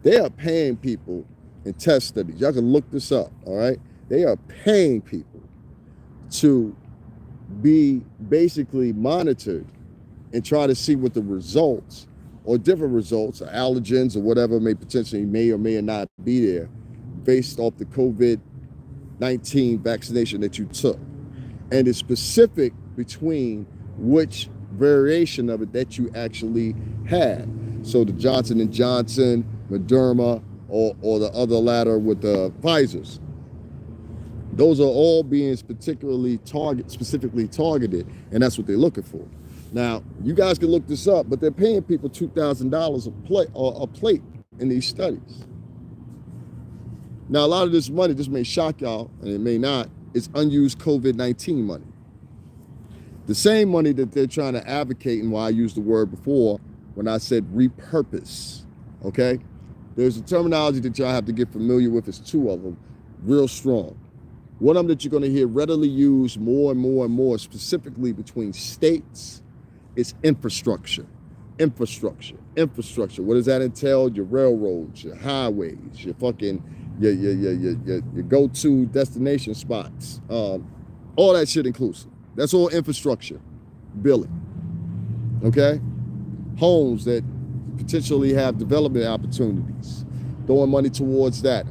They are paying people in test studies. Y'all can look this up, all right? They are paying people to be basically monitored and try to see what the results or different results or allergens or whatever may or may not be there based off the COVID-19 vaccination that you took. And it's specific between which variation of it that you actually had. So the Johnson & Johnson, Moderna, or the other latter with the Pfizer's. Those are all being specifically targeted, and that's what they're looking for. Now, you guys can look this up, but they're paying people $2,000 a plate in these studies. Now, a lot of this money, this may shock y'all, and it may not, it's unused COVID-19 money. The same money that they're trying to advocate, and why I used the word before when I said repurpose, okay? There's a terminology that y'all have to get familiar with. It's two of them, real strong. One of them that you're going to hear readily used more and more and more, specifically between states, is infrastructure. Infrastructure. What does that entail? Your railroads, your highways, your fucking, your go-to destination spots, all that shit inclusive. That's all infrastructure, Billy. Okay? Homes that potentially have development opportunities, throwing money towards that.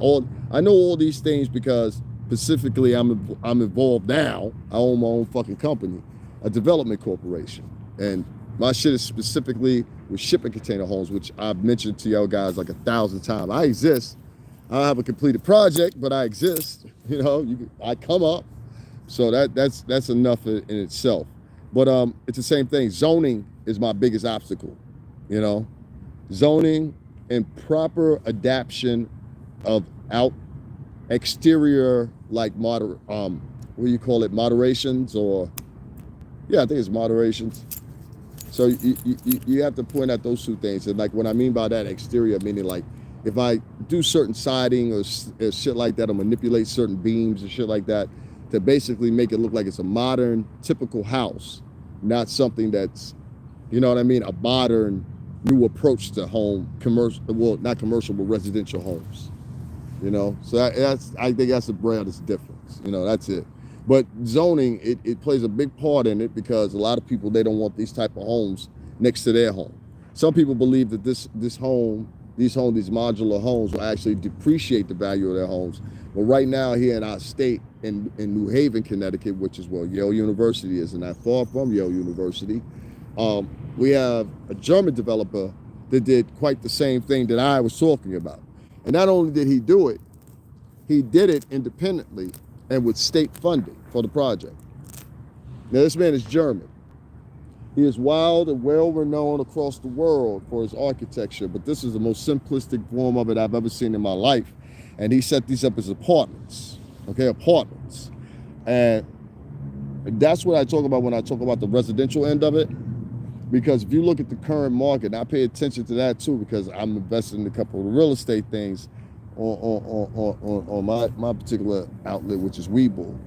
I know all these things because specifically I'm involved now. I own my own fucking company, a development corporation. And my shit is specifically with shipping container homes, which I've mentioned to y'all guys like 1,000 times. I exist. I don't have a completed project, but I exist. You know, I come up. So that's enough in itself. But it's the same thing. Zoning is my biggest obstacle, you know. Zoning and proper adaptation of exterior, like what do you call it, moderations, or yeah, I think it's moderations. So you have to point out those two things. And like what I mean by that exterior, meaning like if I do certain siding or shit like that, or manipulate certain beams and shit like that, to basically make it look like it's a modern, typical house, not something that's, you know what I mean, a modern, new approach to home, commercial, well, not commercial, but residential homes, you know? So I think that's the broadest difference, you know, that's it. But zoning, it plays a big part in it because a lot of people, they don't want these type of homes next to their home. Some people believe that these modular homes will actually depreciate the value of their homes. But right now here in our state, in New Haven, Connecticut, which is where Yale University is, and not far from Yale University, we have a German developer that did quite the same thing that I was talking about. And not only did he do it, he did it independently and with state funding for the project. Now this man is German. He is wild and well renowned across the world for his architecture, but this is the most simplistic form of it I've ever seen in my life. And he set these up as apartments, okay, apartments. And that's what I talk about when I talk about the residential end of it. Because if you look at the current market, and I pay attention to that too, because I'm invested in a couple of real estate things on my particular outlet, which is Webull.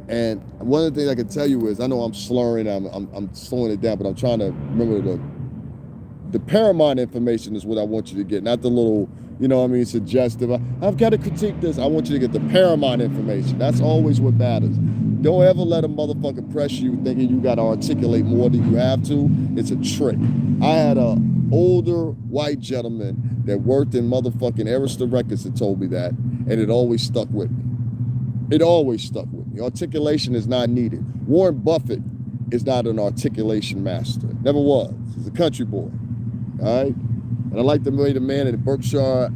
And one of the things I can tell you is, I know I'm slurring, I'm slowing it down, but I'm trying to remember the paramount information is what I want you to get, not the little, you know what I mean, suggestive. I've got to critique this. I want you to get the paramount information. That's always what matters. Don't ever let a motherfucker press you thinking you got to articulate more than you have to. It's a trick. I had an older white gentleman that worked in motherfucking Arista Records that told me that, and it always stuck with me. It always stuck with me. Articulation is not needed. Warren Buffett is not an articulation master. Never was. He's a country boy. All right? And I like the way the man in Berkshire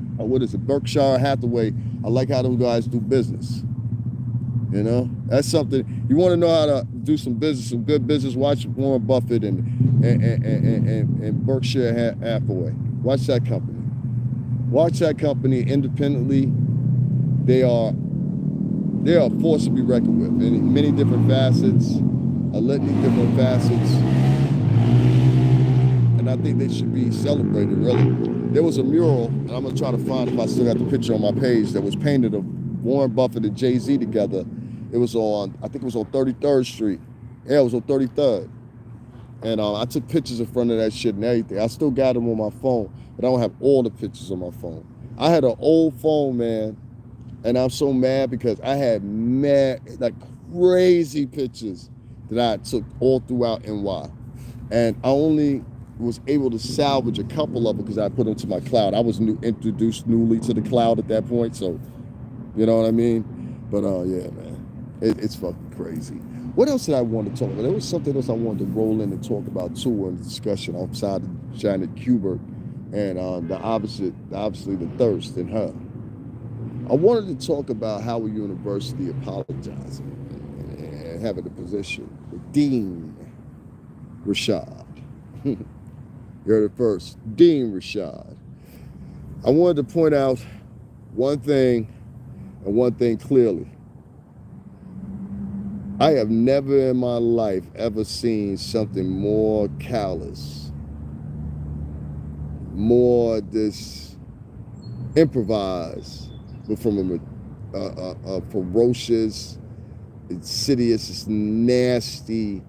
Hathaway, I like how those guys do business. You know, that's something. You want to know how to do some business, some good business, watch Warren Buffett and Berkshire Hathaway. Watch that company. Watch that company independently. They are a force to be reckoned with in many different facets, a litany different facets. And I think they should be celebrated, really. There was a mural, and I'm going to try to find if I still got the picture on my page, that was painted of Warren Buffett and Jay-Z together. It was on, I think it was on 33rd Street. Yeah, it was on 33rd. And I took pictures in front of that shit and everything. I still got them on my phone, but I don't have all the pictures on my phone. I had an old phone, man, and I'm so mad because I had like crazy pictures that I took all throughout NY. And I only was able to salvage a couple of them because I put them to my cloud. I was introduced newly to the cloud at that point, so you know what I mean? But yeah, man, it's fucking crazy. What else did I want to talk about? There was something else I wanted to roll in and talk about too in the discussion outside of Janet Hubert and obviously the thirst in her. I wanted to talk about Howard University apologizing and having a position with Dean Rashad. You heard it first, Dean Rashad. I wanted to point out one thing, and one thing clearly. I have never in my life ever seen something more callous, more this improvise, but from a ferocious, insidious, nasty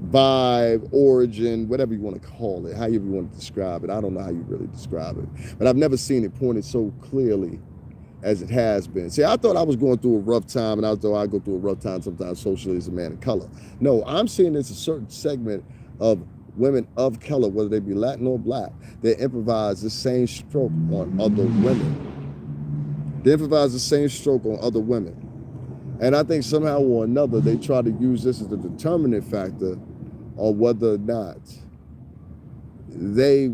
vibe, origin, whatever you want to call it, however you want to describe it. I don't know how you really describe it, but I've never seen it pointed so clearly as it has been. See, I thought I was going through a rough time, and I thought I go through a rough time sometimes socially as a man of color. No, I'm seeing this a certain segment of women of color, whether they be Latin or black, they improvise the same stroke on other women. They improvise the same stroke on other women. And I think somehow or another, they try to use this as a determinant factor on whether or not they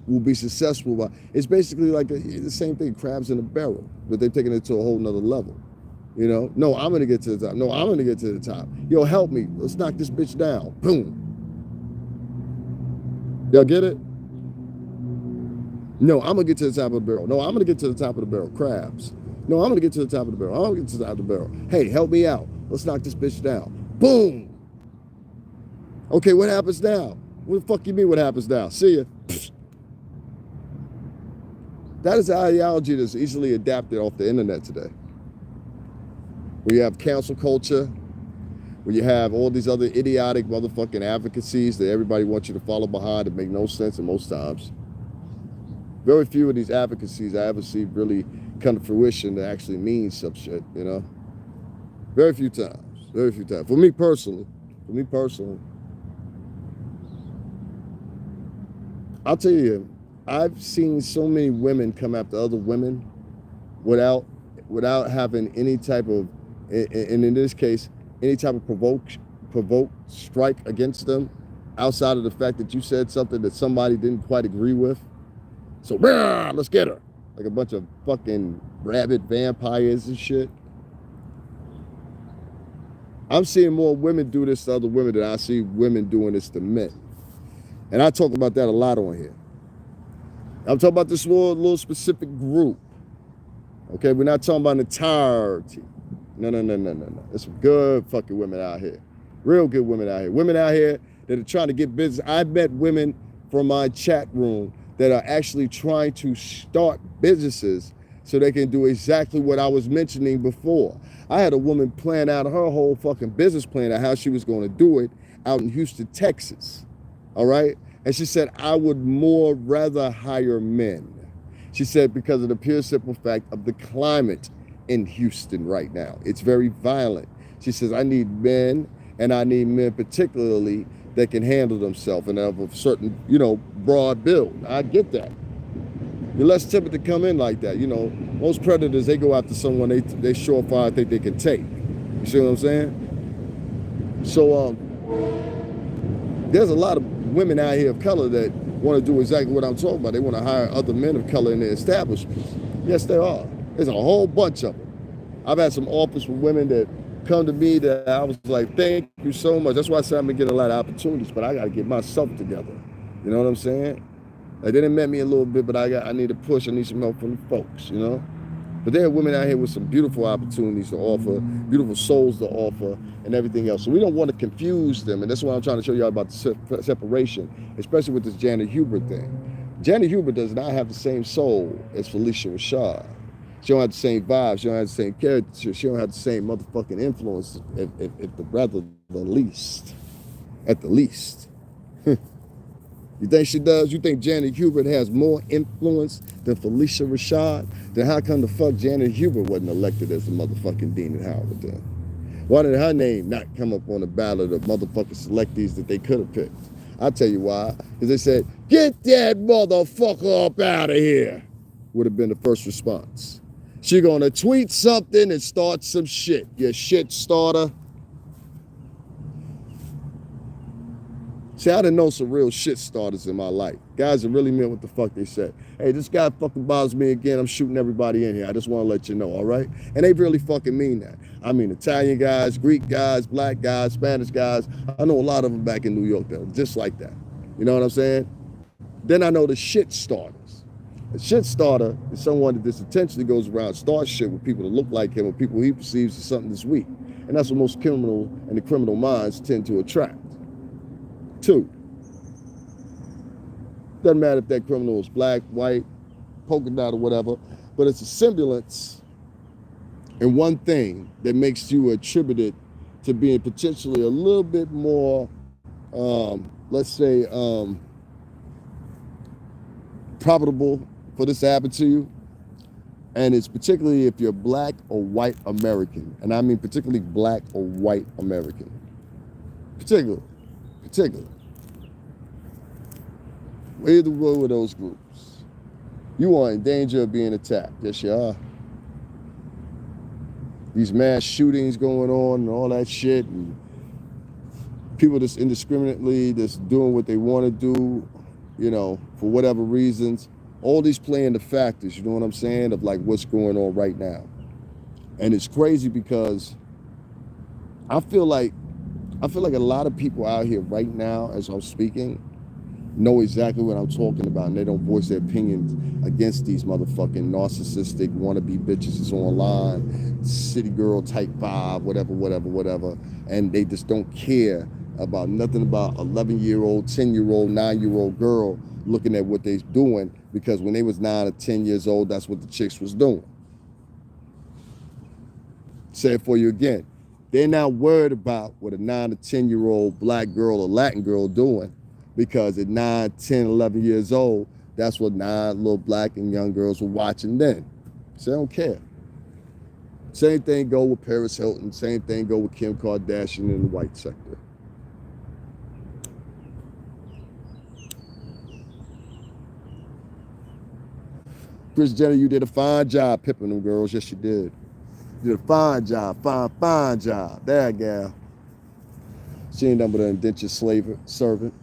will be successful. It's basically like the same thing, crabs in a barrel, but they've taken it to a whole nother level. You know, no, I'm gonna get to the top. No, I'm gonna get to the top. Yo, help me. Let's knock this bitch down. Boom. Y'all get it? No, I'm gonna get to the top of the barrel. No, I'm gonna get to the top of the barrel. Crabs. No, I'm gonna get to the top of the barrel. I'm gonna get to the top of the barrel. Hey, help me out. Let's knock this bitch down. Boom. Okay, what happens now? What the fuck you mean what happens now? See ya. That is an ideology that's easily adapted off the internet today. Where you have cancel culture, where you have all these other idiotic motherfucking advocacies that everybody wants you to follow behind that make no sense in most times. Very few of these advocacies I ever see really come to fruition that actually means some shit, you know? Very few times. Very few times. For me personally, I'll tell you, I've seen so many women come after other women without having any type of, and in this case, any type of provoke strike against them outside of the fact that you said something that somebody didn't quite agree with. So, let's get her. Like a bunch of fucking rabid vampires and shit. I'm seeing more women do this to other women than I see women doing this to men. And I talk about that a lot on here. I'm talking about this little specific group. Okay, we're not talking about an entirety. No. There's some good fucking women out here. Real good women out here. Women out here that are trying to get business. I've met women from my chat room that are actually trying to start businesses so they can do exactly what I was mentioning before. I had a woman plan out her whole fucking business plan of how she was going to do it out in Houston, Texas. All right? And she said, I would more rather hire men. She said, because of the pure simple fact of the climate in Houston right now. It's very violent. She says, I need men, and I need men particularly that can handle themselves and have a certain, broad build. I get that. You're less timid to come in like that. Most predators, they go after someone they surefire think they can take. You see what I'm saying? So there's a lot of women out here of color that want to do exactly what I'm talking about. They want to hire other men of color in their establishments. Yes, there are. There's a whole bunch of them. I've had some offers from women that come to me that I was like, thank you so much. That's why I said I'm going to get a lot of opportunities, but I got to get myself together. You know what I'm saying? Like, they done met me a little bit, but I need a push. I need some help from the folks, But there are women out here with some beautiful opportunities to offer, beautiful souls to offer, and everything else. So we don't want to confuse them, and that's why I'm trying to show y'all about the separation, especially with this Janet Hubert thing. Janet Hubert does not have the same soul as Felicia Rashad. She don't have the same vibes. She don't have the same character. She don't have the same motherfucking influence, at the rather the least. At the least. You think she does? You think Janet Hubert has more influence than Felicia Rashad? Then how come the fuck Janet Hubert wasn't elected as the motherfucking dean at Howard then? Why did her name not come up on the ballot of motherfucking selectees that they could have picked? I'll tell you why. Because they said, get that motherfucker up out of here, would have been the first response. She gonna tweet something and start some shit. You shit starter. See, I done know some real shit starters in my life. Guys that really meant what the fuck they said. Hey, this guy fucking bothers me again. I'm shooting everybody in here. I just want to let you know, all right? And they really fucking mean that. I mean, Italian guys, Greek guys, black guys, Spanish guys. I know a lot of them back in New York that are just like that. You know what I'm saying? Then I know the shit starters. A shit starter is someone that just intentionally goes around and starts shit with people that look like him or people he perceives as something that's weak. And that's what most criminal and the criminal minds tend to attract. 2, Doesn't matter if that criminal is black, white, polka dot, or whatever, but it's a semblance and one thing that makes you attributed to being potentially a little bit more, let's say, profitable for this to happen to you. And it's particularly if you're black or white American. And I mean particularly black or white American. Particularly. Either one of those groups. You are in danger of being attacked. Yes, you are. These mass shootings going on and all that shit. And people just indiscriminately just doing what they want to do, you know, for whatever reasons. All these playing the factors, you know what I'm saying, of like what's going on right now. And it's crazy because I feel like a lot of people out here right now, as I'm speaking, know exactly what I'm talking about, and they don't voice their opinions against these motherfucking narcissistic wannabe bitches that's online, city girl type vibe, whatever, and they just don't care about nothing about 11-year-old, 10-year-old, 9-year-old girl looking at what they're doing, because when they was 9 or 10 years old, that's what the chicks was doing. Say it for you again. They're not worried about what a 9 or 10-year-old black girl or Latin girl doing, because at 9, 10, 11 years old, that's what 9 little black and young girls were watching then. So they don't care. Same thing go with Paris Hilton. Same thing go with Kim Kardashian in the white sector. Kris Jenner, you did a fine job pimping them girls. Yes, you did. You did a fine job. Fine job. There, gal. She ain't nothing but an indentured servant.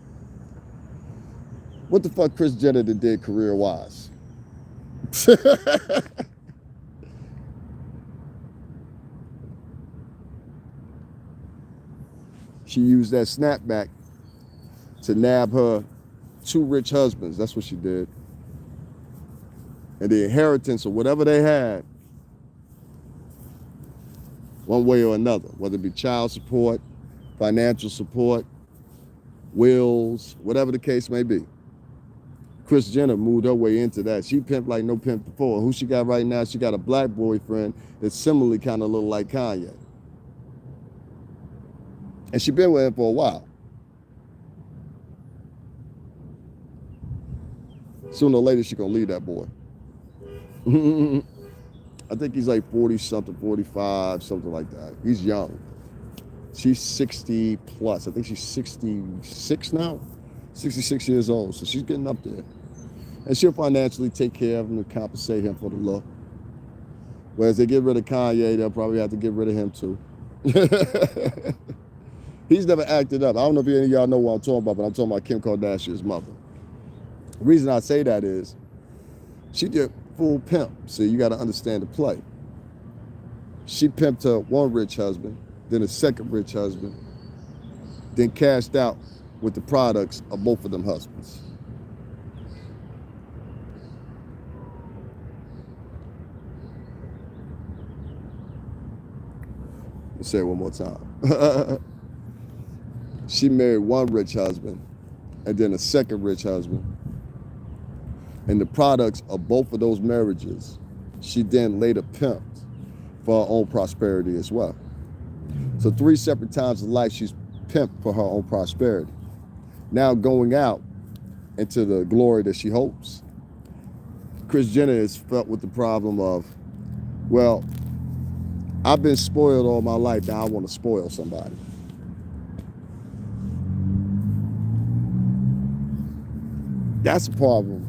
What the fuck Kris Jenner did career-wise? She used that snapback to nab her 2 rich husbands. That's what she did. And the inheritance or whatever they had, one way or another, whether it be child support, financial support, wills, whatever the case may be. Kris Jenner moved her way into that. She pimped like no pimp before. Who she got right now? She got a black boyfriend that similarly kind of look like Kanye. And she been with him for a while. Sooner or later, she gonna leave that boy. I think he's like 40-something, 45, something like that. He's young. She's 60 plus. I think she's 66 now. 66 years old. So she's getting up there. And she'll financially take care of him and compensate him for the look. Whereas they get rid of Kanye, they'll probably have to get rid of him too. He's never acted up. I don't know if any of y'all know what I'm talking about, but I'm talking about Kim Kardashian's mother. The reason I say that is she did full pimp. So you got to understand the play. She pimped her one rich husband, then a second rich husband, then cashed out with the products of both of them husbands. Let's say it one more time. She married one rich husband and then a second rich husband. And the products of both of those marriages, she then later pimped for her own prosperity as well. So 3 separate times in life, she's pimped for her own prosperity. Now going out into the glory that she hopes, Kris Jenner is felt with the problem of, well, I've been spoiled all my life, now I want to spoil somebody. That's a problem.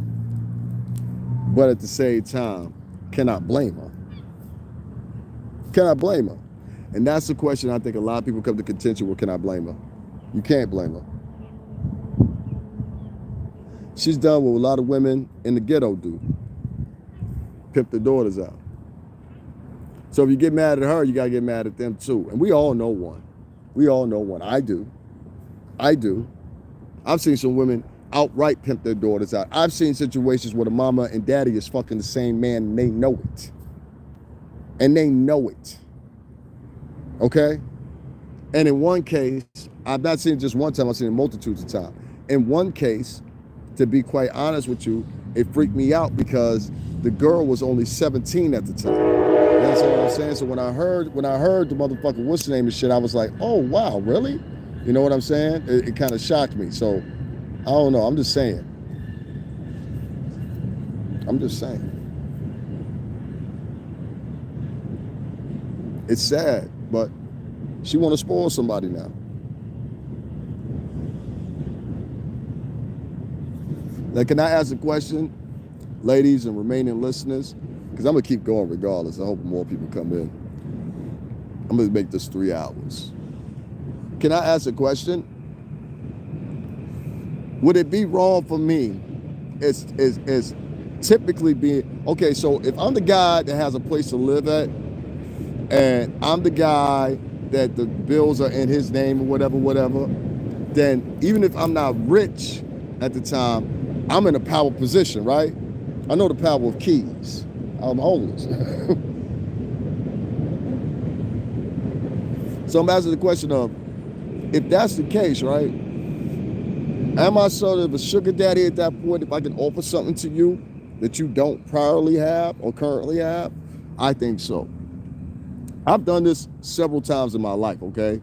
But at the same time, cannot blame her. Cannot blame her. And that's the question I think a lot of people come to contention with, can I blame her? You can't blame her. She's done what a lot of women in the ghetto do. Pimp their daughters out. So if you get mad at her, you got to get mad at them too. And we all know one. We all know one. I do. I've seen some women outright pimp their daughters out. I've seen situations where the mama and daddy is fucking the same man and they know it. And they know it. Okay? And in one case, I've not seen it just one time, I've seen it multitudes of times. In one case, To be quite honest with you, it freaked me out because the girl was only 17 at the time. You understand what I'm saying? So when I heard the motherfucker, what's the name and shit, I was like, oh wow, really? You know what I'm saying? It kind of shocked me. So I don't know. I'm just saying. It's sad, but she want to spoil somebody now. Now, can I ask a question, ladies and remaining listeners? Because I'm going to keep going regardless. I hope more people come in. I'm going to make this 3 hours. Can I ask a question? Would it be wrong for me? It's typically being, okay, so if I'm the guy that has a place to live at, and I'm the guy that the bills are in his name or whatever, then even if I'm not rich at the time, I'm in a power position, right? I know the power of keys. I'm homeless. So I'm asking the question of, if that's the case, right? Am I sort of a sugar daddy at that point if I can offer something to you that you don't priorly have or currently have? I think so. I've done this several times in my life, okay?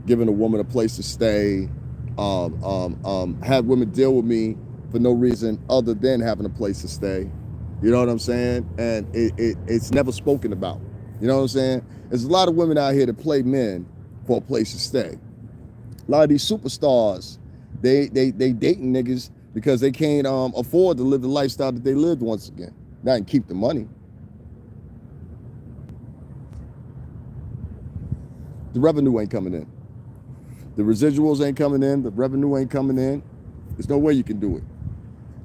Giving a woman a place to stay, had women deal with me for no reason other than having a place to stay. You know what I'm saying? And it's never spoken about. You know what I'm saying? There's a lot of women out here that play men for a place to stay. A lot of these superstars, they dating niggas because they can't afford to live the lifestyle that they lived once again. Not and keep the money. The revenue ain't coming in. The residuals ain't coming in. The revenue ain't coming in. There's no way you can do it.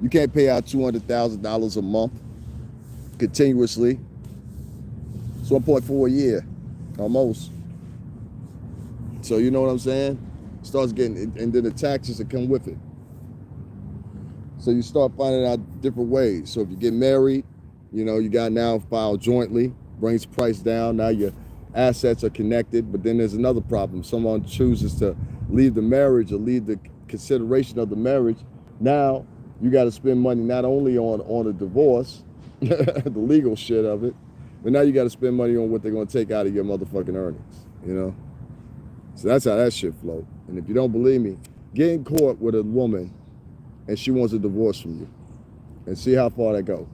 You can't pay out $200,000 a month continuously. It's 1.4 a year, almost. So you know what I'm saying? Starts getting, and then the taxes that come with it. So you start finding out different ways. So if you get married, you know, you got now filed jointly, brings the price down. Now your assets are connected, but then there's another problem. Someone chooses to leave the marriage or leave the consideration of the marriage. Now you got to spend money not only on a divorce, the legal shit of it, but now you got to spend money on what they're going to take out of your motherfucking earnings, you know? So that's how that shit float. And if you don't believe me, get in court with a woman and she wants a divorce from you and see how far that go.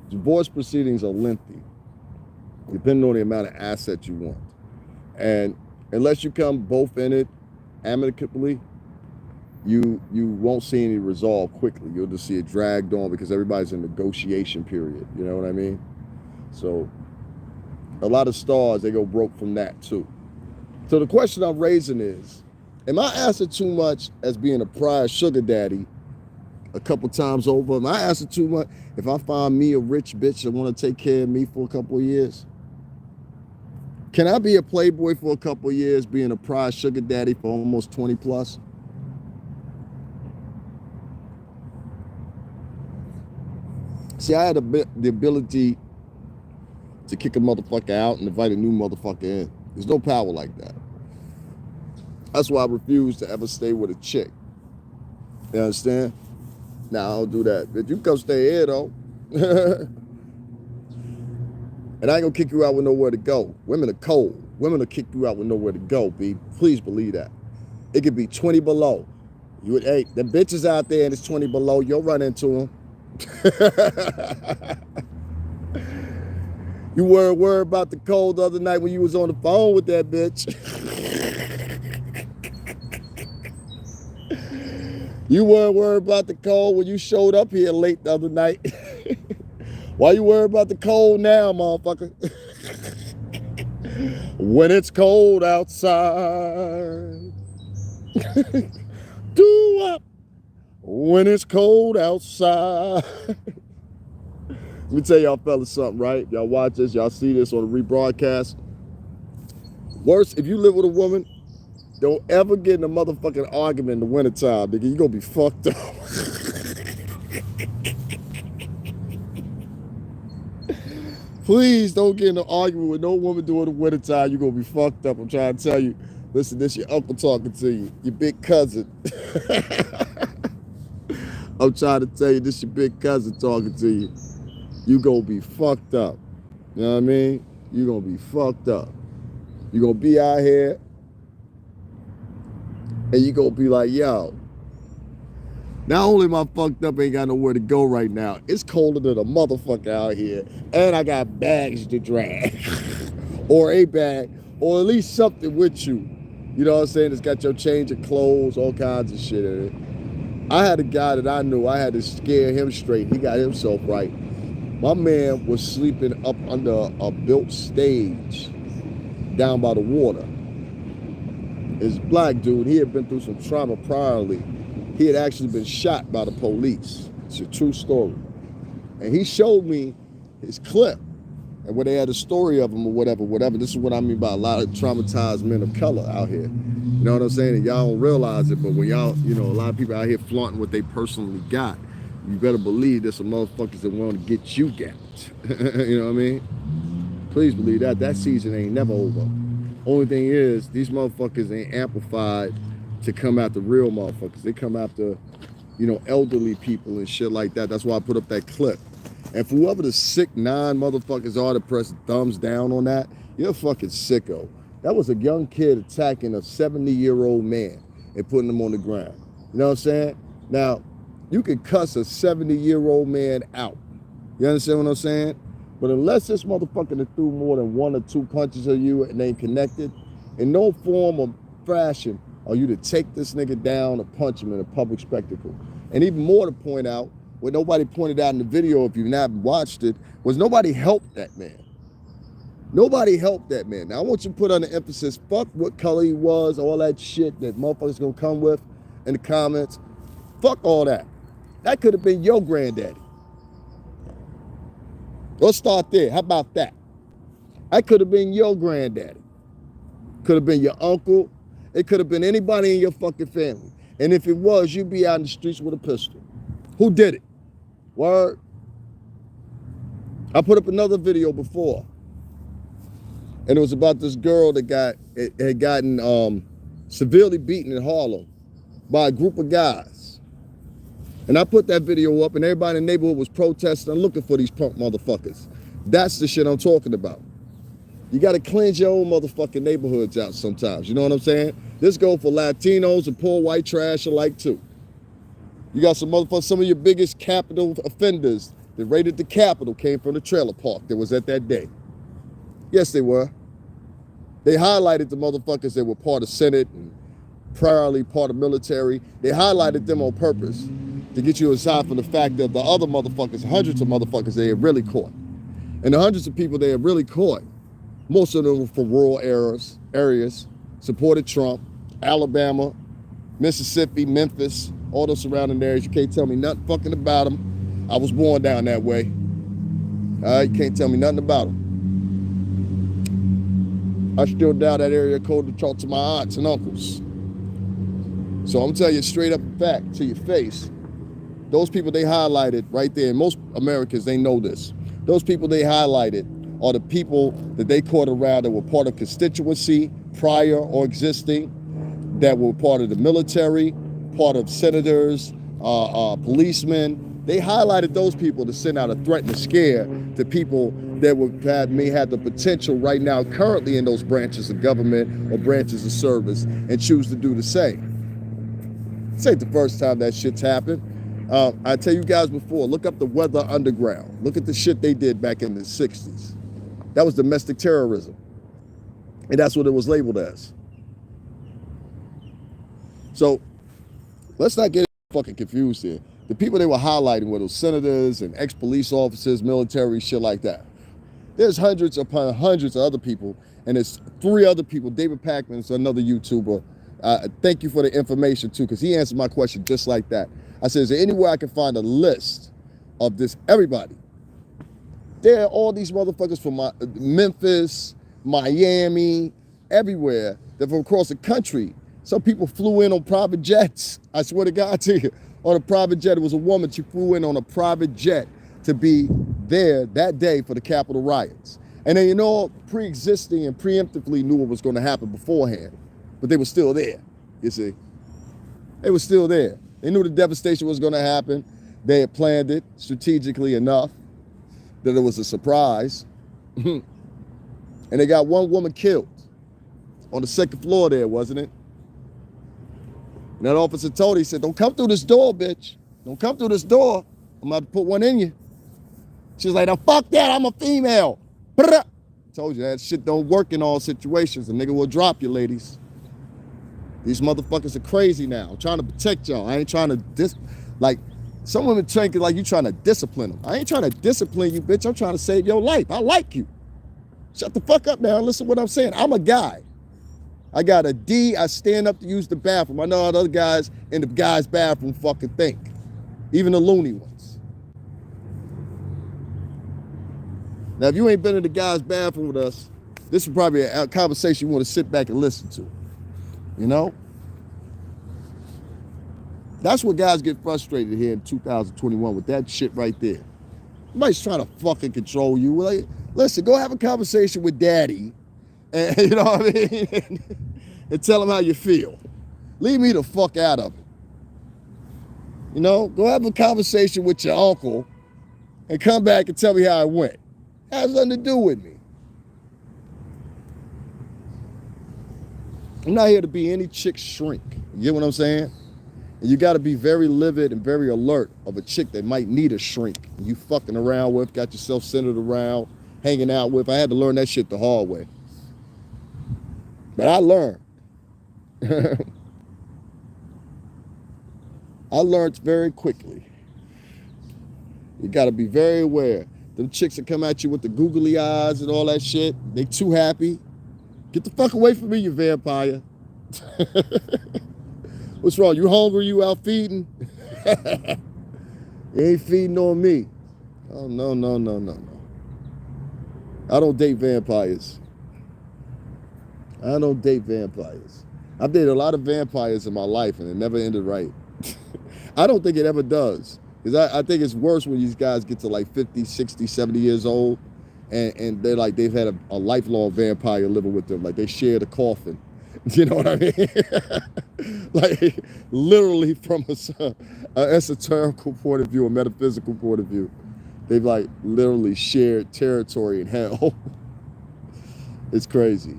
Divorce proceedings are lengthy, depending on the amount of assets you want. And unless you come both in it amicably, you won't see any resolve quickly. You'll just see it dragged on because everybody's in negotiation period. You know what I mean? So a lot of stars, they go broke from that too. So the question I'm raising is, am I asking too much as being a prior sugar daddy a couple times over? Am I asking too much if I find me a rich bitch that want to take care of me for a couple of years? Can I be a playboy for a couple of years being a prior sugar daddy for almost 20 plus? See, I had the ability to kick a motherfucker out and invite a new motherfucker in. There's no power like that. That's why I refuse to ever stay with a chick. You understand? Now, I don't do that. But you come stay here, though. And I ain't gonna kick you out with nowhere to go. Women are cold. Women will kick you out with nowhere to go, B. Please believe that. It could be 20 below. Hey, the bitches out there and it's 20 below, you'll run into them. You weren't worried about the cold the other night when you was on the phone with that bitch. You weren't worried about the cold when you showed up here late the other night. Why you worried about the cold now, motherfucker? When it's cold outside. Do up. When it's cold outside. Let me tell y'all fellas something, right? Y'all watch this, y'all see this on the rebroadcast. Worse, if you live with a woman, don't ever get in a motherfucking argument in the wintertime, nigga. You gonna be fucked up. Please don't get in an argument with no woman during the wintertime. You're going to be fucked up. I'm trying to tell you. Listen, this your uncle talking to you. Your big cousin. I'm trying to tell you, this your big cousin talking to you. You going to be fucked up. You know what I mean? You're going to be fucked up. You're going to be out here and you're going to be like, yo, not only am I fucked up, ain't got nowhere to go right now, it's colder than a motherfucker out here, and I got bags to drag. Or a bag, or at least something with you. You know what I'm saying? It's got your change of clothes, all kinds of shit in it. I had a guy that I knew, I had to scare him straight. He got himself right. My man was sleeping up under a built stage down by the water. This black dude, he had been through some trauma priorly. He had actually been shot by the police. It's a true story. And he showed me his clip and where they had a story of him or whatever. This is what I mean by a lot of traumatized men of color out here. You know what I'm saying? And y'all don't realize it, but when y'all, you know, a lot of people out here flaunting what they personally got, you better believe there's some motherfuckers that want to get you got. You know what I mean? Please believe that. That season ain't never over. Only thing is, these motherfuckers ain't amplified to come after real motherfuckers. They come after, you know, elderly people and shit like that. That's why I put up that clip. And for whoever the sick motherfuckers are that press thumbs down on that, you're a fucking sicko. That was a young kid attacking a 70-year-old man and putting him on the ground. You know what I'm saying? Now, you can cuss a 70-year-old man out. You understand what I'm saying? But unless this motherfucker that threw more than 1 or 2 punches at you and ain't connected, in no form or fashion are you to take this nigga down or punch him in a public spectacle. And even more to point out, what nobody pointed out in the video, if you've not watched it, was nobody helped that man. Nobody helped that man. Now, I want you to put on the emphasis, fuck what color he was, all that shit that motherfuckers gonna come with in the comments. Fuck all that. That could have been your granddaddy. Let's start there. How about that? That could have been your granddaddy. Could have been your uncle. It could have been anybody in your fucking family. And if it was, you'd be out in the streets with a pistol. Who did it? Word. I put up another video before. And it was about this girl that had gotten severely beaten in Harlem by a group of guys. And I put that video up and everybody in the neighborhood was protesting and looking for these punk motherfuckers. That's the shit I'm talking about. You got to cleanse your own motherfucking neighborhoods out sometimes. You know what I'm saying? This goes for Latinos and poor white trash alike too. You got some motherfuckers, some of your biggest capital offenders that raided the Capitol came from the trailer park that was at that day. Yes, they were. They highlighted the motherfuckers that were part of Senate and priorly part of military. They highlighted them on purpose to get you aside from the fact that the other motherfuckers, hundreds of motherfuckers they had really caught. And the hundreds of people they had really caught, most of them were from rural areas, supported Trump, Alabama, Mississippi, Memphis, all those surrounding areas. You can't tell me nothing fucking about them. I was born down that way. All right, you can't tell me nothing about them. I still down that area code to talk to my aunts and uncles. So I'm telling you straight up fact to your face, those people they highlighted right there, and most Americans, they know this. Those people they highlighted are the people that they caught around that were part of constituency, prior or existing, that were part of the military, part of senators, policemen. They highlighted those people to send out a threat and a scare to people that may have the potential right now currently in those branches of government or branches of service and choose to do the same. This ain't the first time that shit's happened. I tell you guys before, look up the Weather Underground. Look at the shit they did back in the 60s. That was domestic terrorism. And that's what it was labeled as. So let's not get fucking confused here. The people they were highlighting were those senators and ex-police officers, military, shit like that. There's hundreds upon hundreds of other people, and there's 3 other people. David Packman's another YouTuber. Thank you for the information too, because he answered my question just like that. I said, is there anywhere I can find a list of this, everybody? There are all these motherfuckers from Memphis, Miami, everywhere. They're from across the country. Some people flew in on private jets. I swear to God to you, on a private jet. It was a woman, she flew in on a private jet to be there that day for the Capitol riots. And then, pre-existing and preemptively knew what was going to happen beforehand, but they were still there, you see. They were still there. They knew the devastation was going to happen. They had planned it strategically enough that it was a surprise. And they got one woman killed on the second floor there, wasn't it? And that officer told her, he said, don't come through this door, bitch. Don't come through this door. I'm about to put one in you. She was like, now fuck that, I'm a female. Told you that shit don't work in all situations. The nigga will drop you, ladies. These motherfuckers are crazy now. I'm trying to protect y'all. I ain't trying to some women think like you trying to discipline them. I ain't trying to discipline you, bitch. I'm trying to save your life. I like you. Shut the fuck up now and listen to what I'm saying. I'm a guy. I got a D. I stand up to use the bathroom. I know how the other guys in the guy's bathroom fucking think. Even the loony ones. Now, if you ain't been in the guy's bathroom with us, this is probably a conversation you want to sit back and listen to. You know? That's what guys get frustrated here in 2021 with that shit right there. Somebody's trying to fucking control you. Like, listen, go have a conversation with daddy. And, you know what I mean? And tell him how you feel. Leave me the fuck out of it. You know? Go have a conversation with your uncle and come back and tell me how it went. It has nothing to do with me. I'm not here to be any chick shrink. You get what I'm saying? And you got to be very livid and very alert of a chick that might need a shrink. You fucking around with, got yourself centered around, hanging out with. I had to learn that shit the hard way. But I learned. I learned very quickly. You got to be very aware. Them chicks that come at you with the googly eyes and all that shit, they too happy. Get the fuck away from me, you vampire. What's wrong? You hungry? You out feeding? You ain't feeding on me. Oh, no. I don't date vampires. I don't date vampires. I've dated a lot of vampires in my life and it never ended right. I don't think it ever does. Because I think it's worse when these guys get to like 50, 60, 70 years old and they're like, they've had a lifelong vampire living with them. Like they share the coffin. You know what I mean? Like literally from an esoterical point of view, a metaphysical point of view, they've like literally shared territory in hell. It's crazy.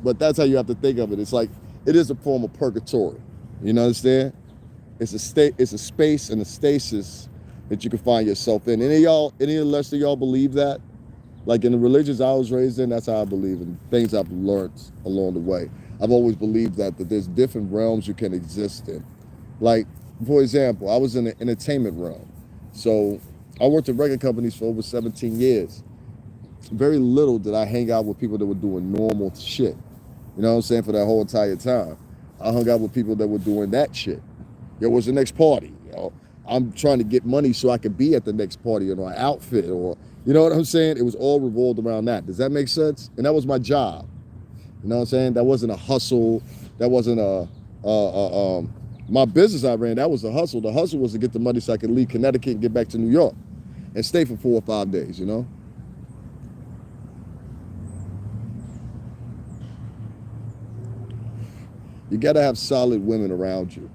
But that's how you have to think of it. It's like, it is a form of purgatory. You know understand? It's a space and a stasis that you can find yourself in. Any of the rest of y'all believe that? Like in the religions I was raised in, that's how I believe in things I've learned along the way. I've always believed that there's different realms you can exist in. Like, for example, I was in the entertainment realm. So I worked at record companies for over 17 years. Very little did I hang out with people that were doing normal shit. You know what I'm saying? For that whole entire time. I hung out with people that were doing that shit. Yo, what's the next party? You know, I'm trying to get money so I could be at the next party in my outfit or, you know what I'm saying? It was all revolved around that. Does that make sense? And that was my job. You know what I'm saying? That wasn't a hustle. That wasn't my business I ran. That was a hustle. The hustle was to get the money so I could leave Connecticut and get back to New York and stay for 4 or 5 days, you know? You got to have solid women around you.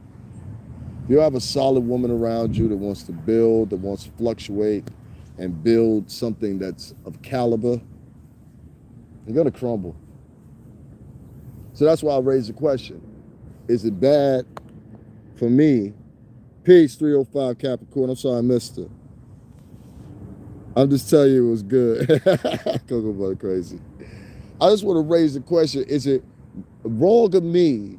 If you have a solid woman around you that wants to build, that wants to fluctuate and build something that's of caliber, you're going to crumble. So that's why I raised the question. Is it bad for me? Peace, 305 Capricorn. I'm sorry I missed it. I'm just telling you it was good. Cocoa Butter crazy. I just want to raise the question. Is it wrong of me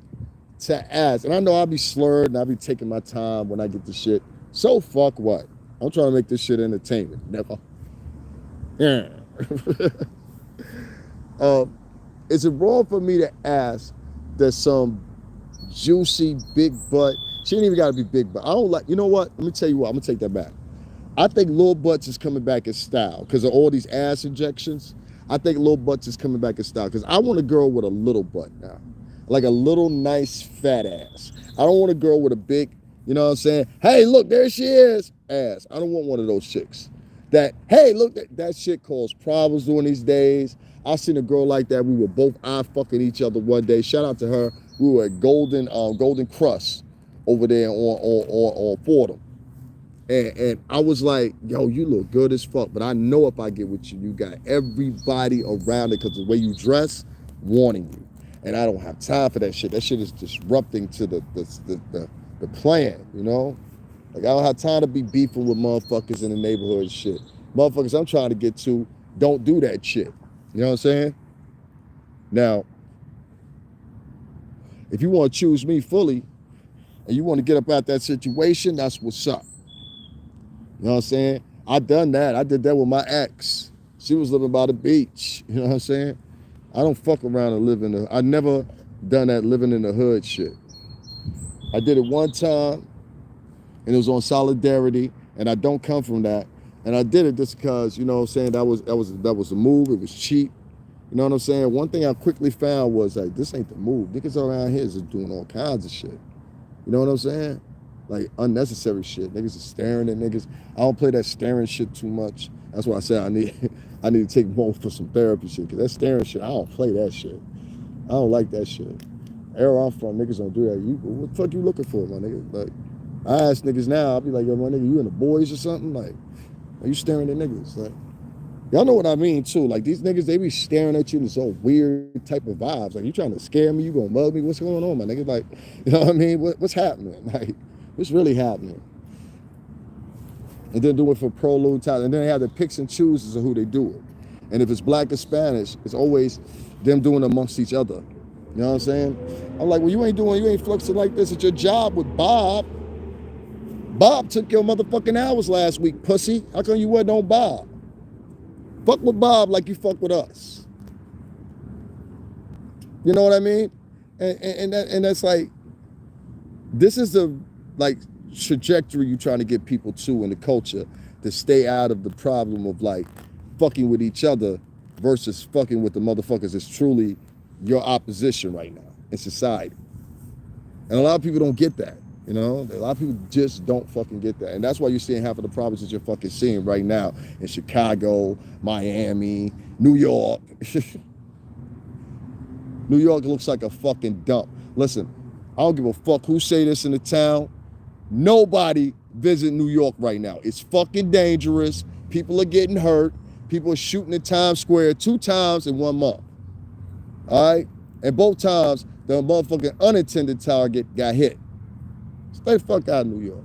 to ask? And I know I'll be slurred and I'll be taking my time when I get the shit. So fuck what? I'm trying to make this shit entertainment. Never. Yeah. Is it wrong for me to ask that some juicy big butt, she ain't even got to be big butt. I don't like, you know what? Let me tell you what, I'm going to take that back. I think little butts is coming back in style because of all these ass injections. I think little butts is coming back in style because I want a girl with a little butt now. Like a little nice fat ass. I don't want a girl with a big, you know what I'm saying? Hey, look, there she is, ass. I don't want one of those chicks. that, hey, look, that shit caused problems during these days. I seen a girl like that. We were both eye fucking each other one day. Shout out to her. We were at Golden Crust over there on Fordham. And I was like, yo, you look good as fuck, but I know if I get with you, you got everybody around it because the way you dress, warning you. And I don't have time for that shit. That shit is disrupting to the plan, you know? Like, I don't have time to be beefing with motherfuckers in the neighborhood and shit. Motherfuckers I'm trying to get to don't do that shit. You know what I'm saying? Now, if you want to choose me fully and you want to get up out that situation, that's what's up. You know what I'm saying? I done that. I did that with my ex. She was living by the beach. You know what I'm saying? I don't fuck around and live in the... I never done that living in the hood shit. I did it one time, and it was on solidarity, and I don't come from that. And I did it just because, you know what I'm saying, that was a move. It was cheap. You know what I'm saying? One thing I quickly found was, like, this ain't the move. Niggas around here is just doing all kinds of shit. You know what I'm saying? Like, unnecessary shit. Niggas is staring at niggas. I don't play that staring shit too much. That's why I said I need to take more for some therapy shit, because that staring shit, I don't play that shit. I don't like that shit. Where I'm from, niggas don't do that. What the fuck you looking for, my nigga? Like, I ask niggas now, I'll be like, yo, my nigga, you in the boys or something? Like, are you staring at niggas? Like, y'all know what I mean, too. Like, these niggas, they be staring at you in this all weird type of vibes. Like, you trying to scare me? You gonna mug me? What's going on, my nigga? Like, you know what I mean? What's happening? Like, what's really happening? And then do it for prolonged time. And then they have the picks and chooses of who they do it. And if it's black or Spanish, it's always them doing it amongst each other. You know what I'm saying? I'm like, well, you ain't fluxing like this at your job with Bob. Bob took your motherfucking hours last week, pussy. How come you wasn't on Bob? Fuck with Bob like you fuck with us. You know what I mean? And that's like, this is the like trajectory you're trying to get people to in the culture, to stay out of the problem of like fucking with each other versus fucking with the motherfuckers that's truly your opposition right now in society. And a lot of people don't get that. You know, a lot of people just don't fucking get that. And that's why you're seeing half of the problems that you're fucking seeing right now in Chicago, Miami, New York. New York looks like a fucking dump. Listen, I don't give a fuck who say this in the town. Nobody visit New York right now. It's fucking dangerous. People are getting hurt. People are shooting at Times Square 2 times in 1 month. All right? And both times, the motherfucking unintended target got hit. Stay the fuck out of New York.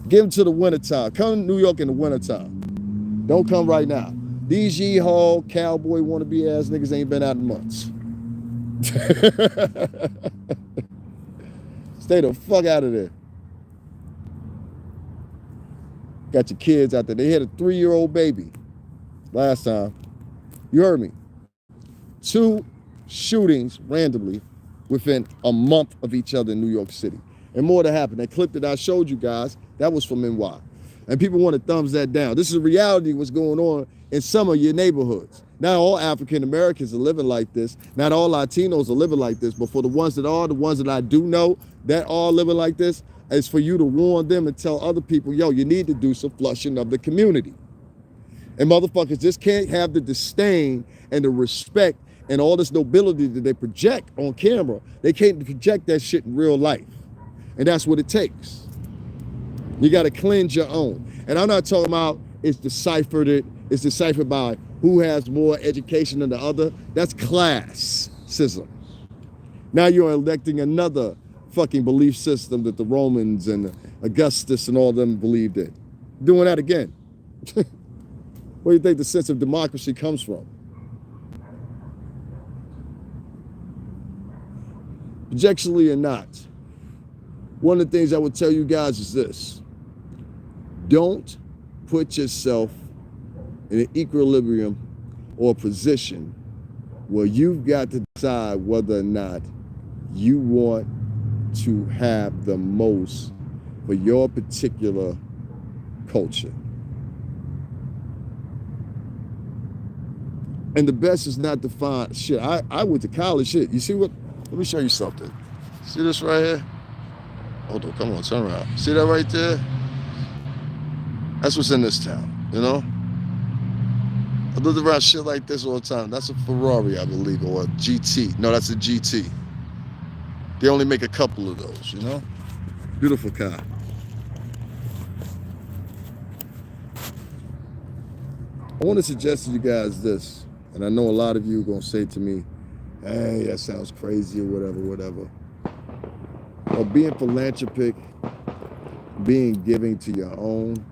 Give them to the wintertime. Come to New York in the wintertime. Don't come right now. These yee-haw, cowboy wannabe ass niggas ain't been out in months. Stay the fuck out of there. Got your kids out there. They had a 3-year-old baby last time. You heard me. 2 shootings randomly within a month of each other in New York City. And more to happen. That clip that I showed you guys, that was from NY. And people want to thumbs that down. This is a reality of what's going on in some of your neighborhoods. Not all African Americans are living like this. Not all Latinos are living like this. But for the ones that are, the ones that I do know that are living like this, it's for you to warn them and tell other people, yo, you need to do some flushing of the community. And motherfuckers just can't have the disdain and the respect and all this nobility that they project on camera. They can't project that shit in real life. And that's what it takes. You got to cleanse your own. And I'm not talking about it's deciphered by who has more education than the other. That's classism. Now you're electing another fucking belief system that the Romans and Augustus and all them believed in. Doing that again. Where do you think the sense of democracy comes from? Objectively or not, one of the things I would tell you guys is this. Don't put yourself in an equilibrium or position where you've got to decide whether or not you want to have the most for your particular culture. And the best is not defined. Shit, I went to college. Shit, you see what? Let me show you something. See this right here? Hold on, come on, turn around. See that right there? That's what's in this town, you know? I look around shit like this all the time. That's a Ferrari, I believe, or a GT. No, that's a GT. They only make a couple of those, you know? Beautiful car. I want to suggest to you guys this, and I know a lot of you are going to say to me, hey, that sounds crazy or whatever, whatever. Or being philanthropic, being giving to your own,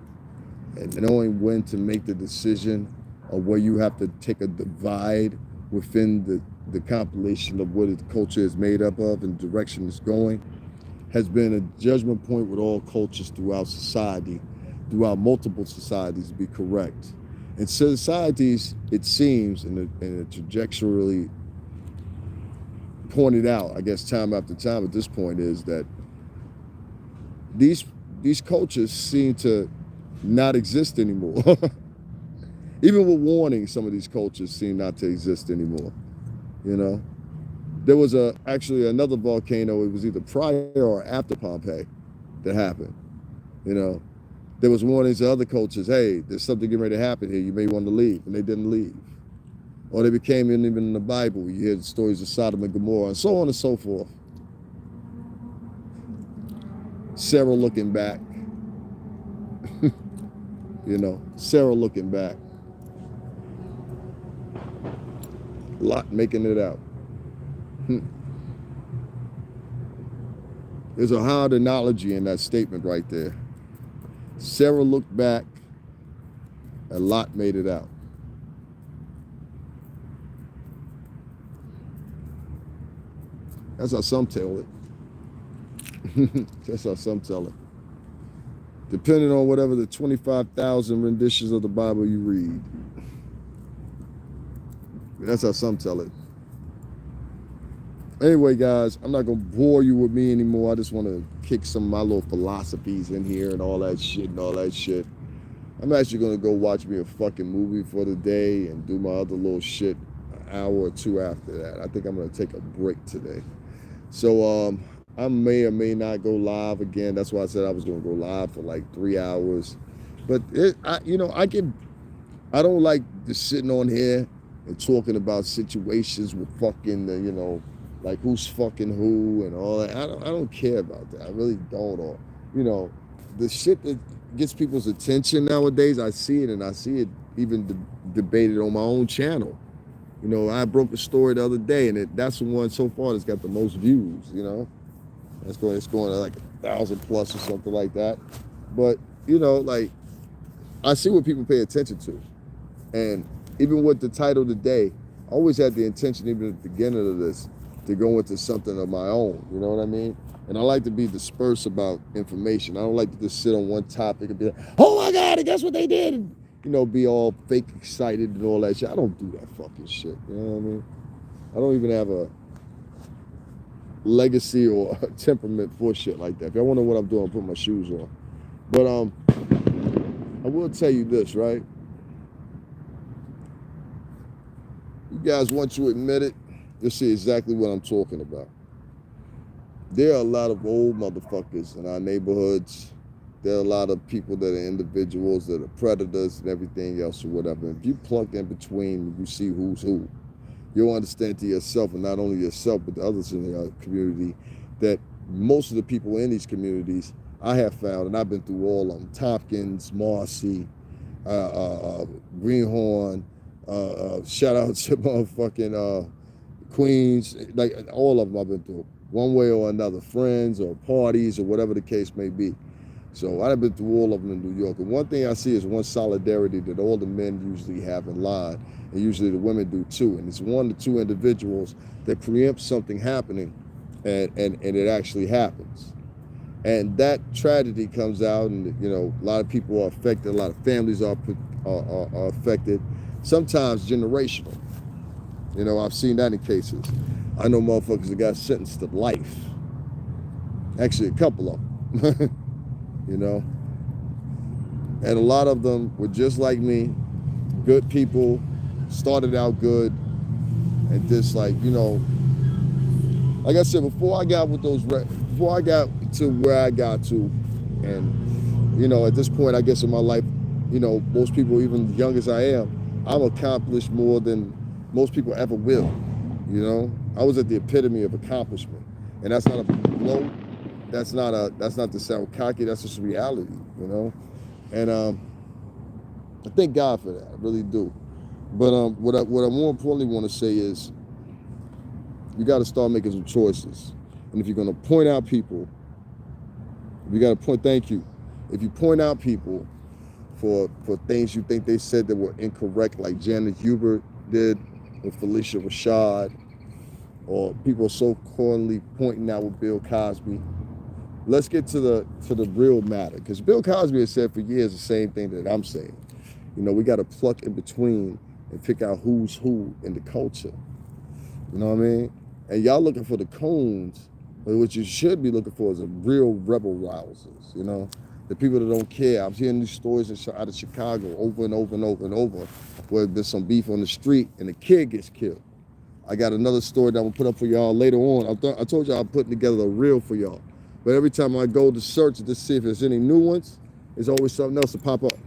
and knowing when to make the decision of where you have to take a divide within the compilation of what the culture is made up of and direction it's going, has been a judgment point with all cultures throughout society, throughout multiple societies, to be correct. And societies, it seems, in a trajectory pointed out, I guess, time after time at this point, is that these cultures seem to not exist anymore. Even with warning, some of these cultures seem not to exist anymore. You know, there was actually another volcano. It was either prior or after Pompeii that happened. You know, there was warnings to other cultures. Hey, there's something getting ready to happen here. You may want to leave, and they didn't leave. Or they became even in the Bible. You hear the stories of Sodom and Gomorrah, and so on and so forth. Sarah looking back. You know, Sarah looking back. Lot making it out. There's a hard analogy in that statement right there. Sarah looked back, and Lot made it out. That's how some tell it. That's how some tell it. Depending on whatever the 25,000 renditions of the Bible you read. That's how some tell it. Anyway, guys, I'm not going to bore you with me anymore. I just want to kick some of my little philosophies in here and all that shit and all that shit. I'm actually going to go watch me a fucking movie for the day and do my other little shit an hour or two after that. I think I'm going to take a break today. So I may or may not go live again. That's why I said I was going to go live for like 3 hours. But, I don't like just sitting on here and talking about situations with fucking, you know, like who's fucking who and all that. I don't care about that. I really don't. Or, you know, the shit that gets people's attention nowadays, I see it, and I see it even debated on my own channel. You know, I broke a story the other day, and that's the one so far that's got the most views, you know. It's going to like 1,000 plus or something like that. But, you know, like, I see what people pay attention to. And even with the title today, I always had the intention, even at the beginning of this, to go into something of my own, you know what I mean? And I like to be dispersed about information. I don't like to just sit on one topic and be like, oh my God, and guess what they did? And, you know, be all fake excited and all that shit. I don't do that fucking shit, you know what I mean? I don't even have a legacy or a temperament for shit like that. If y'all wonder what I'm doing, I'll put my shoes on. But I will tell you this, right? You guys, once you admit it, you'll see exactly what I'm talking about. There are a lot of old motherfuckers in our neighborhoods. There are a lot of people that are individuals that are predators and everything else or whatever. If you plug in between, you see who's who. You'll understand to yourself, and not only yourself, but the others in the community, that most of the people in these communities, I have found, and I've been through all of them, Tompkins, Marcy, Greenhorn, shout out to motherfucking Queens, like all of them I've been through, one way or another, friends or parties or whatever the case may be. So I've been through all of them in New York. And one thing I see is one solidarity that all the men usually have in line, and usually the women do too. And it's one to two individuals that preempt something happening, and it actually happens. And that tragedy comes out, and you know, a lot of people are affected, a lot of families are affected, sometimes generational. You know, I've seen that in cases. I know motherfuckers that got sentenced to life. Actually, a couple of them. You know? And a lot of them were just like me, good people, started out good, and just like, you know, like I said, before I got to where I got to, and, you know, at this point, I guess in my life, most people, even young as I am, I'm accomplished more than most people ever will. I was at the epitome of accomplishment, and that's not a blow. That's not to sound cocky. That's just reality. And I thank God for that. I really do. But what I more importantly want to say is, you got to start making some choices. And if you're going to point out people, you got to point. Thank you. If you point out people for things you think they said that were incorrect, like Janet Hubert did with Felicia Rashad, or people so cornly pointing out with Bill Cosby, let's get to the real matter. Because Bill Cosby has said for years the same thing that I'm saying. We got to pluck in between and pick out who's who in the culture. You know what I mean? And y'all looking for the coons, but what you should be looking for is a real rebel rousers, the people that don't care. I'm hearing these stories out of Chicago over and over and over and over, where there's some beef on the street and a kid gets killed. I got another story that I'm gonna put up for y'all later on. I told y'all I'm putting together a reel for y'all. But every time I go to search to see if there's any new ones, there's always something else to pop up.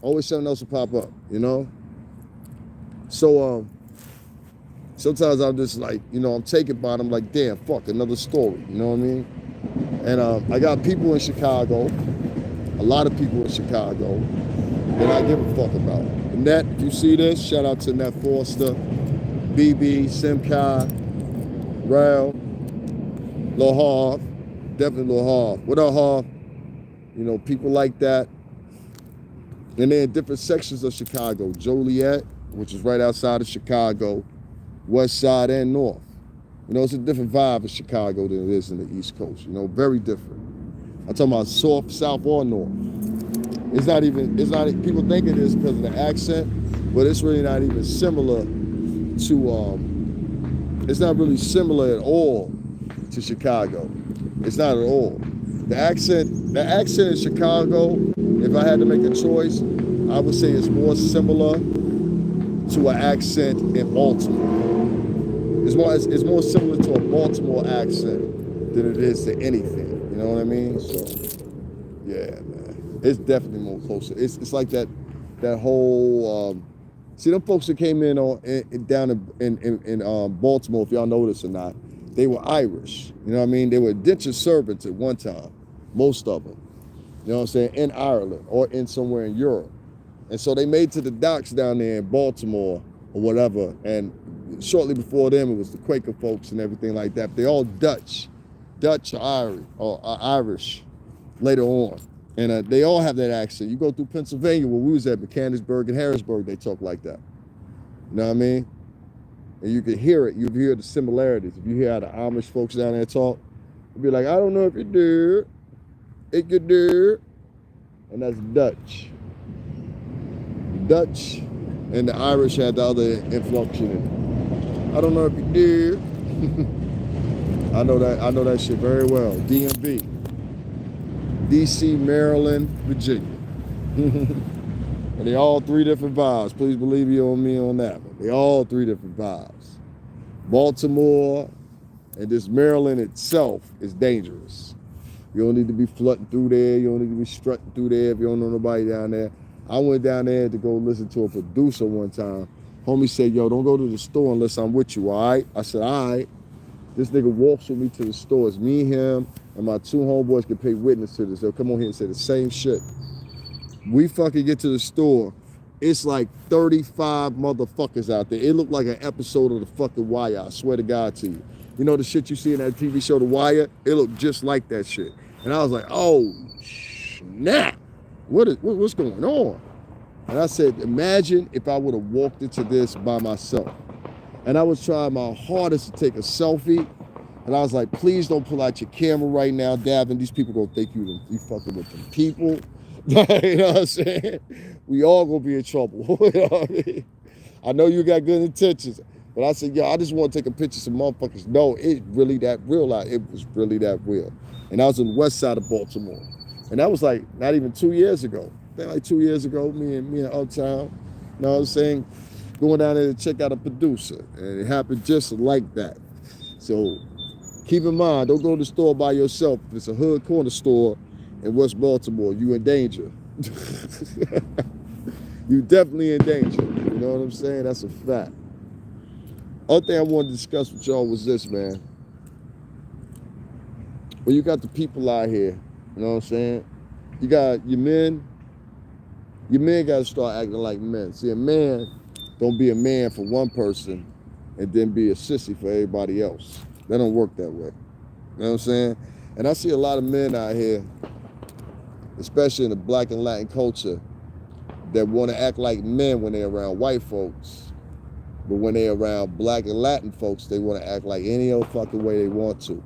Always something else to pop up, So sometimes I'm just like, I'm taken by it. I'm like, damn, fuck, another story. You know what I mean? And I got people in Chicago, a lot of people in Chicago, that I give a fuck about. Annette, if you see this, shout out to Annette Foster, BB, Simkai, Rao, Lil Harv, definitely Lil Harv. What up, Harv? People like that. And then different sections of Chicago, Joliet, which is right outside of Chicago, West Side and North. It's a different vibe in Chicago than it is in the East Coast, very different. I'm talking about South or North. It's not, people think it is because of the accent, but it's really not even similar to, it's not really similar at all to Chicago. It's not at all. The accent in Chicago, if I had to make a choice, I would say it's more similar to an accent in Baltimore. It's more similar to a Baltimore accent than it is to anything. You know what I mean? So, yeah, man, it's definitely more closer. It's like that whole. See, them folks that came in down in Baltimore, if y'all know this or not, they were Irish. You know what I mean? They were indentured servants at one time, most of them. You know what I'm saying? In Ireland or in somewhere in Europe. And so they made to the docks down there in Baltimore or whatever. And shortly before them, it was the Quaker folks and everything like that. They're all Dutch or Irish later on. And they all have that accent. You go through Pennsylvania, where we was at Mechanicsburg and Harrisburg, they talk like that. You know what I mean? And you can hear it. You hear the similarities. If you hear how the Amish folks down there talk, you'll be like, I don't know if you do. It could do. And that's Dutch. Dutch and the Irish had the other inflection in it. I don't know if you do. I know that shit very well. DMV. DC, Maryland, Virginia. And they all three different vibes. Please believe you on me on that one. They all three different vibes. Baltimore and this Maryland itself is dangerous. You don't need to be flooding through there. You don't need to be strutting through there if you don't know nobody down there. I went down there to go listen to a producer one time. Homie said, yo, don't go to the store unless I'm with you, all right? I said, all right. This nigga walks with me to the store. It's me, him, and my two homeboys can pay witness to this. They'll come on here and say the same shit. We fucking get to the store. It's like 35 motherfuckers out there. It looked like an episode of the fucking Wire. I swear to God to you. You know the shit you see in that TV show, The Wire? It looked just like that shit. And I was like, oh, snap. What's going on? And I said, imagine if I would have walked into this by myself. And I was trying my hardest to take a selfie. And I was like, please don't pull out your camera right now, Davin. These people gonna think you fucking with them people. You know what I'm saying? We all gonna be in trouble. You know what I mean? I know you got good intentions. But I said, yo, I just want to take a picture of some motherfuckers. No, it's really that real. It was really that real. And I was on the west side of Baltimore. And that was like not even 2 years ago. I think like 2 years ago, me and Uptown, you know what I'm saying, going down there to check out a producer. And it happened just like that. So keep in mind, don't go to the store by yourself. If it's a hood corner store in West Baltimore, you in danger. You definitely in danger. You know what I'm saying? That's a fact. Other thing I wanted to discuss with y'all was this, man. When you got the people out here, you know what I'm saying? You got your men got to start acting like men. See, a man don't be a man for one person and then be a sissy for everybody else. That don't work that way. You know what I'm saying? And I see a lot of men out here, especially in the black and Latin culture, that want to act like men when they're around white folks. But when they're around black and Latin folks, they want to act like any old fucking way they want to.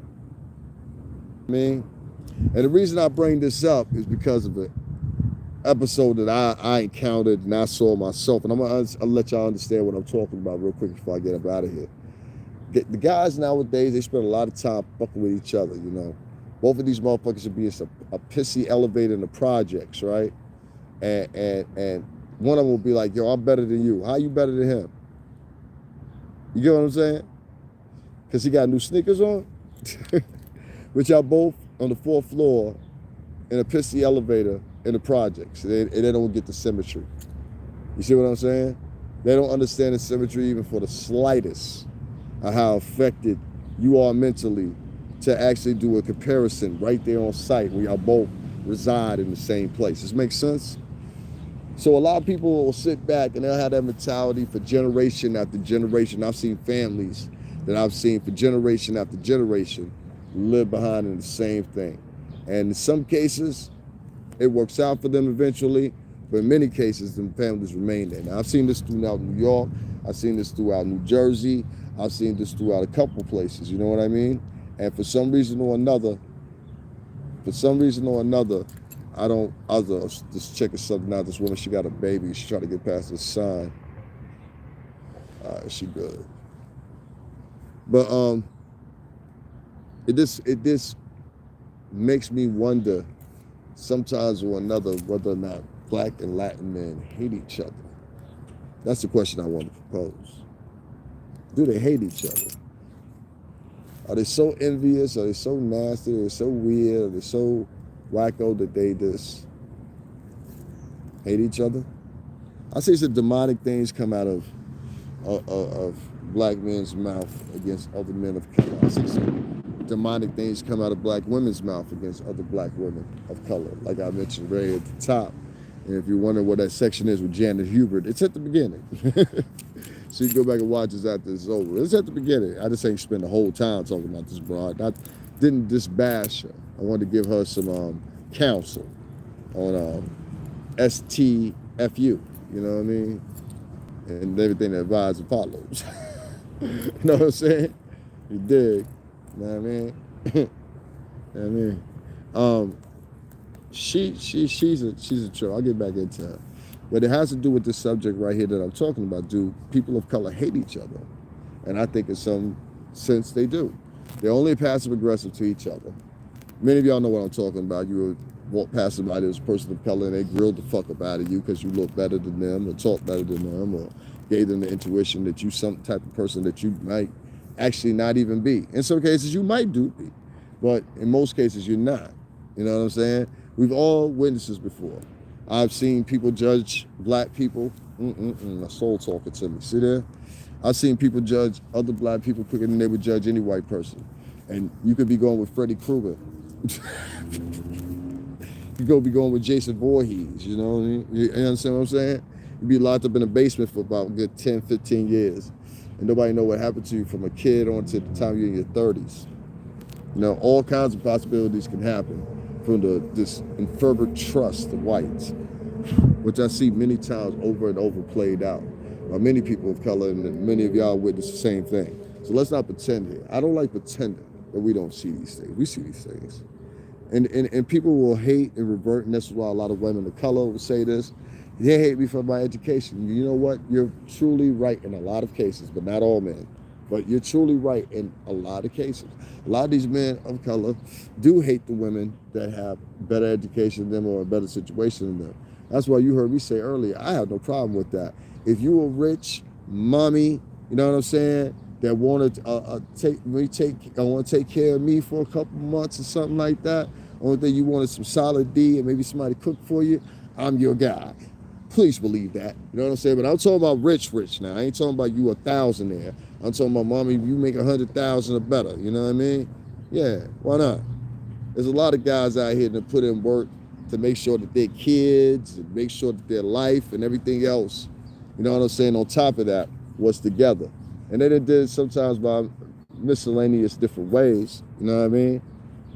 I mean, and the reason I bring this up is because of an episode that I encountered and I saw myself. And I'll let y'all understand what I'm talking about real quick before I get up out of here. The guys nowadays, they spend a lot of time fucking with each other, you know. Both of these motherfuckers should be in a pissy elevator in the projects, right? And one of them will be like, yo, I'm better than you. How you better than him? You get what I'm saying? Because he got new sneakers on? But y'all both on the 4th floor in a pissy elevator in the projects. And they don't get the symmetry. You see what I'm saying? They don't understand the symmetry even for the slightest of how affected you are mentally to actually do a comparison right there on site where y'all both reside in the same place. This makes sense? So a lot of people will sit back and they'll have that mentality for generation after generation. I've seen families that I've seen for generation after generation live behind in the same thing. And in some cases, it works out for them eventually, but in many cases, the families remain there. Now, I've seen this throughout New York. I've seen this throughout New Jersey. I've seen this throughout a couple places, you know what I mean? And for some reason or another, I was just checking something out. This woman, she got a baby. She's trying to get past the sign. She good. But it just makes me wonder sometimes or another whether or not black and Latin men hate each other. That's the question I want to propose. Do they hate each other? Are they so envious? Are they so nasty? Are they so weird? Are they so wacko that they just hate each other? I see some demonic things come out of black men's mouth against other men of color. I see some demonic things come out of black women's mouth against other black women of color, like I mentioned right at the top. And if you're wondering what that section is with Janet Hubert, it's at the beginning. So you go back and watch this after it's over. It's at the beginning. I just ain't spend the whole time talking about this broad. I didn't just bash her. I wanted to give her some counsel on STFU, you know what I mean? And everything that advises and follows. You know what I'm saying? You dig? You know what I mean? You know what I mean? She's a trip. I'll get back into her. But it has to do with this subject right here that I'm talking about. Do people of color hate each other? And I think in some sense they do. They're only passive aggressive to each other. Many of y'all know what I'm talking about. You would walk past somebody as a person of color and they grilled the fuck up out of you because you look better than them or talk better than them or gave them the intuition that you some type of person that you might actually not even be. In some cases you might do be, but in most cases you're not. You know what I'm saying? We've all witnessed this before. I've seen people judge black people. My soul talking to me. See there? I've seen people judge other black people quicker than they would judge any white person. And you could be going with Freddy Krueger. You could be going with Jason Voorhees, you know what I mean? You understand what I'm saying? You'd be locked up in a basement for about a good 10, 15 years. And nobody know what happened to you from a kid on to the time you're in your 30s. You know, all kinds of possibilities can happen from this infervid trust of whites, which I see many times over and over played out by many people of color, and many of y'all witness the same thing. So let's not pretend here. I don't like pretending that we don't see these things. We see these things. And people will hate and revert, and that's why a lot of women of color will say this. They hate me for my education. You know what? You're truly right in a lot of cases, but not all men. But you're truly right in a lot of cases. A lot of these men of color do hate the women that have better education than them or a better situation than them. That's why you heard me say earlier, I have no problem with that. If you a rich mommy, you know what I'm saying, that want to take care of me for a couple months or something like that, only thing you wanted some solid D and maybe somebody cook for you, I'm your guy. Please believe that. You know what I'm saying? But I'm talking about rich now. I ain't talking about you 1,000 there. I'm talking about, mommy, you make 100,000 or better. You know what I mean? Yeah, why not? There's a lot of guys out here that put in work to make sure that their kids and make sure that their life and everything else, you know what I'm saying, on top of that was together. And then it did sometimes by miscellaneous different ways, you know what I mean?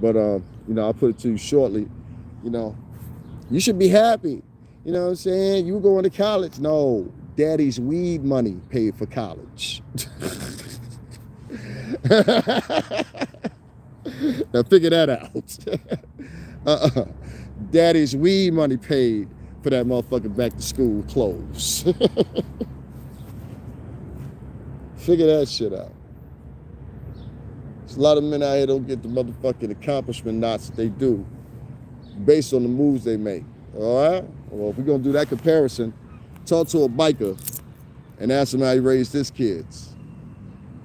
But, I'll put it to you shortly, you know, you should be happy. You know what I'm saying? You going to college? No, daddy's weed money paid for college. Now figure that out. Daddy's weed money paid for that motherfucking back to school clothes. Figure that shit out. There's a lot of men out here don't get the motherfucking accomplishment knots that they do based on the moves they make. All right? Well, if we're going to do that comparison, talk to a biker and ask him how he raised his kids.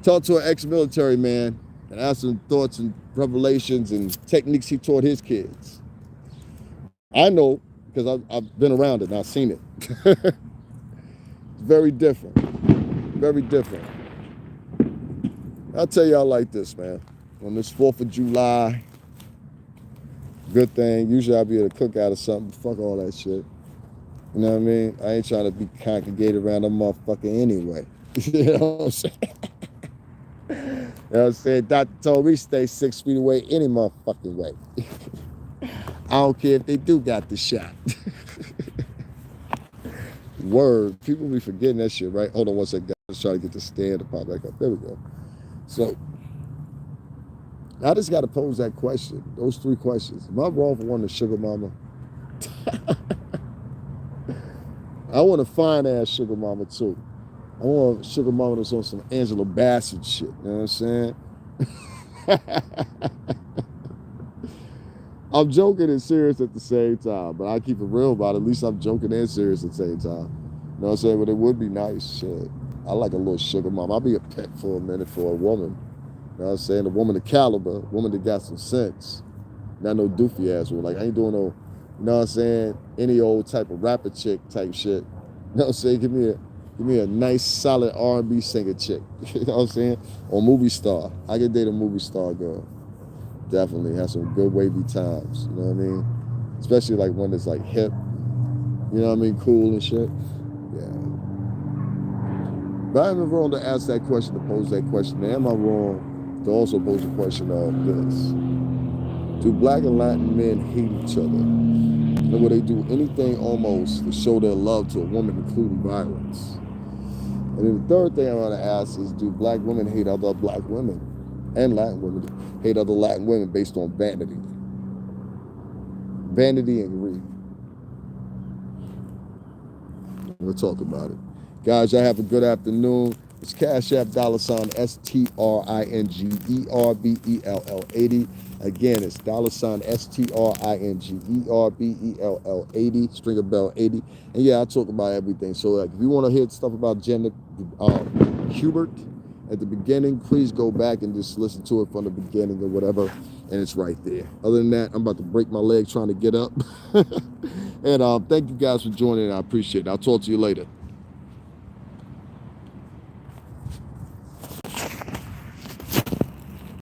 Talk to an ex-military man and ask him thoughts and revelations and techniques he taught his kids. I know because I've been around it and I've seen it. It's very different. Very different. I'll tell y'all like this, man. On this 4th of July, good thing. Usually I'll be at a cookout or something. Fuck all that shit. You know what I mean? I ain't trying to be congregated around a motherfucker anyway. You know what I'm saying? You know what I'm saying? Doctor told me stay 6 feet away any motherfucking way. I don't care if they do got the shot. Word. People be forgetting that shit, right? Hold on one second, guys. Let's try to get the stand to pop back up. There we go. So, I just got to pose that question. Those 3 questions. Am I wrong for wanting a sugar mama? I want a fine ass sugar mama too. I want a sugar mama that's on some Angela Bassett shit. You know what I'm saying? I'm joking and serious at the same time, but I keep it real about it. At least I'm joking and serious at the same time. You know what I'm saying? But it would be nice. Shit. I like a little sugar mama. I'll be a pet for a minute for a woman. You know what I'm saying? A woman of caliber, a woman that got some sense. Not no doofy ass one. Like, I ain't doing no, you know what I'm saying, any old type of rapper chick type shit. You know what I'm saying? Give me a nice, solid R&B singer chick. You know what I'm saying? Or movie star. I could date a movie star girl. Definitely. Have some good wavy times. You know what I mean? Especially like one that's like hip. You know what I mean? Cool and shit. Yeah. But I'm wrong to ask that question, to pose that question. Am I wrong to also pose the question of this? Do black and Latin men hate each other? And will they do anything almost to show their love to a woman, including violence? And then the third thing I want to ask is, do black women hate other black women? And Latin women hate other Latin women based on vanity. Vanity and greed. We'll talk about it. Guys, y'all have a good afternoon. It's Cash App $STRINGERBELL80. Again, it's $STRINGERBELL80, stringer bell 80. And yeah, I talk about everything. So like, if you want to hear stuff about gender, Hubert at the beginning, please go back and just listen to it from the beginning or whatever. And it's right there. Other than that, I'm about to break my leg trying to get up. And thank you guys for joining. I appreciate it. I'll talk to you later.